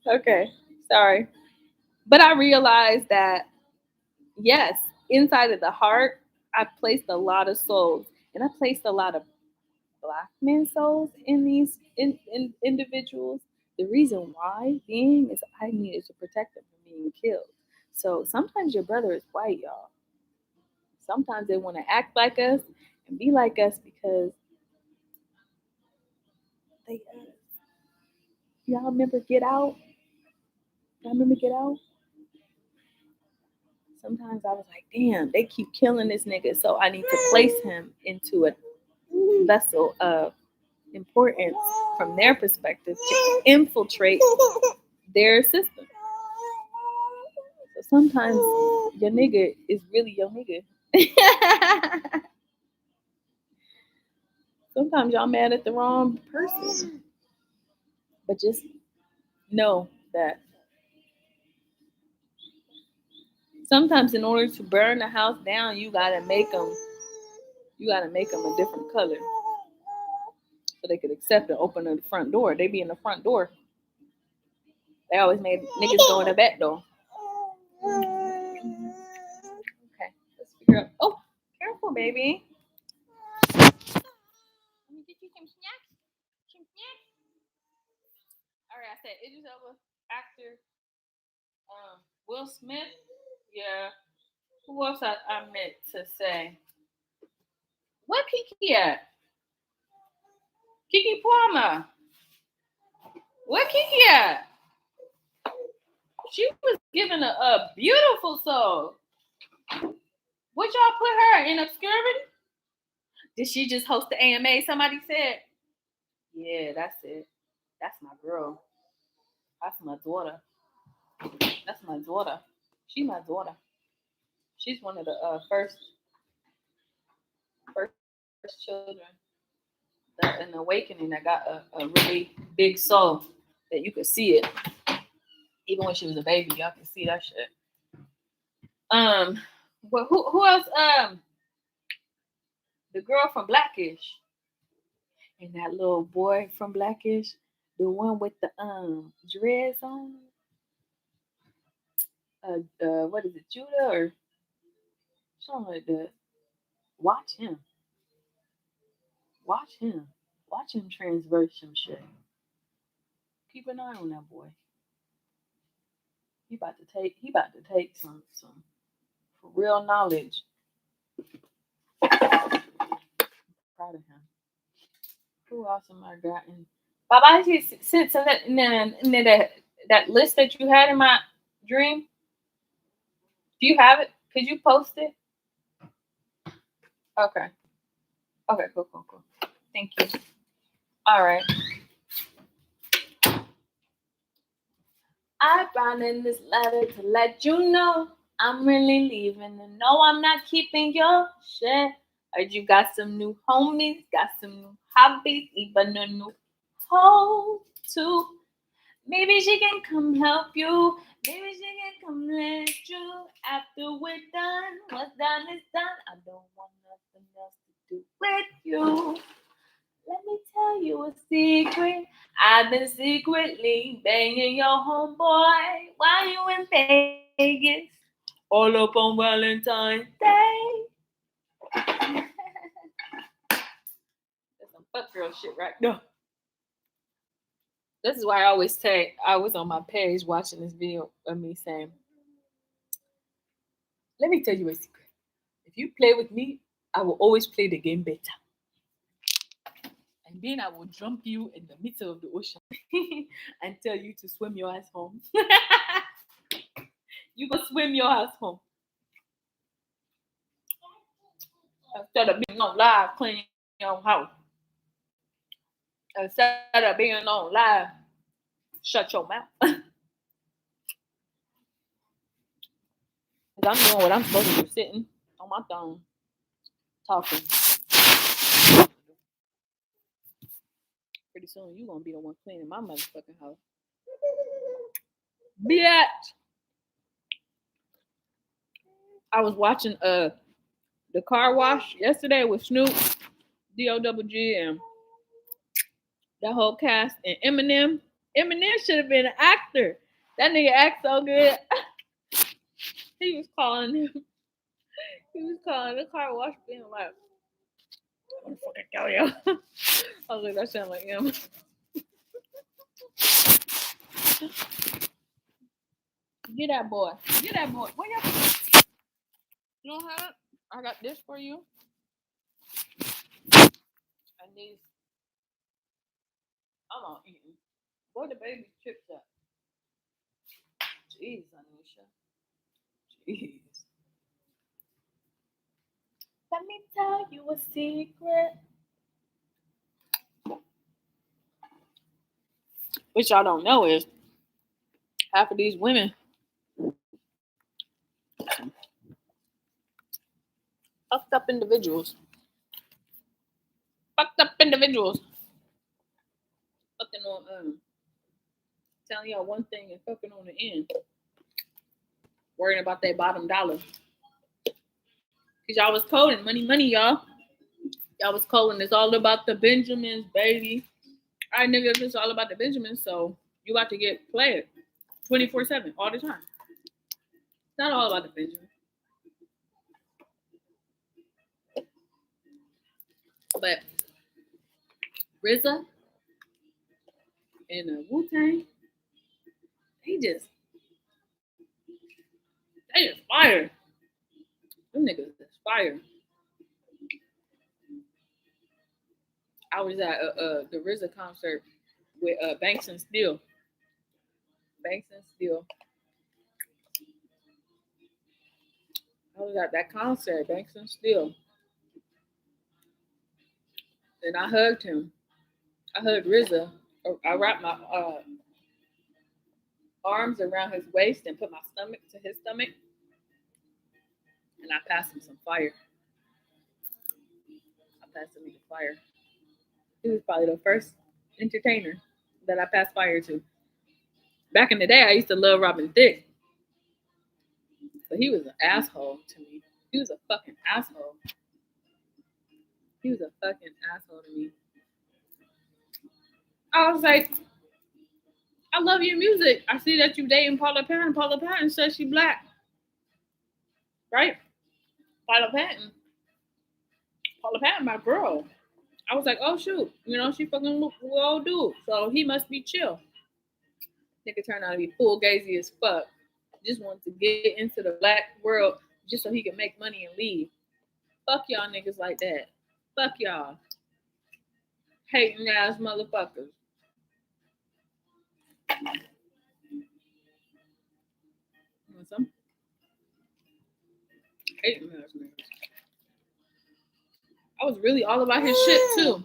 Okay, sorry. But I realized that, yes, inside of the heart, I placed a lot of souls. And I placed a lot of black men's souls in these in individuals. The reason why being is I needed to protect them from being killed. So sometimes your brother is white, y'all. Sometimes they want to act like us and be like us because they. Y'all remember Get Out? Y'all remember Get Out? Sometimes I was like, damn, they keep killing this nigga, so I need to place him into a vessel of importance from their perspective to infiltrate their system. So sometimes your nigga is really your nigga. Sometimes y'all mad at the wrong person. But just know that sometimes in order to burn the house down, you gotta make them a different color so they could accept and open the front door. They be in the front door. They always made niggas go in the back door. Okay, let's Oh, careful, baby. Let me get you some snacks. Some snacks. All right, I said Idris Elba, actor. Will Smith. Yeah. Who else I meant to say? Where Kiki at? Kiki Palmer. Where Kiki at? She was given a beautiful soul. Would y'all put her in obscurity? Did she just host the AMA? Somebody said. Yeah, that's it. That's my girl. That's my daughter. That's my daughter. She's my daughter. She's one of the first children. An awakening that got a really big soul that you could see it. Even when she was a baby, y'all can see that shit. But who else? The girl from Blackish and that little boy from Blackish, the one with the dreads on. What is it, Judah or something like that? Watch him. Watch him. Watch him transverse some shit. Keep an eye on that boy. He about to take some for real knowledge. Proud of him. Who else am I gotten? Bob, I sent that list that you had in my dream. Do you have it? Could you post it? Okay. Okay, cool. Thank you. All right. I found in this letter to let you know I'm really leaving and no, I'm not keeping your shit. Heard you got some new homies, got some new hobbies, even a new hoe too. Maybe she can come help you. Maybe she can come let you. After we're done, what's done is done. I don't want nothing else to do with you. Let me tell you a secret. I've been secretly banging your homeboy while you in Vegas. All up on Valentine's Day. That's some fuck girl shit right there. This is why I always say I was on my page watching this video of me saying, let me tell you a secret. If you play with me, I will always play the game better. And then I will jump you in the middle of the ocean and tell you to swim your ass home. You go swim your ass home. Instead of being on live cleaning your house. Instead of being on live, shut your mouth. Because I'm doing what I'm supposed to do, sitting on my thumb, talking. Pretty soon, you going to be the one cleaning my motherfucking house. Bitch! I was watching the car wash yesterday with Snoop, D-O-double-G, and that whole cast, and Eminem. Eminem should have been an actor. That nigga act so good. He was calling the car wash being like, what the fuck I tell you? I was like, that sound like him. Get that boy. Get that boy. Where you don't have it? I got this for you. And these. I'm on eating. Where the baby chips at? Jeez, Anisha. Jeez. Let me tell you a secret. Which y'all don't know is half of these women fucked up individuals. Fucked up individuals. Fucking on telling y'all one thing and fucking on the end. Worrying about that bottom dollar. Cause y'all was coding money, y'all. Y'all was coding. It's all about the Benjamins, baby. All right, nigga, it's all about the Benjamins, so you got to get played 24/7 all the time. It's not all about the Benjamins. But RZA and Wu-Tang, they just fire. Them niggas is fire. I was at the RZA concert with Banks and Steel. Banks and Steel. I was at that concert, Banks and Steel, and I hugged him. I hugged RZA. I wrapped my arms around his waist and put my stomach to his stomach, and I passed him some fire. I passed him the fire. He was probably the first entertainer that I passed fire to. Back in the day, I used to love Robin Thicke, but he was an asshole to me. He was a fucking asshole. He was a fucking asshole to me. I was like, I love your music. I see that you dating Paula Patton. Paula Patton says she black. Right? Paula Patton. Paula Patton, my girl. I was like, oh shoot, she fucking with old dude. So he must be chill. Nigga turned out to be full gazy as fuck. Just wanted to get into the black world just so he could make money and leave. Fuck y'all niggas like that. Fuck y'all. Hating ass motherfuckers. You want some? Hating ass niggas. I was really all about his shit too.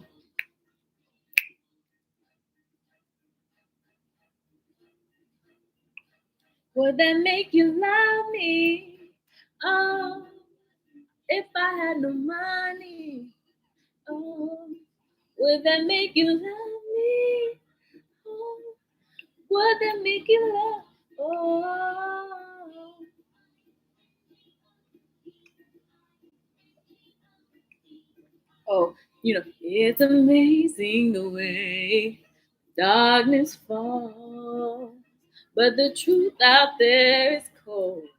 Would that make you love me? Oh, if I had no money. Oh, would that make you love me? Oh, would that make you love? Oh. Oh, it's amazing the way darkness falls, but the truth out there is cold.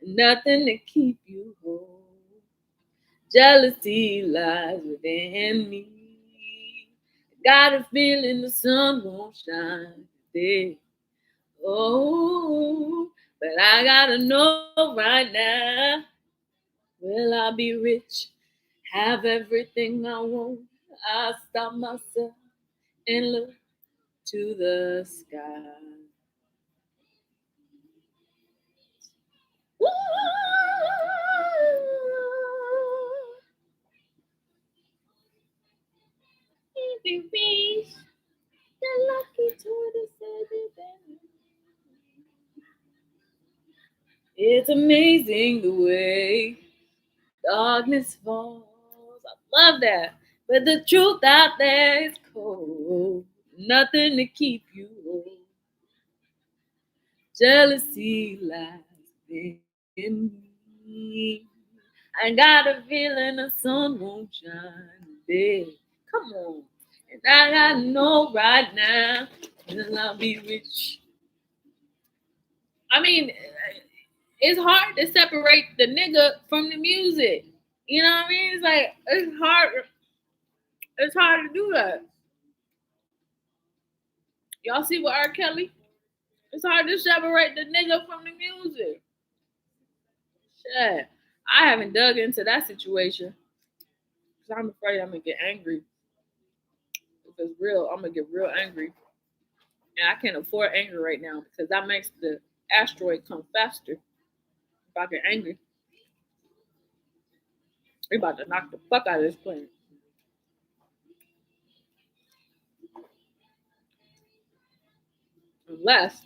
Nothing to keep you whole. Jealousy lies within me. Got a feeling the sun won't shine today. Oh, but I gotta know right now. Will I be rich? Have everything I want? I stop myself and look to the sky. Ooh. If we reach the lucky 27. It's amazing the way darkness falls. I love that. But the truth out there is cold. Nothing to keep you whole. Jealousy lies in me. I got a feeling the sun won't shine today. Come on. And I gotta know right now that I'll be rich. I mean, it's hard to separate the nigga from the music. You know what I mean? It's like it's hard. It's hard to do that. Y'all see with R. Kelly? It's hard to separate the nigga from the music. Shit. I haven't dug into that situation because I'm afraid I'm gonna get angry. If it's real, I'm gonna get real angry, and I can't afford anger right now because that makes the asteroid come faster. If I get angry, we about to knock the fuck out of this planet. Unless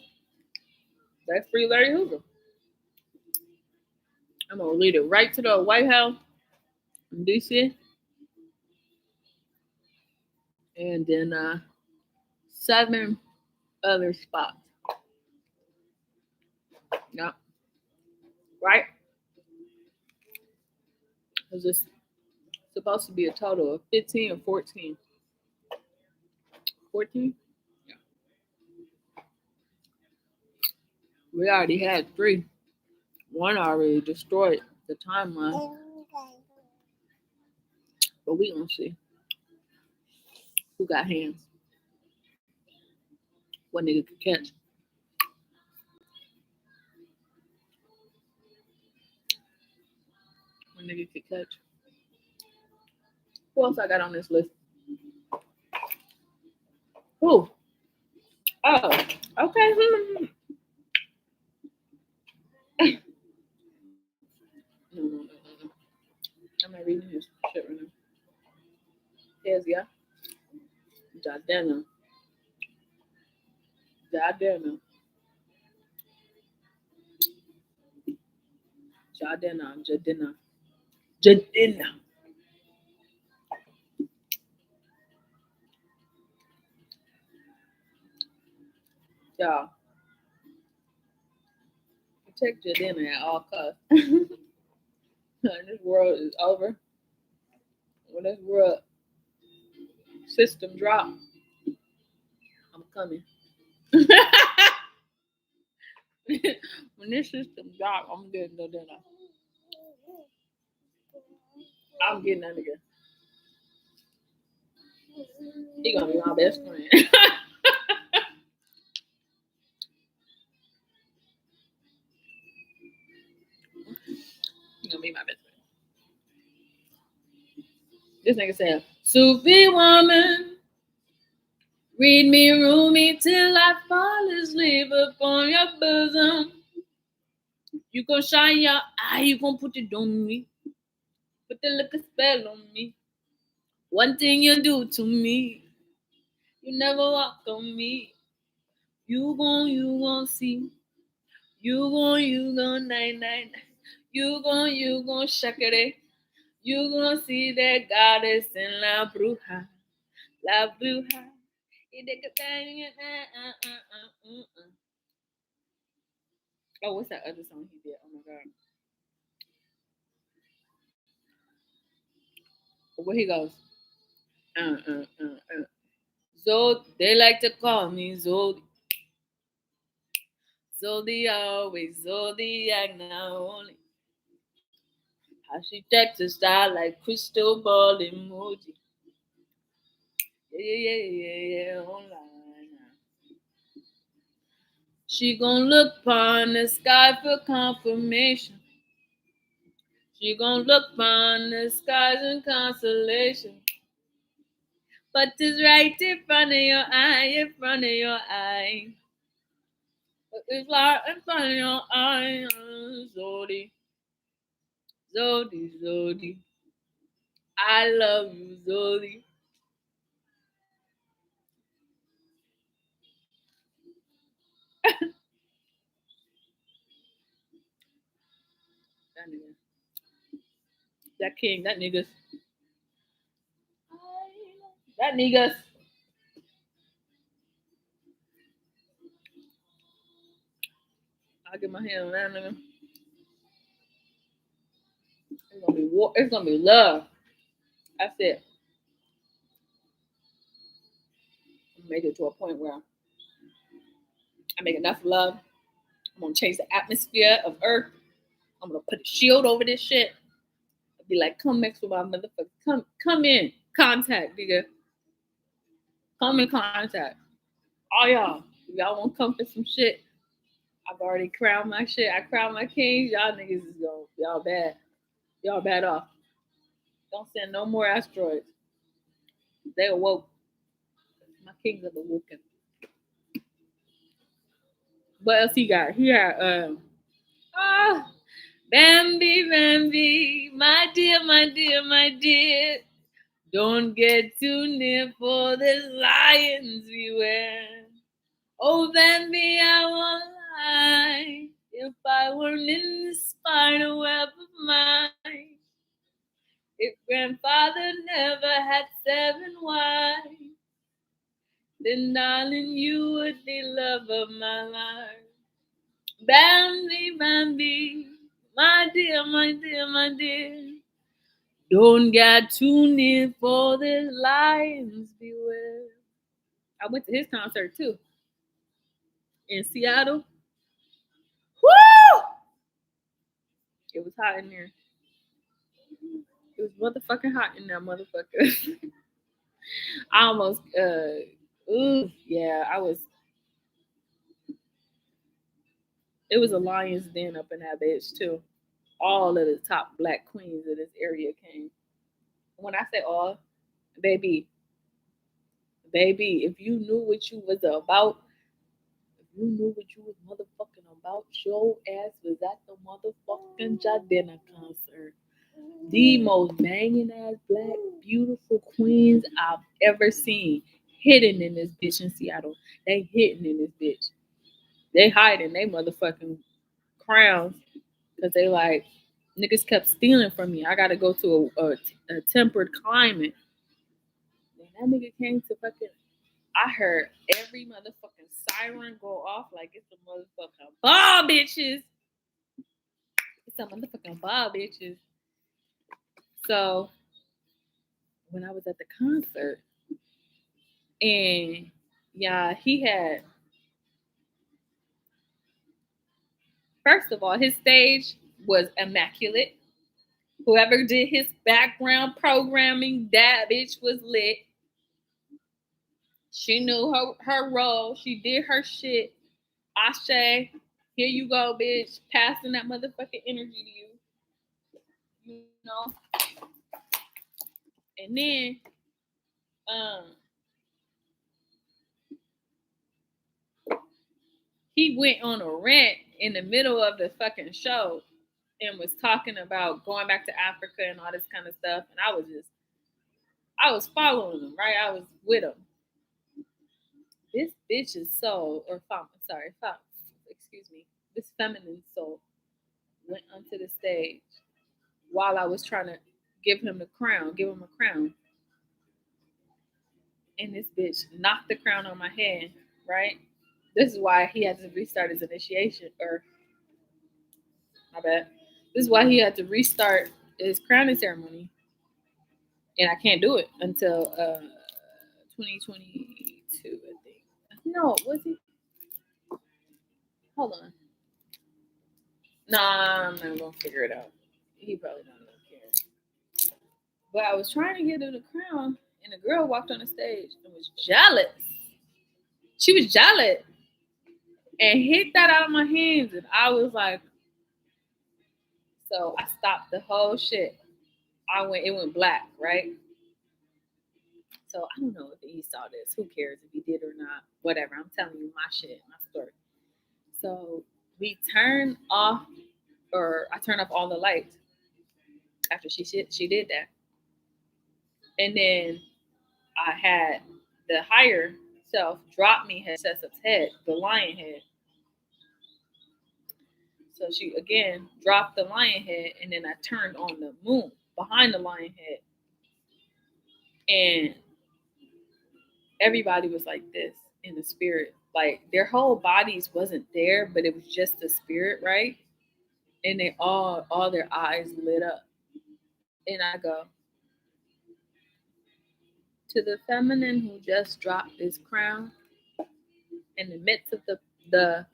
they free Larry Hoover. I'm gonna lead it right to the White House in DC, and then 7 other spots. Yep. Right? Because it's supposed to be a total of 15 or 14. 14? Yeah. We already had 3. One already destroyed the timeline. But But we gonna see who got hands. What nigga can catch. What nigga can catch. Who else I got on this list? Who? Oh, okay. No. I'm not reading his shit right now. Here's yeah. Jadena. Jadena. Jadena. Y'all, protect Jadena at all costs. This world is over. When this world system drop, I'm coming. When this system drop, I'm getting Jadena. I'm getting that nigga. He gonna be my best friend. He gonna be my best friend. This nigga said, Sufi woman, read me Rumi till I fall asleep upon your bosom. You gon' shine your eye, you gon' put it on me. Put the little spell on me. One thing you do to me, you never walk on me. You gon' see. You gon' night. You gon' shakere. You gon' see that goddess in La Bruja. La Bruja. Oh, what's that other song he did? Oh my god. Where he goes? Zod, they like to call me Zodi. Zodi always, Zodiac now only. How she checks her style like crystal ball emoji. Yeah, online now. She gon' look upon the sky for confirmation. She gon' look upon the skies in consolation. But it's right in front of your eye, in front of your eye. It's right in front of your eye, Zodi. Zodi. I love you, Zodi. That nigga. That king, that niggas. That niggas. I'll get my hand on that nigga. It's gonna be war. It's gonna be love. That's it. Make it to a point where I make enough love. I'm gonna change the atmosphere of Earth. I'm gonna put a shield over this shit. I'll be like, come mix with my motherfucker. Come in contact, nigga. Come in contact. All y'all. If y'all want to come for some shit, I've already crowned my shit. I crowned my kings. Y'all niggas is going. Y'all bad. Y'all bad off. Don't send no more asteroids. They awoke. My kings have awoken. What else he got? He got Bambi, my dear. Don't get too near for the lions beware. Oh, Bambi, I won't lie. If I weren't in the spider web of mine, if grandfather never had 7 wives, then darling, you would be love of my life. Bambi, my dear. Don't get too near for the lions beware. I went to his concert too in Seattle. Woo! It was hot in there. It was motherfucking hot in that motherfucker. I almost ooh, yeah, I was it was a lion's den up in that bitch too. All of the top black queens of this area came. When I say all, baby, baby, if you knew what you was about, if you knew what you was motherfucking about, your ass was at the motherfucking Jadena concert. The most banging ass black beautiful queens I've ever seen. Hidden in this bitch in Seattle. They hidden in this bitch. They hiding they motherfucking crowns because they like niggas kept stealing from me. I gotta go to a tempered climate. And that nigga came to fucking. I heard every motherfucking siren go off like it's a motherfucking ball, bitches. It's a motherfucking ball, bitches. So when I was at the concert, and yeah, he had first of all his stage was immaculate. Whoever did his background programming, that bitch was lit. She knew her role. She did her shit. Ashe, here you go, bitch. Passing that motherfucking energy to you. You know? And then um he went on a rant in the middle of the fucking show and was talking about going back to Africa and all this kind of stuff. And I was following him, right? I was with him. This bitch's soul, or femme, sorry, femme, excuse me, this feminine soul went onto the stage while I was trying to give him a crown. And this bitch knocked the crown on my head, right? This is why he had to restart his initiation, or my bad. This is why he had to restart his crowning ceremony, and I can't do it until 2022, I think. No, was he? Hold on. Nah, I'm not gonna figure it out. He probably not gonna care. But I was trying to get her the crown, and the girl walked on the stage and was jealous. She was jealous and hit that out of my hands, and I was like, so I stopped the whole shit. It went black, right? So I don't know if he saw this. Who cares if he did or not? Whatever. I'm telling you my shit, my story. So we turn off, or I turn off all the lights after she did that, and then I had the higher self drop me her Sessup's head, the lion head. So she again dropped the lion head, and then I turned on the moon behind the lion head, and everybody was like this in the spirit. Like their whole bodies wasn't there, but it was just the spirit, right? And they all their eyes lit up. And I go, to the feminine who just dropped this crown in the midst of the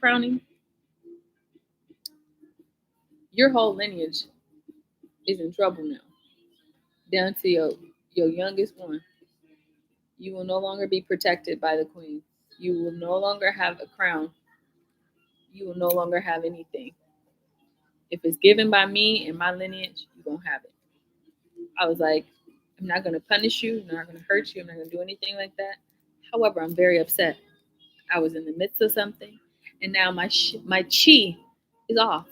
crowning, your whole lineage is in trouble now. Down to your youngest one. You will no longer be protected by the queen. You will no longer have a crown. You will no longer have anything. If it's given by me and my lineage, you won't have it. I was like, I'm not going to punish you. I'm not going to hurt you. I'm not going to do anything like that. However, I'm very upset. I was in the midst of something, and now my chi is off,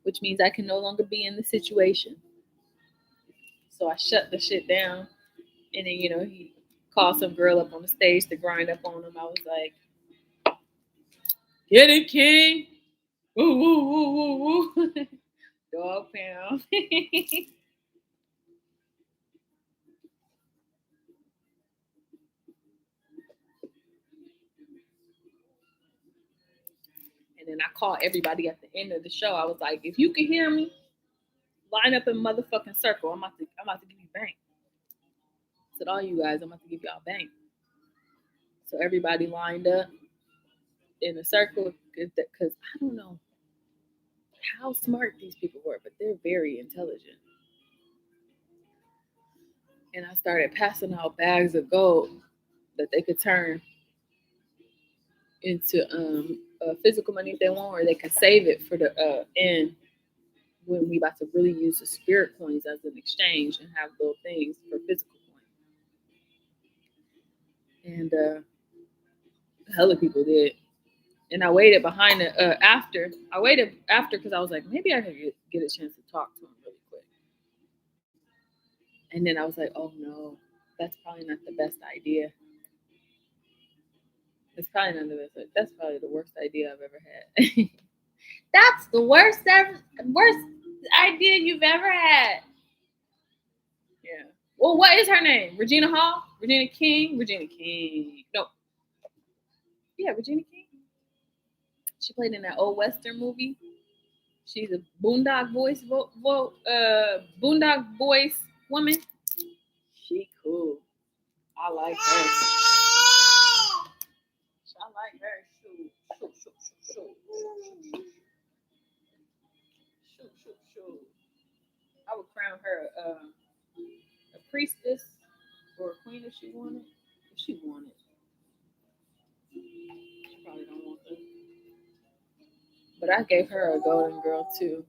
which means I can no longer be in the situation. So I shut the shit down, and then he called some girl up on the stage to grind up on him. I was like, "Get it, king! Woo woo woo woo woo!" Dog pound. And then I called everybody at the end of the show. I was like, if you can hear me, line up in motherfucking circle. I'm about to give you bank. I said, all you guys, I'm about to give y'all bank. So everybody lined up in a circle because I don't know how smart these people were, but they're very intelligent. And I started passing out bags of gold that they could turn into physical money if they want, or they could save it for the end when we about to really use the spirit coins as an exchange and have little things for physical coins. And hella people did. And I waited behind the after. I waited after because I was like, maybe I could get a chance to talk to him really quick. And then I was like, oh no, that's probably not the best idea. It's probably not the best. That's probably the worst idea I've ever had. That's the worst idea you've ever had. Yeah. Well, what is her name? Regina Hall? Regina King? Regina King. No. Yeah, Regina King. She played in that old Western movie. She's a Boondock Boys woman. She cool. I like her. I like her. Shoot. I would crown her a priestess or a queen if she wanted. If she wanted. She probably don't want them. But I gave her a golden girl too.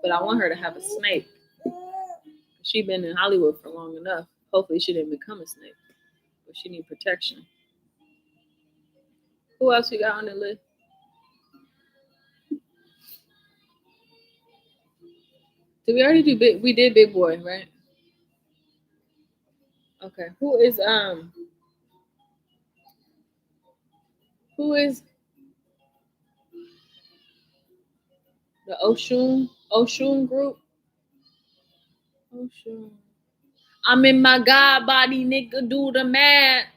But I want her to have a snake. She been in Hollywood for long enough. Hopefully she didn't become a snake. But she need protection. Who else we got on the list? Did we already do big? We did Big Boy, right? Okay. Who is the Oshun group? Oshun. I'm in my God body, nigga. Do the math.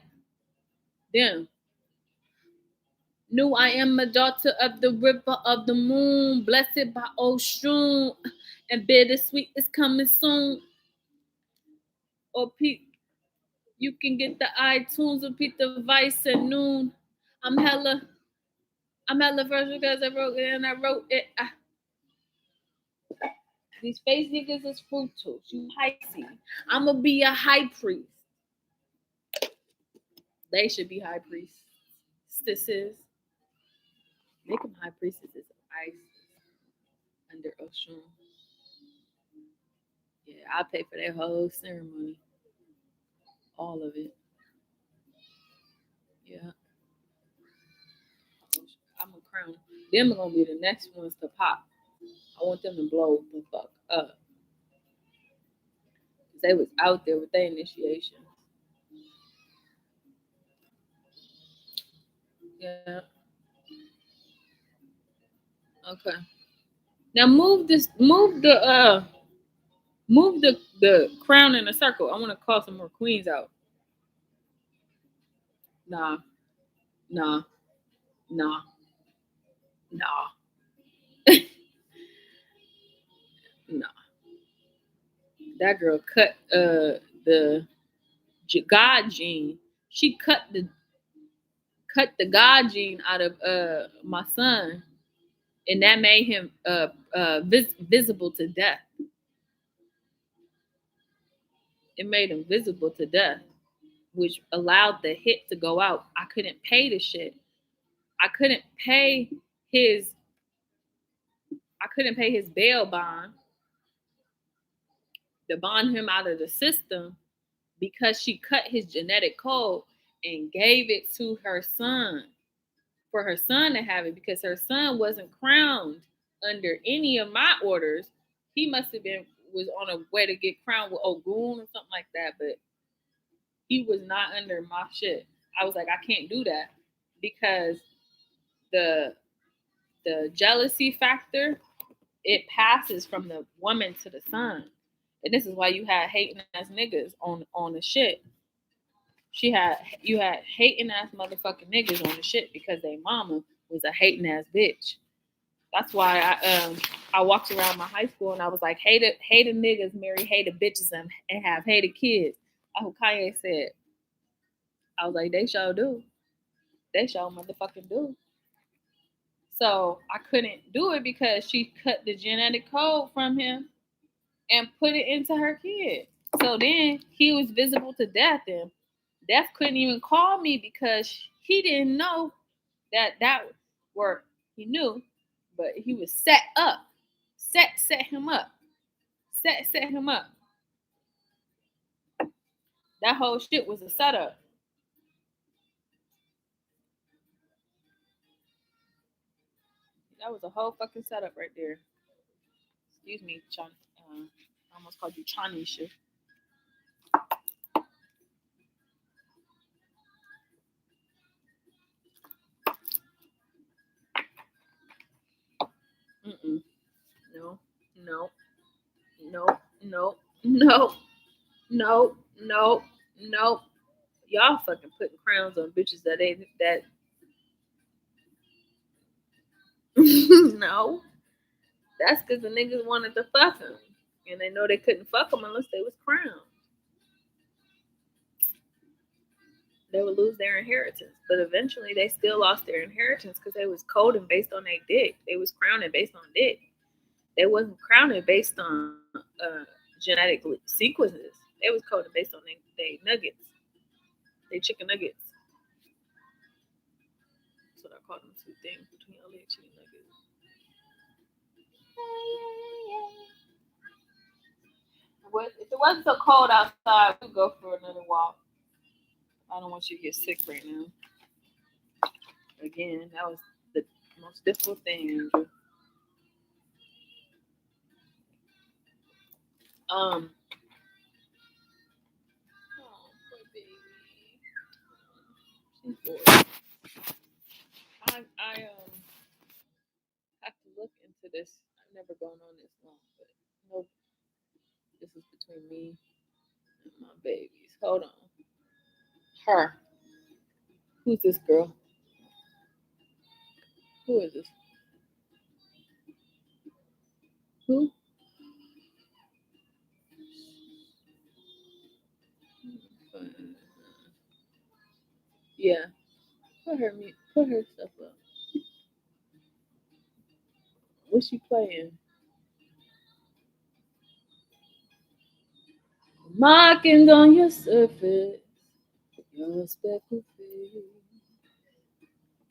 Damn. Knew I am a daughter of the river of the moon, blessed by Oshun, and bittersweet is coming soon. Or Pete, you can get the iTunes or Pete the Vice at noon. I'm hella first because I wrote it and I wrote it. These face niggas is fruitful. You Pisces. I'ma be a high priest. They should be high priestesses. Make them high priestesses of ice under Oshun. Yeah, I'll pay for that whole ceremony. All of it. Yeah. I'm gonna crown them. Are gonna be the next ones to pop. I want them to blow the fuck up. They was out there with their initiation. Yeah. Okay. Now move the crown in a circle. I want to call some more queens out. Nah, nah, nah, nah, nah. That girl cut the God gene. She cut the God gene out of my son, and that made him visible to death. It made him visible to death, which allowed the hit to go out. I couldn't pay the shit. I couldn't pay his bail bond to bond him out of the system because she cut his genetic code and gave it to her son for her son to have it because her son wasn't crowned under any of my orders. He must have been was on a way to get crowned with Ogun or something like that, but he was not under my shit. I was like, I can't do that because the jealousy factor, it passes from the woman to the son. And this is why you had hating ass niggas on the shit. You had hating ass motherfucking niggas on the shit because their mama was a hating ass bitch. That's why I walked around my high school and I was like, hated niggas marry hated bitches and have hated kids. That's what Kanye said. I was like, they sure do. They sure motherfucking do. So I couldn't do it because she cut the genetic code from him and put it into her kid. So then he was visible to Death, and Death couldn't even call me because he didn't know that were he knew, but he was set up, set him up, set him up. That whole shit was a setup. That was a whole fucking setup right there. Excuse me, Chan. I almost called you Chanisha. Mm-mm. No, no, no, no, no, no, no, no. Y'all fucking putting crowns on bitches that ain't that. No, that's because the niggas wanted to fuck them, and they know they couldn't fuck them unless they was crowned. They would lose their inheritance, but eventually they still lost their inheritance because they was coding based on their dick. They was crowning based on dick. They wasn't crowning based on genetic sequences. They was coding based on they nuggets, they chicken nuggets. That's what I call them, two things between all their chicken nuggets. If it wasn't so cold outside, we'd go for another walk. I don't want you to get sick right now. Again, that was the most difficult thing, Andrew. Um, oh, poor baby. She's bored. I have to look into this. I've never gone on this long, but no, this is between me and my babies. Hold on. Her. Who's this girl? Who is this? Who? Yeah. Put her stuff up. What's she playing? Markings on your surface, your speckled face.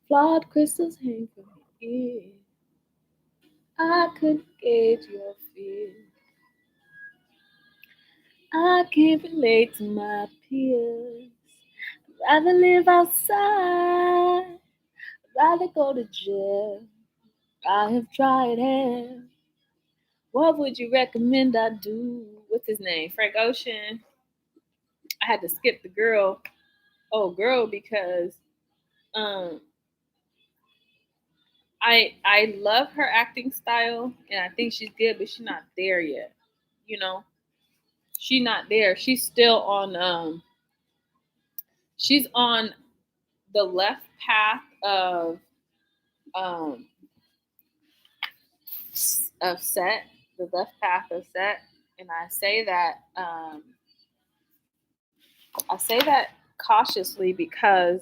Flawed crystals hang from your ear. I could gauge your fear. I can't relate to my peers. I'd rather live outside. Rather go to jail. I have tried hell. What would you recommend I do? What's his name? Frank Ocean. I had to skip the girl. Oh, girl, because um, I love her acting style, and I think she's good, but she's not there yet. You know, she's not there. She's still on. She's on the left path um of set, the left path of set, and I say that cautiously because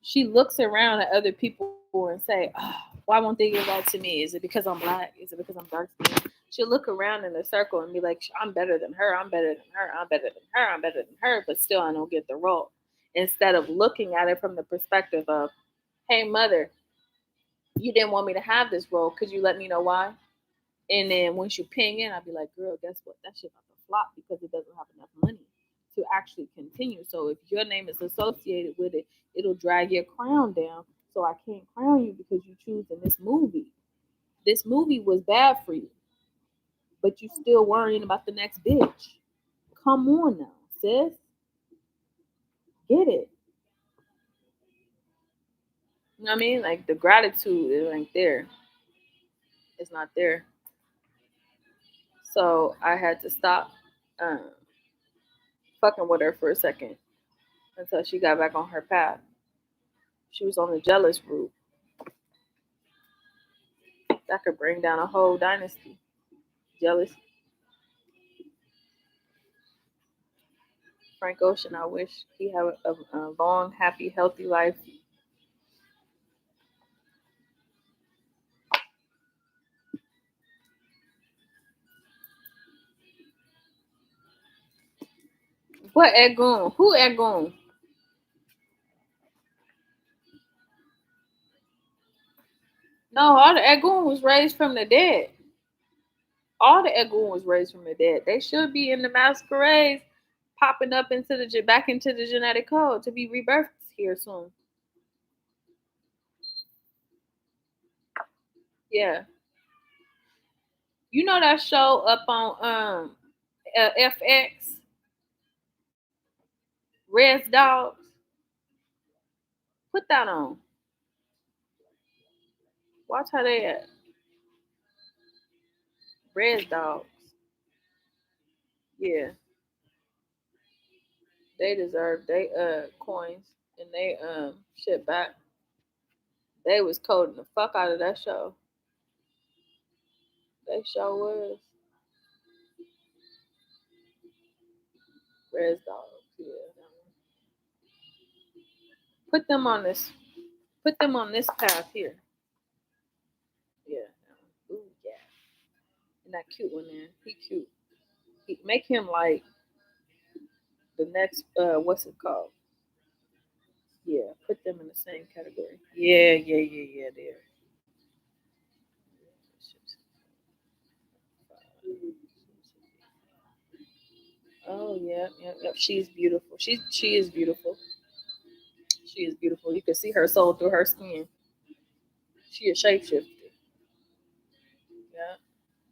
she looks around at other people and say, oh, why won't they give that to me? Is it because I'm black? Is it because I'm dark skinned? She'll look around in a circle and be like, I'm better than her, I'm better than her, I'm better than her, I'm better than her, but still I don't get the role. Instead of looking at it from the perspective of, hey, mother, you didn't want me to have this role. Could you let me know why? And then once you ping in, I'll be like, girl, guess what? That shit about to flop because it doesn't have enough money to actually continue. So if your name is associated with it, it'll drag your crown down. So I can't crown you because you choose in this movie. This movie was bad for you, but you still worrying about the next bitch. Come on now, sis. Get it. You know what I mean? Like the gratitude is like there. It's not there. So I had to stop fucking with her for a second until she got back on her path. She was on the jealous route. That could bring down a whole dynasty. Jealous. Frank Ocean, I wish he had a long, happy, healthy life. What Egun? Who Egun? No, all the Egun was raised from the dead. All the Egun was raised from the dead. They should be in the masquerades, popping up into the back into the genetic code to be rebirthed here soon. Yeah, you know that show up on FX, Red Dogs. Put that on. Watch how they at Red Dogs. Yeah, they deserve they coins and they shit back. They was coding the fuck out of that show. They show was Red Dogs. Yeah. Put them on this. Put them on this path here. Yeah. Ooh yeah. And that cute one there. He cute. Make him like the next what's it called? Yeah. Put them in the same category. Yeah. Yeah. Yeah. Yeah. There. Oh yeah. Yeah. Yeah. She's beautiful. She is beautiful. She is beautiful. You can see her soul through her skin. She a shapeshifter. Yeah.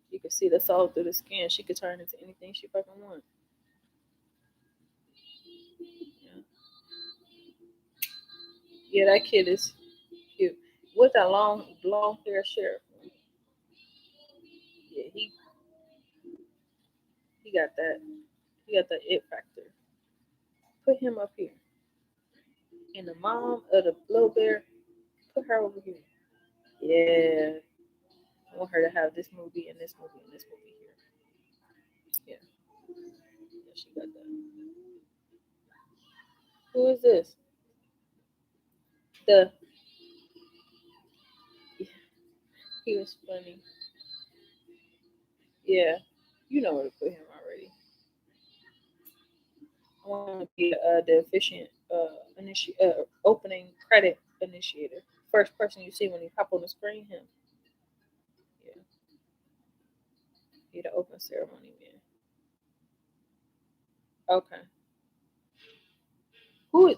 You can see the soul through the skin. She could turn into anything she fucking wants. Yeah. Yeah, that kid is cute. With that long hair sheriff. Yeah, he got that. He got the it factor. Put him up here. And the mom of the little bear, put her over here. Yeah. I want her to have this movie and this movie and this movie here. Yeah. Yeah, she got that. Who is this? The he was funny. Yeah. You know where to put him already. I want to be the efficient opening credit initiator. First person you see when you pop on the screen, him. Yeah, he the open ceremony man. Okay, who is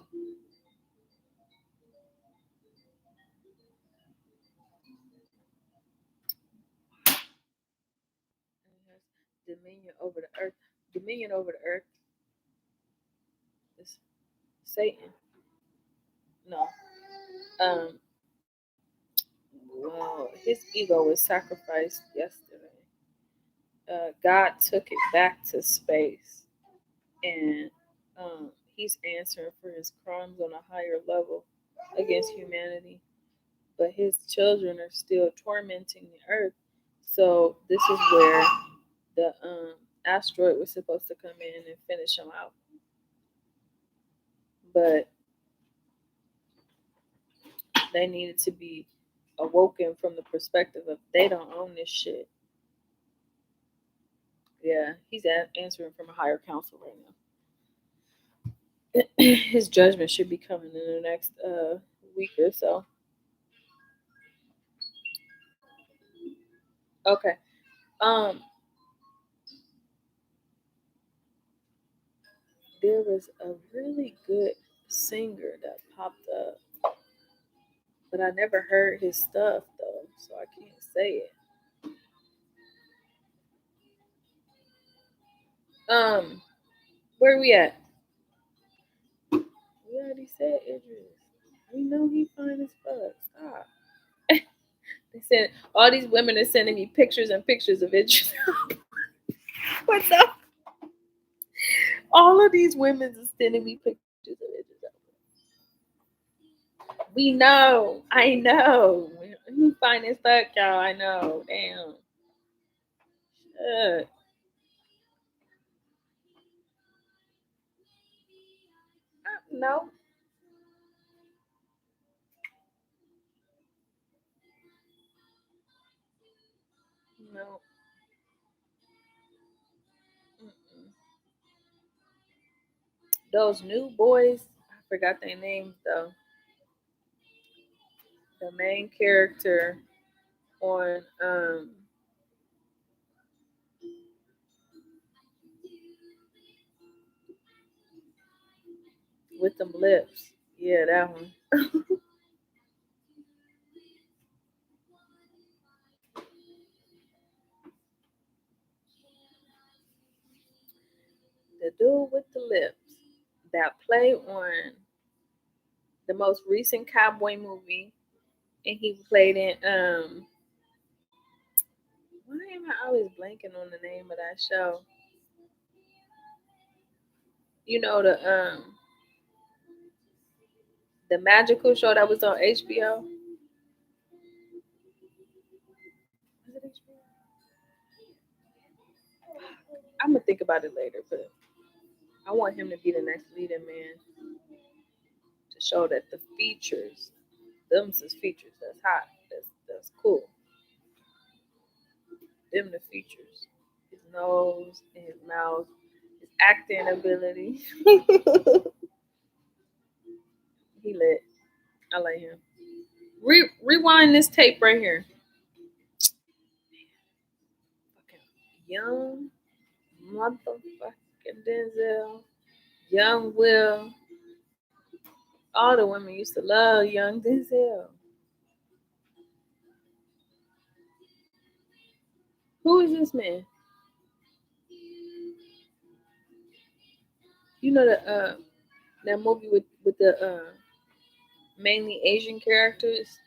dominion over the earth? Dominion over the earth is Satan. No, um, well, his ego was sacrificed yesterday. God took it back to space, and he's answering for his crimes on a higher level against humanity. But his children are still tormenting the earth. So this is where the asteroid was supposed to come in and finish him out. But they needed to be awoken from the perspective of they don't own this shit. Yeah, he's answering from a higher council right now. His judgment should be coming in the next week or so. Okay. Um, there was a really good singer that popped up, but I never heard his stuff though, so I can't say it. Um, where we at? We already said Idris. We know he fine as fuck. Stop. They said all these women are sending me pictures and pictures of Idris. What the? All of these women are sending me pictures of Idris. We know. I know. He fine as fuck, y'all. I know. Damn. Shit. No. No. Mm-mm. Those new boys, I forgot their names though. The main character on with them lips. Yeah, that one. The dude with the lips that played on the most recent cowboy movie, and he played in why am I always blanking on the name of that show? You know the magical show that was on HBO. Was it HBO? I'm gonna think about it later, but I want him to be the next leading man to show that the features, them's his features. That's hot. That's cool. Them the features. His nose and his mouth, his acting ability. He lit. I like him. Rewind this tape right here. Fucking young motherfucking Denzel, young Will. All the women used to love young Denzel. Who is this man? You know that movie with the mainly Asian characters,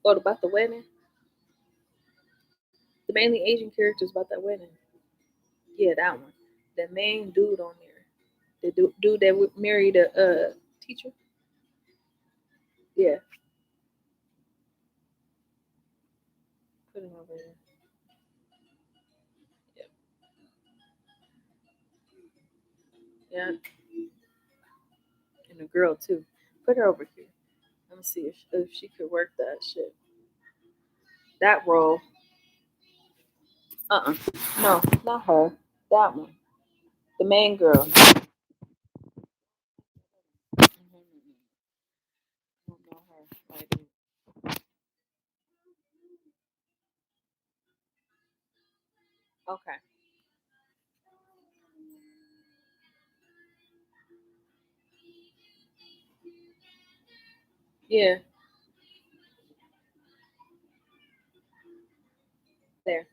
or about the wedding. The mainly Asian characters about that wedding. Yeah, that one. The main dude on there. The dude that would marry the teacher. Yeah, put him over there. Yeah, yeah, and the girl too. Put her over here. Let me see if she could work that shit. That role. No, not her. That one. The main girl. I don't know her. I do. Okay. Yeah. There.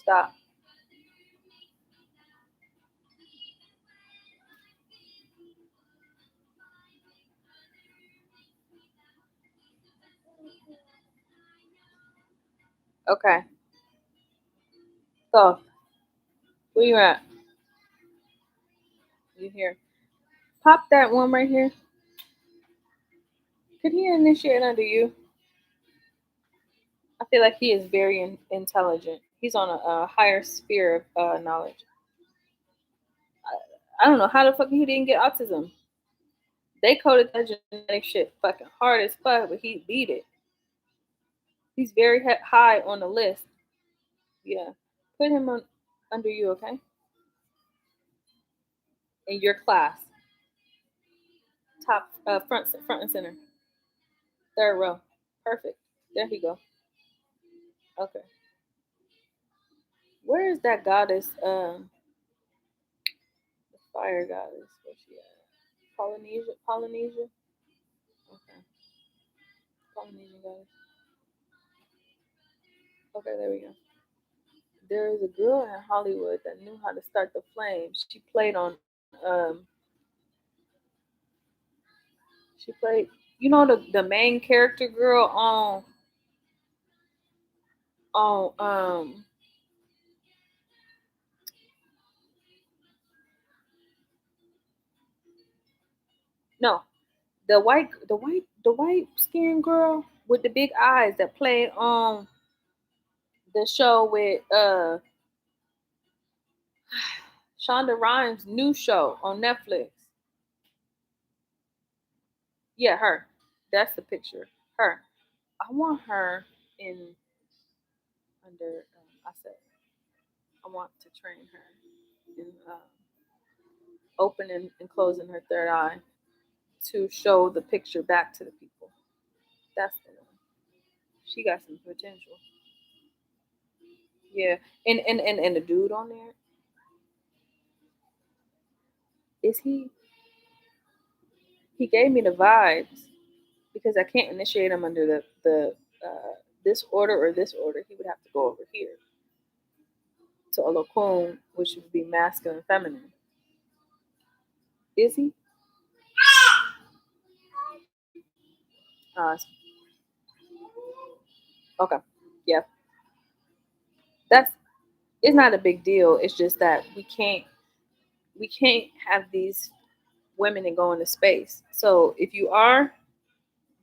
Stop. Okay. So, where you at? You here? Pop that one right here. Could he initiate under you? I feel like he is very intelligent. He's on a higher sphere of knowledge. I don't know how the fuck he didn't get autism. They coded that genetic shit fucking hard as fuck, but he beat it. He's very high on the list. Yeah, put him on under you, okay? In your class, top front and center, third row. Perfect. There you go. Okay. Where is that goddess? The fire goddess. Where she at? Polynesia. Polynesia. Okay. Polynesian goddess. Okay, there we go. There is a girl in Hollywood that knew how to start the flames. She played on she played the main character girl on no, the white skinned girl with the big eyes that played on the show with Shonda Rhimes' new show on Netflix. Yeah, her. That's the picture. Her. I want her in under. I said I want to train her in opening and closing her third eye to show the picture back to the people. That's the one. She got some potential. Yeah. And the dude on there, is he gave me the vibes because I can't initiate him under this order or this order. He would have to go over here to Olokun, which would be masculine, feminine. Is he? Okay. Yeah. That's it's not a big deal. It's just that we can't have these women and go into space. So if you are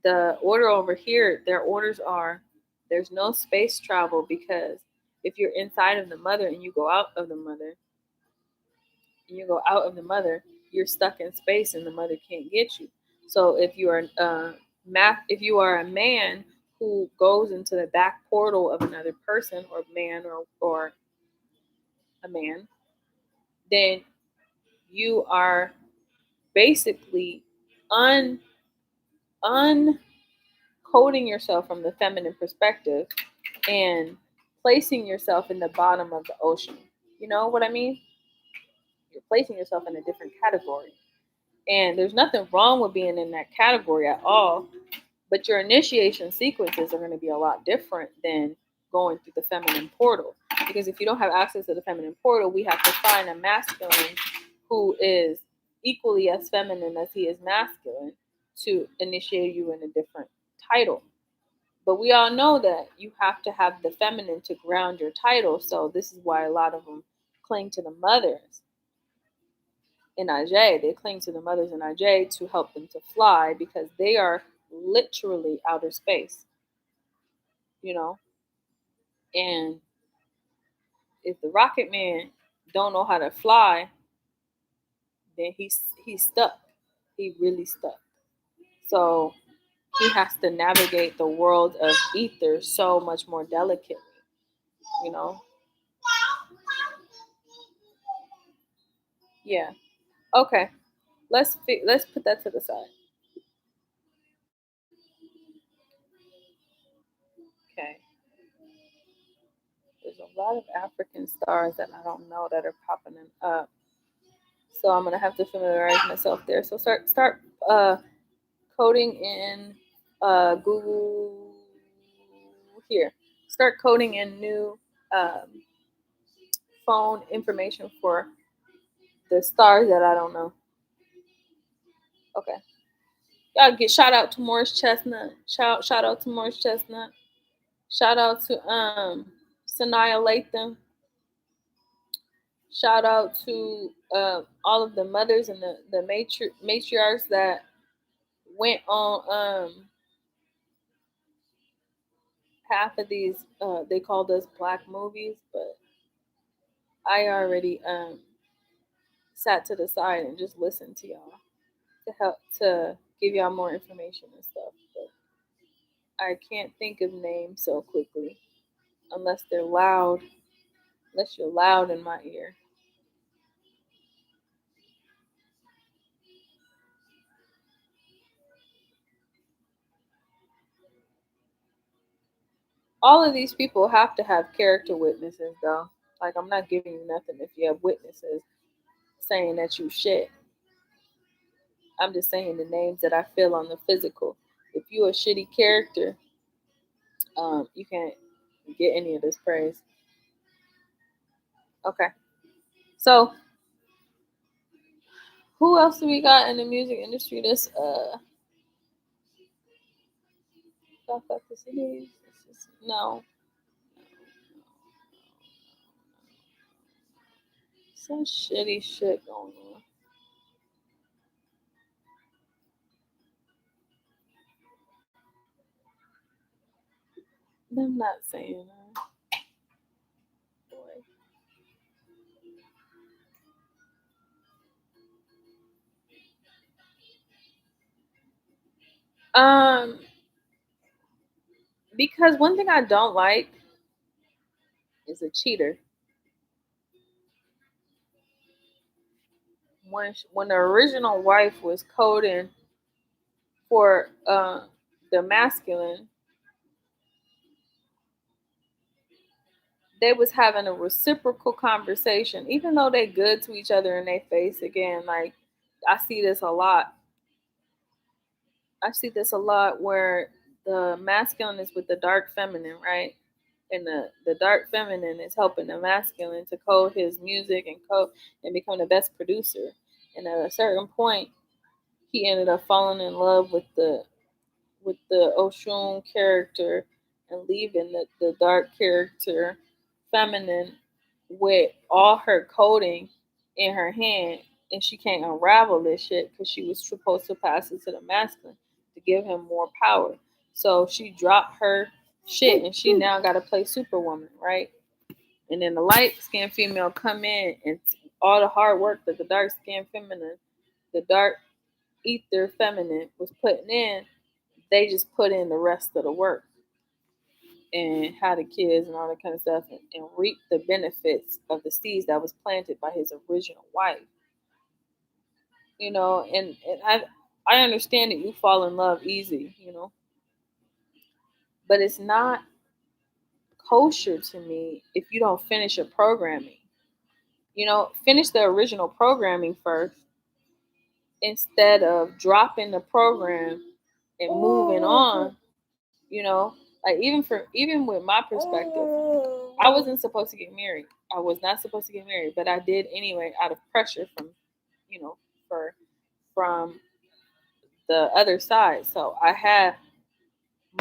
the order over here, their orders are there's no space travel because if you're inside of the mother and you go out of the mother, you're stuck in space and the mother can't get you. So if you are a man who goes into the back portal of another person or man or a man, then you are basically un uncoding yourself from the feminine perspective and placing yourself in the bottom of the ocean. You know what I mean? You're placing yourself in a different category. And there's nothing wrong with being in that category at all, but your initiation sequences are going to be a lot different than going through the feminine portal. Because if you don't have access to the feminine portal, we have to find a masculine who is equally as feminine as he is masculine to initiate you in a different title. But we all know that you have to have the feminine to ground your title. So this is why a lot of them cling to the mothers in IJ. They cling to the mothers in IJ to help them to fly because they are literally outer space, you know. And if the rocket man don't know how to fly, then he's stuck. He really stuck. So he has to navigate the world of ether so much more delicately, you know. Yeah. Okay. Let's put that to the side. Okay. There's a lot of African stars that I don't know that are popping up. So I'm gonna have to familiarize myself there. So start coding in Google here. Start coding in new um, phone information for the stars that I don't know. Okay. Y'all get shout out to Morris Chestnut. Shout out to Morris Chestnut. Shout out to Sanaya Latham. Shout out to all of the mothers and the matriarchs that went on half of these they called us black movies, but I already sat to the side and just listened to y'all to help to give y'all more information and stuff. But I can't think of names so quickly unless they're loud, unless you're loud in my ear. All of these people have to have character witnesses though. Like I'm not giving you nothing if you have witnesses saying that you shit. I'm just saying the names that I feel on the physical. If you a shitty character, you can't get any of this praise. Okay. So who else do we got in the music industry that's stuff at the cities? No. Some shitty shit going on. I'm not saying boy. Um because one thing I don't like is a cheater. when the original wife was coding for the masculine, they was having a reciprocal conversation, even though they good to each other in their face. Again, like I see this a lot. I see this a lot where the masculine is with the dark feminine, right? And the dark feminine is helping the masculine to code his music and code and become the best producer. And at a certain point, he ended up falling in love with the Oshun character and leaving the dark character feminine with all her coding in her hand, and she can't unravel this shit because she was supposed to pass it to the masculine to give him more power. So she dropped her shit and she now got to play Superwoman, right? And then the light skinned female come in and all the hard work that the dark skinned feminine, the dark ether feminine was putting in, they just put in the rest of the work and had the kids and all that kind of stuff and reap the benefits of the seeds that was planted by his original wife. You know, and I understand that you fall in love easy, you know, but it's not kosher to me if you don't finish your programming. You know, finish the original programming first instead of dropping the program and moving on. You know, like even with my perspective, I wasn't supposed to get married. I was not supposed to get married, but I did anyway out of pressure from, you know, for from the other side. So I had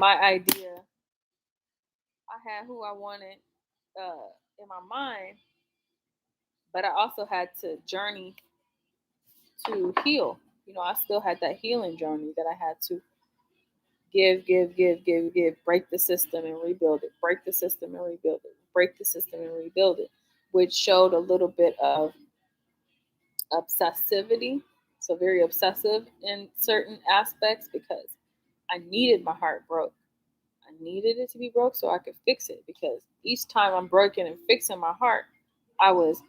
my idea. I had who I wanted in my mind, but I also had to journey to heal. You know, I still had that healing journey that I had to give, break the system and rebuild it, break the system and rebuild it, break the system and rebuild it, which showed a little bit of obsessivity. So, very obsessive in certain aspects because I needed my heart broke. I needed it to be broke so I could fix it because each time I'm breaking and fixing my heart, I was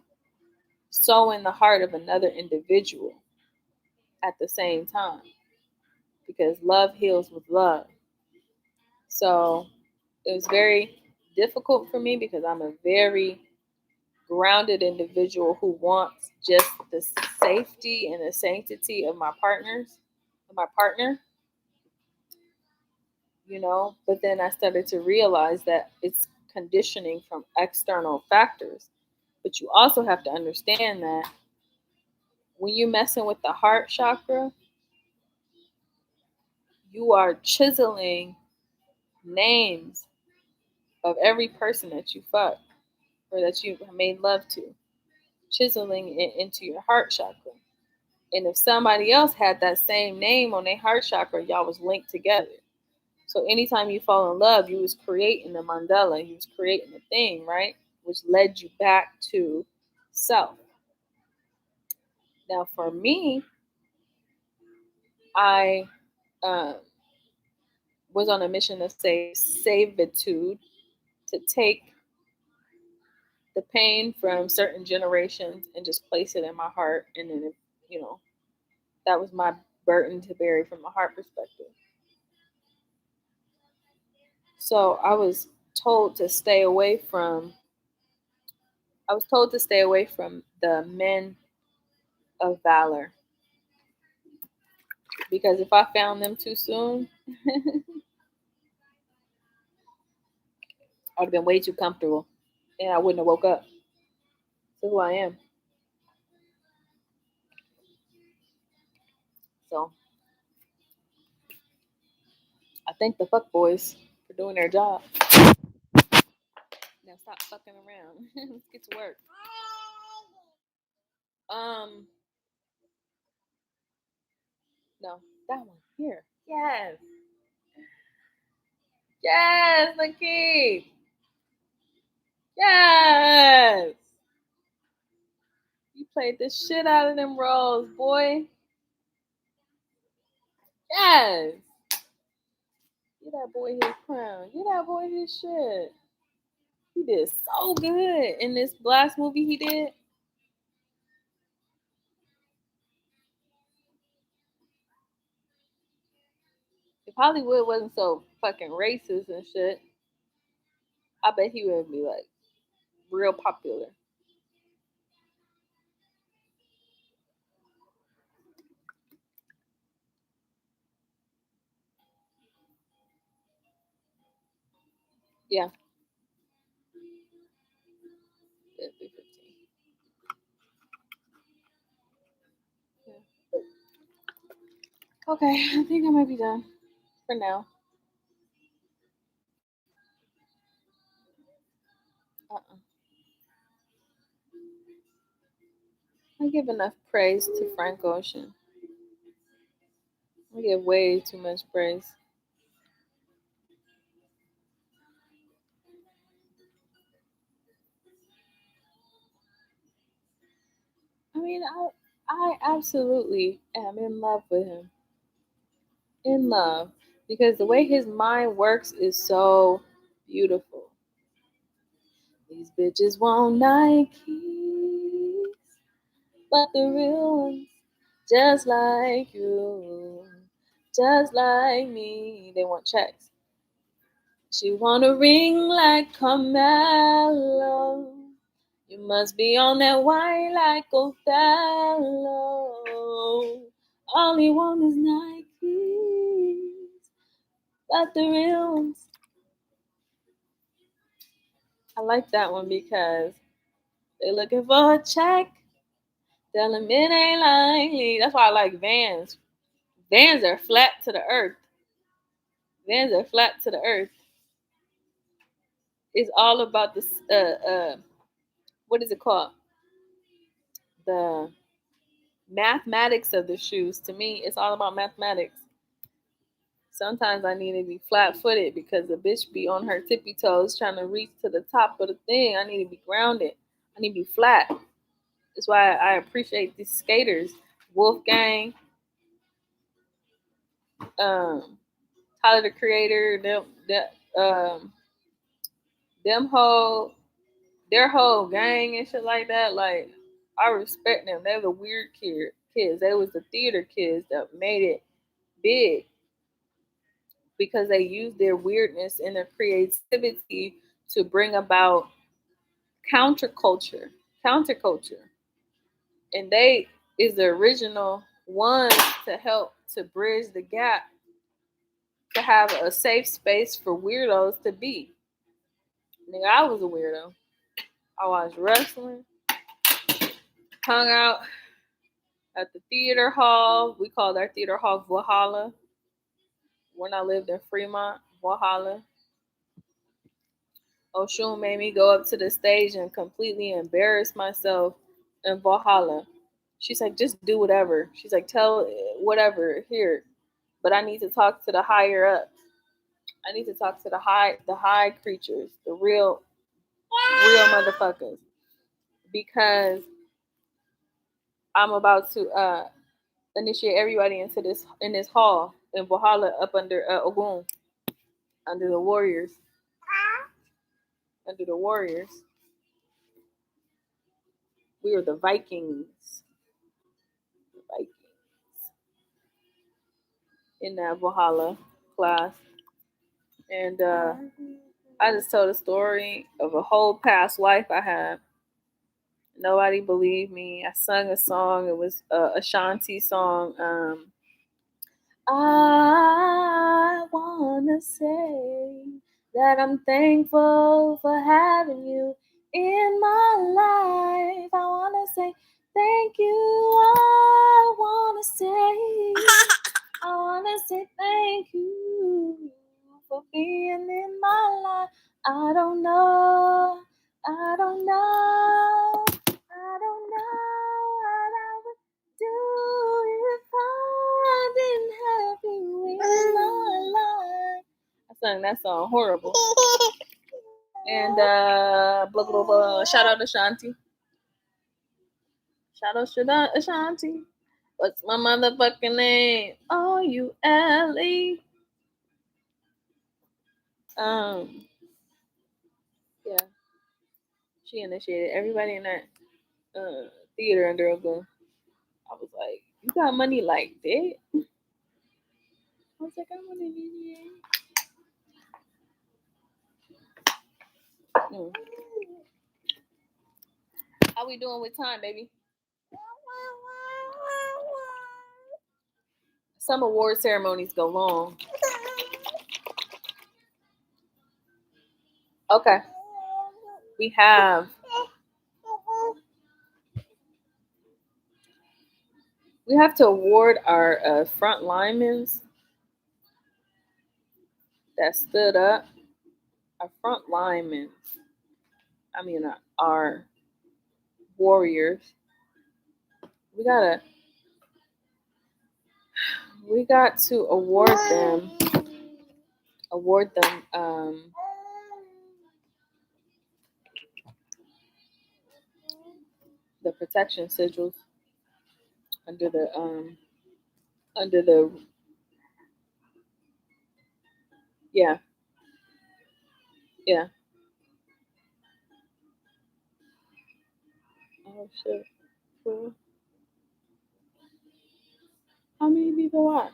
sowing the heart of another individual at the same time because love heals with love. So it was very difficult for me because I'm a very grounded individual who wants just the safety and the sanctity of my partner, you know. But then I started to realize that it's conditioning from external factors. But you also have to understand that when you're messing with the heart chakra, you are chiseling names of every person that you fuck or that you made love to, chiseling it into your heart chakra. And if somebody else had that same name on their heart chakra, y'all was linked together. So anytime you fall in love, you was creating the mandala, you was creating the thing, right? Which led you back to self. Now for me, I um, was on a mission to save savitude, to take the pain from certain generations and just place it in my heart. And then, you know, that was my burden to bear from a heart perspective. So told to stay away from, I was told to stay away from the men of valor because if I found them too soon, I'd have been way too comfortable and I wouldn't have woke up to who I am. So I thank the fuck boys for doing their job. Now stop fucking around. Let's get to work. Um, no, that one here. Yes, yes, Lakeith. Yes, you played the shit out of them roles, boy. Yes, get that boy his crown. Get that boy his shit. He did so good in this blast movie he did. If Hollywood wasn't so fucking racist and shit, I bet he would be like real popular. Yeah. Yeah, 3:15. Yeah. Okay, I think I might be done for now. Uh-uh. I give enough praise to Frank Ocean. I give way too much praise. I mean, I absolutely am in love with him. In love. Because the way his mind works is so beautiful. These bitches want Nikes, but the real ones, just like you, just like me, they want checks. She want a ring like Carmelo. You must be on that wine like Othello. All he want is Nikes, but the real ones. I like that one because they looking for a check. Tell them it ain't likely. That's why I like Vans. Vans are flat to the earth. Vans are flat to the earth. It's all about the what is it called? The mathematics of the shoes. To me, it's all about mathematics. Sometimes I need to be flat footed because the bitch be on her tippy toes trying to reach to the top of the thing. I need to be grounded. I need to be flat. That's why I appreciate these skaters. Wolfgang, um, Tyler the Creator, them whole their whole gang and shit like that. Like I respect them. They were the weird kids. They was the theater kids that made it big because they used their weirdness and their creativity to bring about counterculture. Counterculture. And they is the original ones to help to bridge the gap to have a safe space for weirdos to be. Nigga, I was a weirdo. I watched wrestling, hung out at the theater hall. We called our theater hall Valhalla. When I lived in Fremont, Valhalla. Oshun made me go up to the stage and completely embarrass myself in Valhalla. She's like, just do whatever. She's like, tell whatever here, but I need to talk to the higher up. I need to talk to the high creatures, the real motherfuckers, because I'm about to initiate everybody into this in this hall in Valhalla up under Ogun, under the warriors, under the warriors. We were the Vikings, the Vikings in that Valhalla class, and I just told a story of a whole past life I had. Nobody believed me. I sung a song. It was a Ashanti song. I wanna say that I'm thankful for having you in my life. I wanna say thank you. I wanna say thank you for being in my life. I don't know. I don't know. I don't know what I would do if I didn't have you in my life. I sang that song horrible. And blah blah blah. Shout out to Shanti. Shout out to Ashanti. What's my motherfucking name? OULE. Um, yeah, she initiated everybody in that theater under a gun. I was like, you got money like that? was like, I want an Indian. How we doing with time, baby? Some award ceremonies go long. Okay. We have to award our front linemen that stood up. Our front linemen. I mean, our warriors. We got to award them. The protection sigils under the yeah. Oh shit. Cool. How many people watch?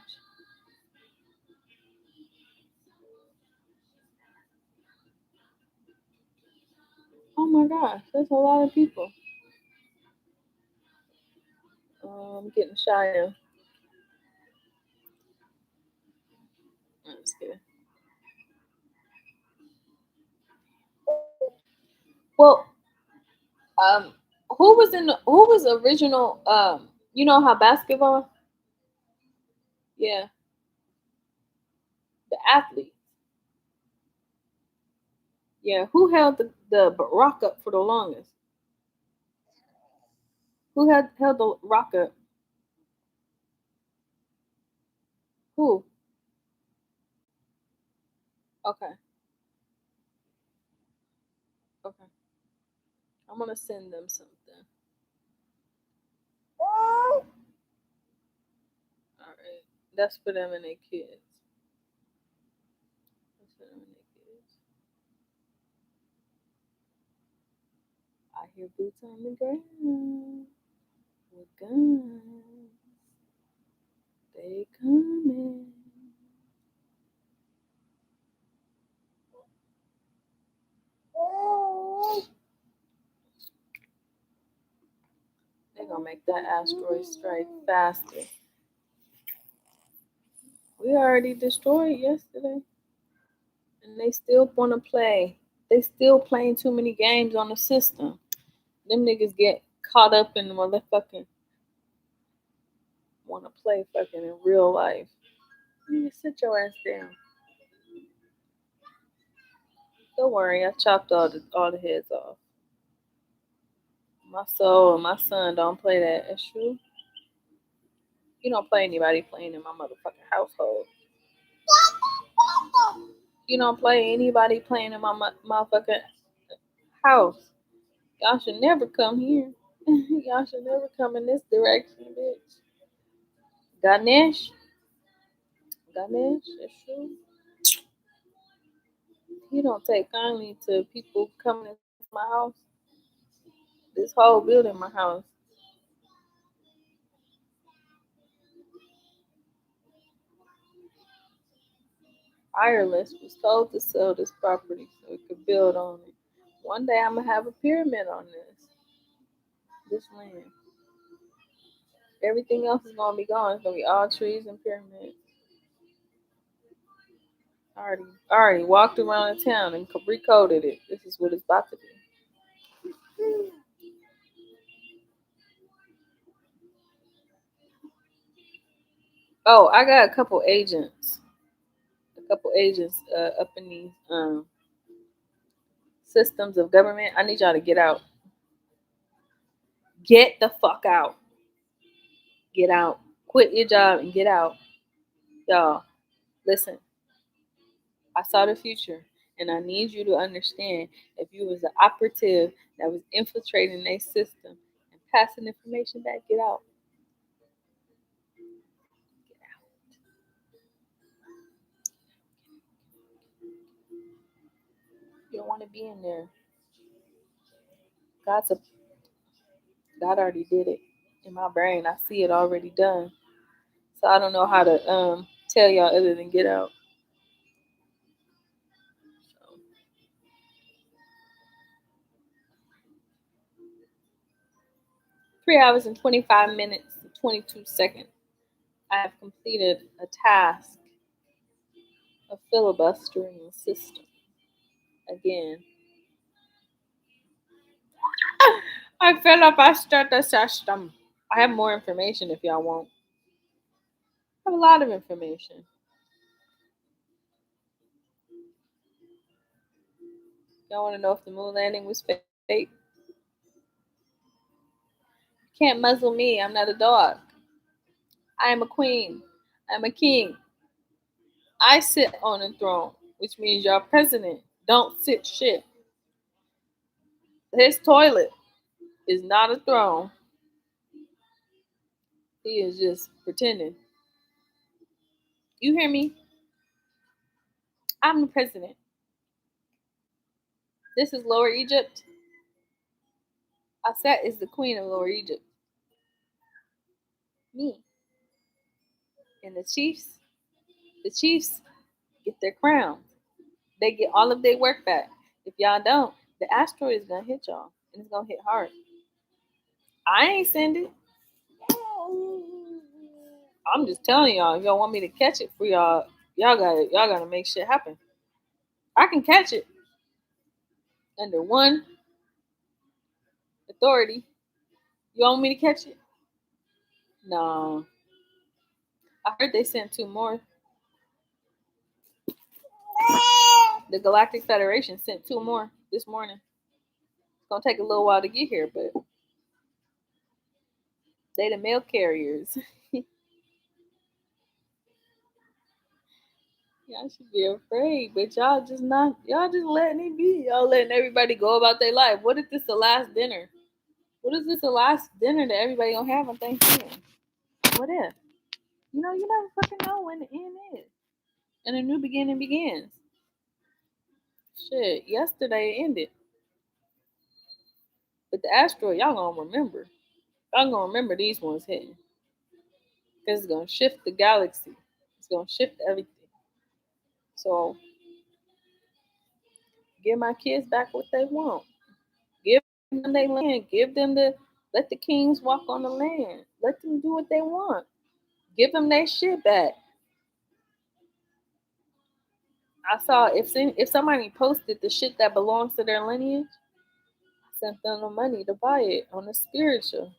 Oh my gosh, that's a lot of people. I'm getting shy now. I'm just kidding. Well, who was original? You know how basketball? Yeah, the athlete. Yeah, who held the rock up for the longest? Who had held the rock up? Who? Okay, okay. I'm gonna send them something. All right, that's for them and their kids. That's for them and their kids. I hear boots on the ground with guns. They coming. They're gonna make that asteroid strike faster. We already destroyed yesterday, and they still want to play. They still playing too many games on the system. Them niggas get caught up in the motherfucking want to play fucking in real life. You sit your ass down. Don't worry, I chopped all the heads off. My soul and my son don't play that. That's true. You don't play anybody playing in my motherfucking household. You don't play anybody playing in my motherfucking house. Y'all should never come here. Y'all should never come in this direction, bitch. Ganesh? Ganesh, that's true. He don't take kindly to people coming into my house. This whole building, my house. Ireland was told to sell this property so we could build on it. One day I'm gonna have a pyramid on this land. Everything else is gonna be gone. It's gonna be all trees and pyramids. I already walked around the town and recoded it. This is what it's about to be. Oh, I got a couple agents up in these systems of government. I need y'all to get out. Get the fuck out. Get out. Quit your job and get out. Y'all, listen. I saw the future, and I need you to understand if you was an operative that was infiltrating their system and passing information back, get out. Get out. You don't want to be in there. God's a God already did it in my brain. I see it already done. So I don't know how to tell y'all other than get out. So, 3 hours and 25 minutes and 22 seconds. I have completed a task of filibustering the system again. I filibustered the system. I have more information if y'all want. I have a lot of information. Y'all want to know if the moon landing was fake? You can't muzzle me. I'm not a dog. I am a queen. I'm a king. I sit on a throne, which means your president don't sit shit. His toilet is not a throne. He is just pretending. You hear me? I'm the president. This is Lower Egypt. Aset is the queen of Lower Egypt. Me. And the chiefs get their crowns. They get all of their work back. If y'all don't, the asteroid is gonna hit y'all. And it's gonna hit hard. I ain't send it. I'm just telling y'all, if y'all want me to catch it for y'all, y'all gotta make shit happen. I can catch it under one authority. You want me to catch it? No. I heard they sent two more. The Galactic Federation sent two more this morning. It's gonna take a little while to get here, but they the mail carriers. Y'all should be afraid, but y'all just not. Y'all just letting it be. Y'all letting everybody go about their life. What if this the last dinner? What if this the last dinner that everybody gonna have on Thanksgiving? What if? You know, you never fucking know when the end is, and a new beginning begins. Shit, yesterday it ended, but the asteroid y'all gonna remember. Y'all gonna remember these ones hitting, because it's gonna shift the galaxy. It's gonna shift everything. So give my kids back what they want. Give them their land. Give them the let the kings walk on the land. Let them do what they want. Give them their shit back. I saw if somebody posted the shit that belongs to their lineage, I sent them the money to buy it on the spiritual.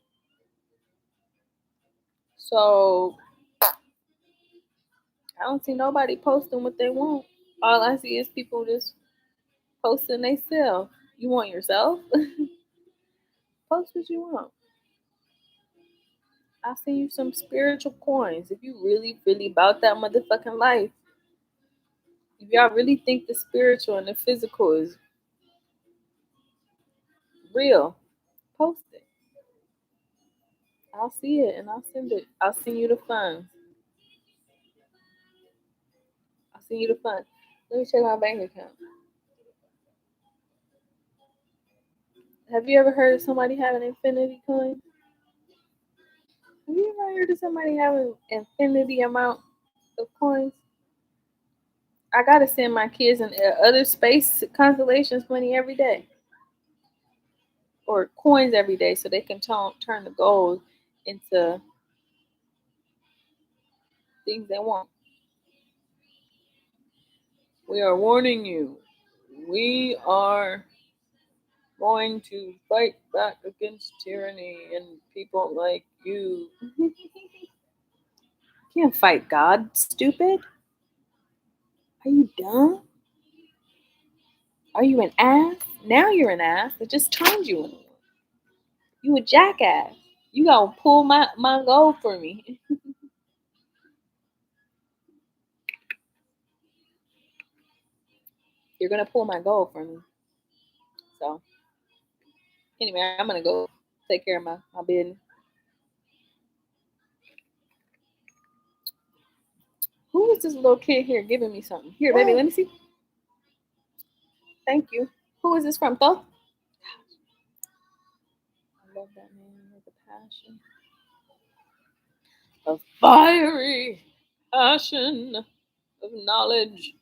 So I don't see nobody posting what they want. All I see is people just posting they sell. You want yourself? Post what you want. I'll send you some spiritual coins. If you really, really about that motherfucking life, if y'all really think the spiritual and the physical is real, post it. I'll see it and I'll send it. I'll send you the funds. I'll send you the funds. Let me check my bank account. Have you ever heard of somebody having infinity coins? Have you ever heard of somebody having infinity amount of coins? I gotta send my kids in other space constellations money every day, or coins every day, so they can turn the gold into things they want. We are warning you. We are going to fight back against tyranny and people like you. You can't fight God, stupid. Are you dumb? Are you an ass? Now you're an ass. It just turned you into one. You a jackass. You gonna pull my gold for me. You're gonna pull my gold for me. So anyway, I'm gonna go take care of my business. Who is this little kid here giving me something? Here, baby, let me see. Thank you. Who is this from, though? I love that man with a passion. A fiery. Passion of knowledge.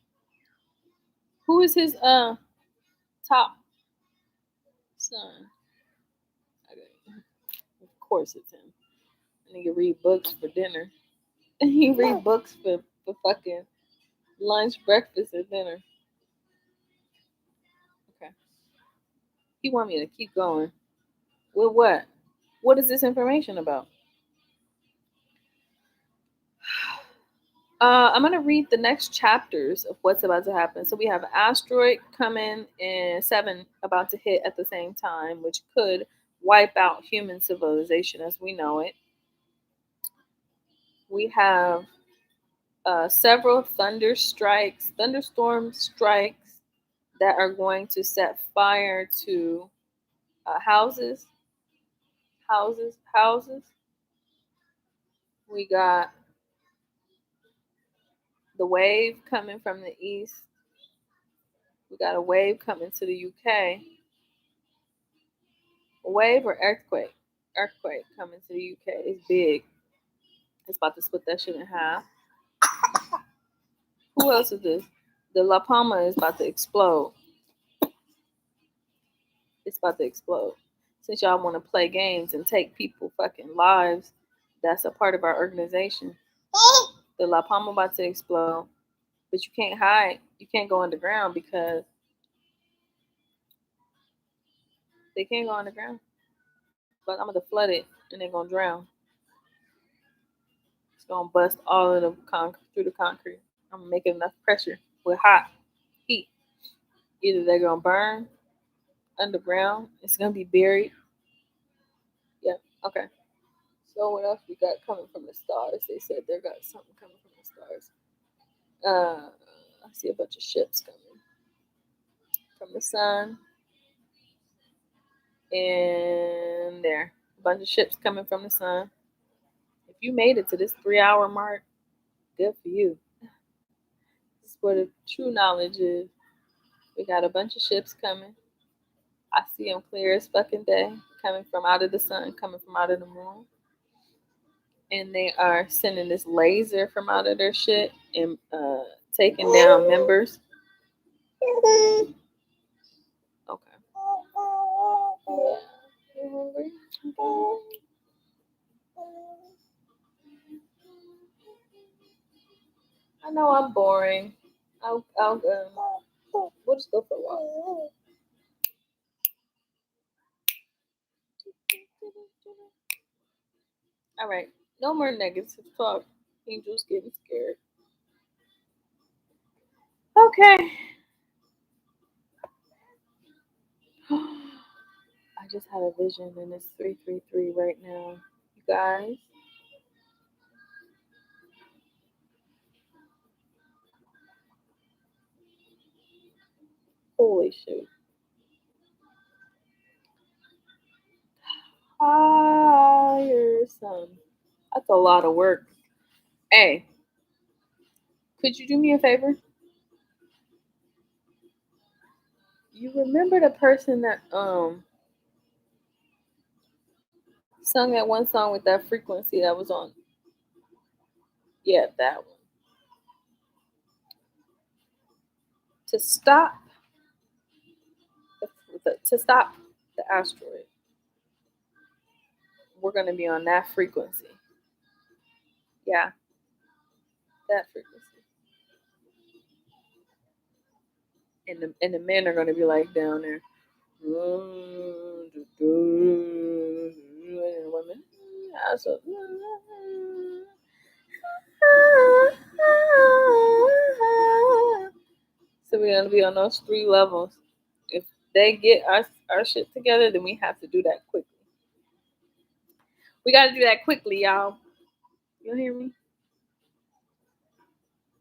Who is his top son? Okay. Of course it's him. Nigga read books for dinner. He read books for fucking lunch, breakfast, and dinner. Okay. He want me to keep going. With what? What is this information about? I'm gonna read the next chapters of what's about to happen. So we have asteroid coming and 7 about to hit at the same time, which could wipe out human civilization as we know it. We have several thunderstorm strikes that are going to set fire to houses. We got the wave coming from the east. We got a wave coming to the UK. A wave or earthquake? Earthquake coming to the UK. It's big. It's about to split that shit in half. Who else is this? The La Palma is about to explode. It's about to explode. Since y'all want to play games and take people fucking lives, that's a part of our organization. The La Palma about to explode. But you can't hide. You can't go underground because they can't go underground. But I'm gonna flood it and they're gonna drown. It's gonna bust all of the through the concrete. I'm gonna make enough pressure with hot heat. Either they're gonna burn underground, it's gonna be buried. Yeah, okay. So what else we got coming from the stars? They said they got something coming from the stars. I see a bunch of ships coming from the sun. And there. A bunch of ships coming from the sun. If you made it to this 3 hour mark, good for you. This is where the true knowledge is. We got a bunch of ships coming. I see them clear as fucking day, coming from out of the sun, coming from out of the moon. And they are sending this laser from out of their shit and taking down members. Okay. Yeah. You hungry? Okay. I know I'm boring. We'll just go for a walk. All right. No more negative talk. Angel's getting scared. Okay. I just had a vision and it's 333 right now. You guys. Holy shit. Higher sun. That's a lot of work. Hey, could you do me a favor? You remember the person that sung that one song with that frequency that was on? Yeah, that one. To stop to stop the asteroid, we're gonna be on that frequency. Yeah, that frequency. And the men are gonna be like down there. And the women. So, so we're gonna be on those 3 levels. If they get our shit together, then we have to do that quickly. We gotta do that quickly, y'all. You hear me?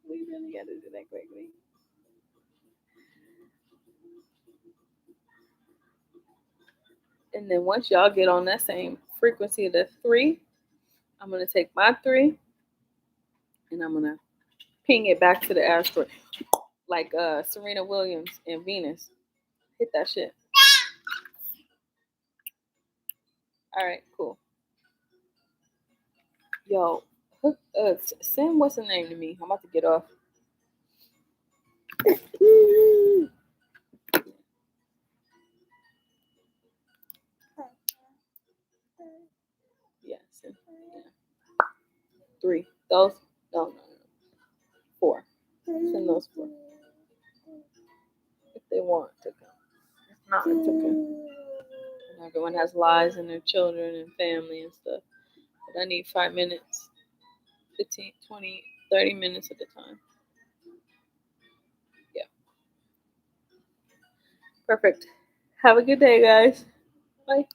We really gotta do that quickly. And then once y'all get on that same frequency of the 3, I'm gonna take my 3 and I'm gonna ping it back to the asteroid. Like Serena Williams and Venus. Hit that shit. All right, cool. Yo, Send what's the name to me. I'm about to get off. Yeah, yeah. 3. Those? No. 4. Send those 4. If they want to come. If not, it's okay. And everyone has lives and their children and family and stuff. But I need 5 minutes, 15, 20, 30 minutes at a time. Yeah. Perfect. Have a good day, guys. Bye.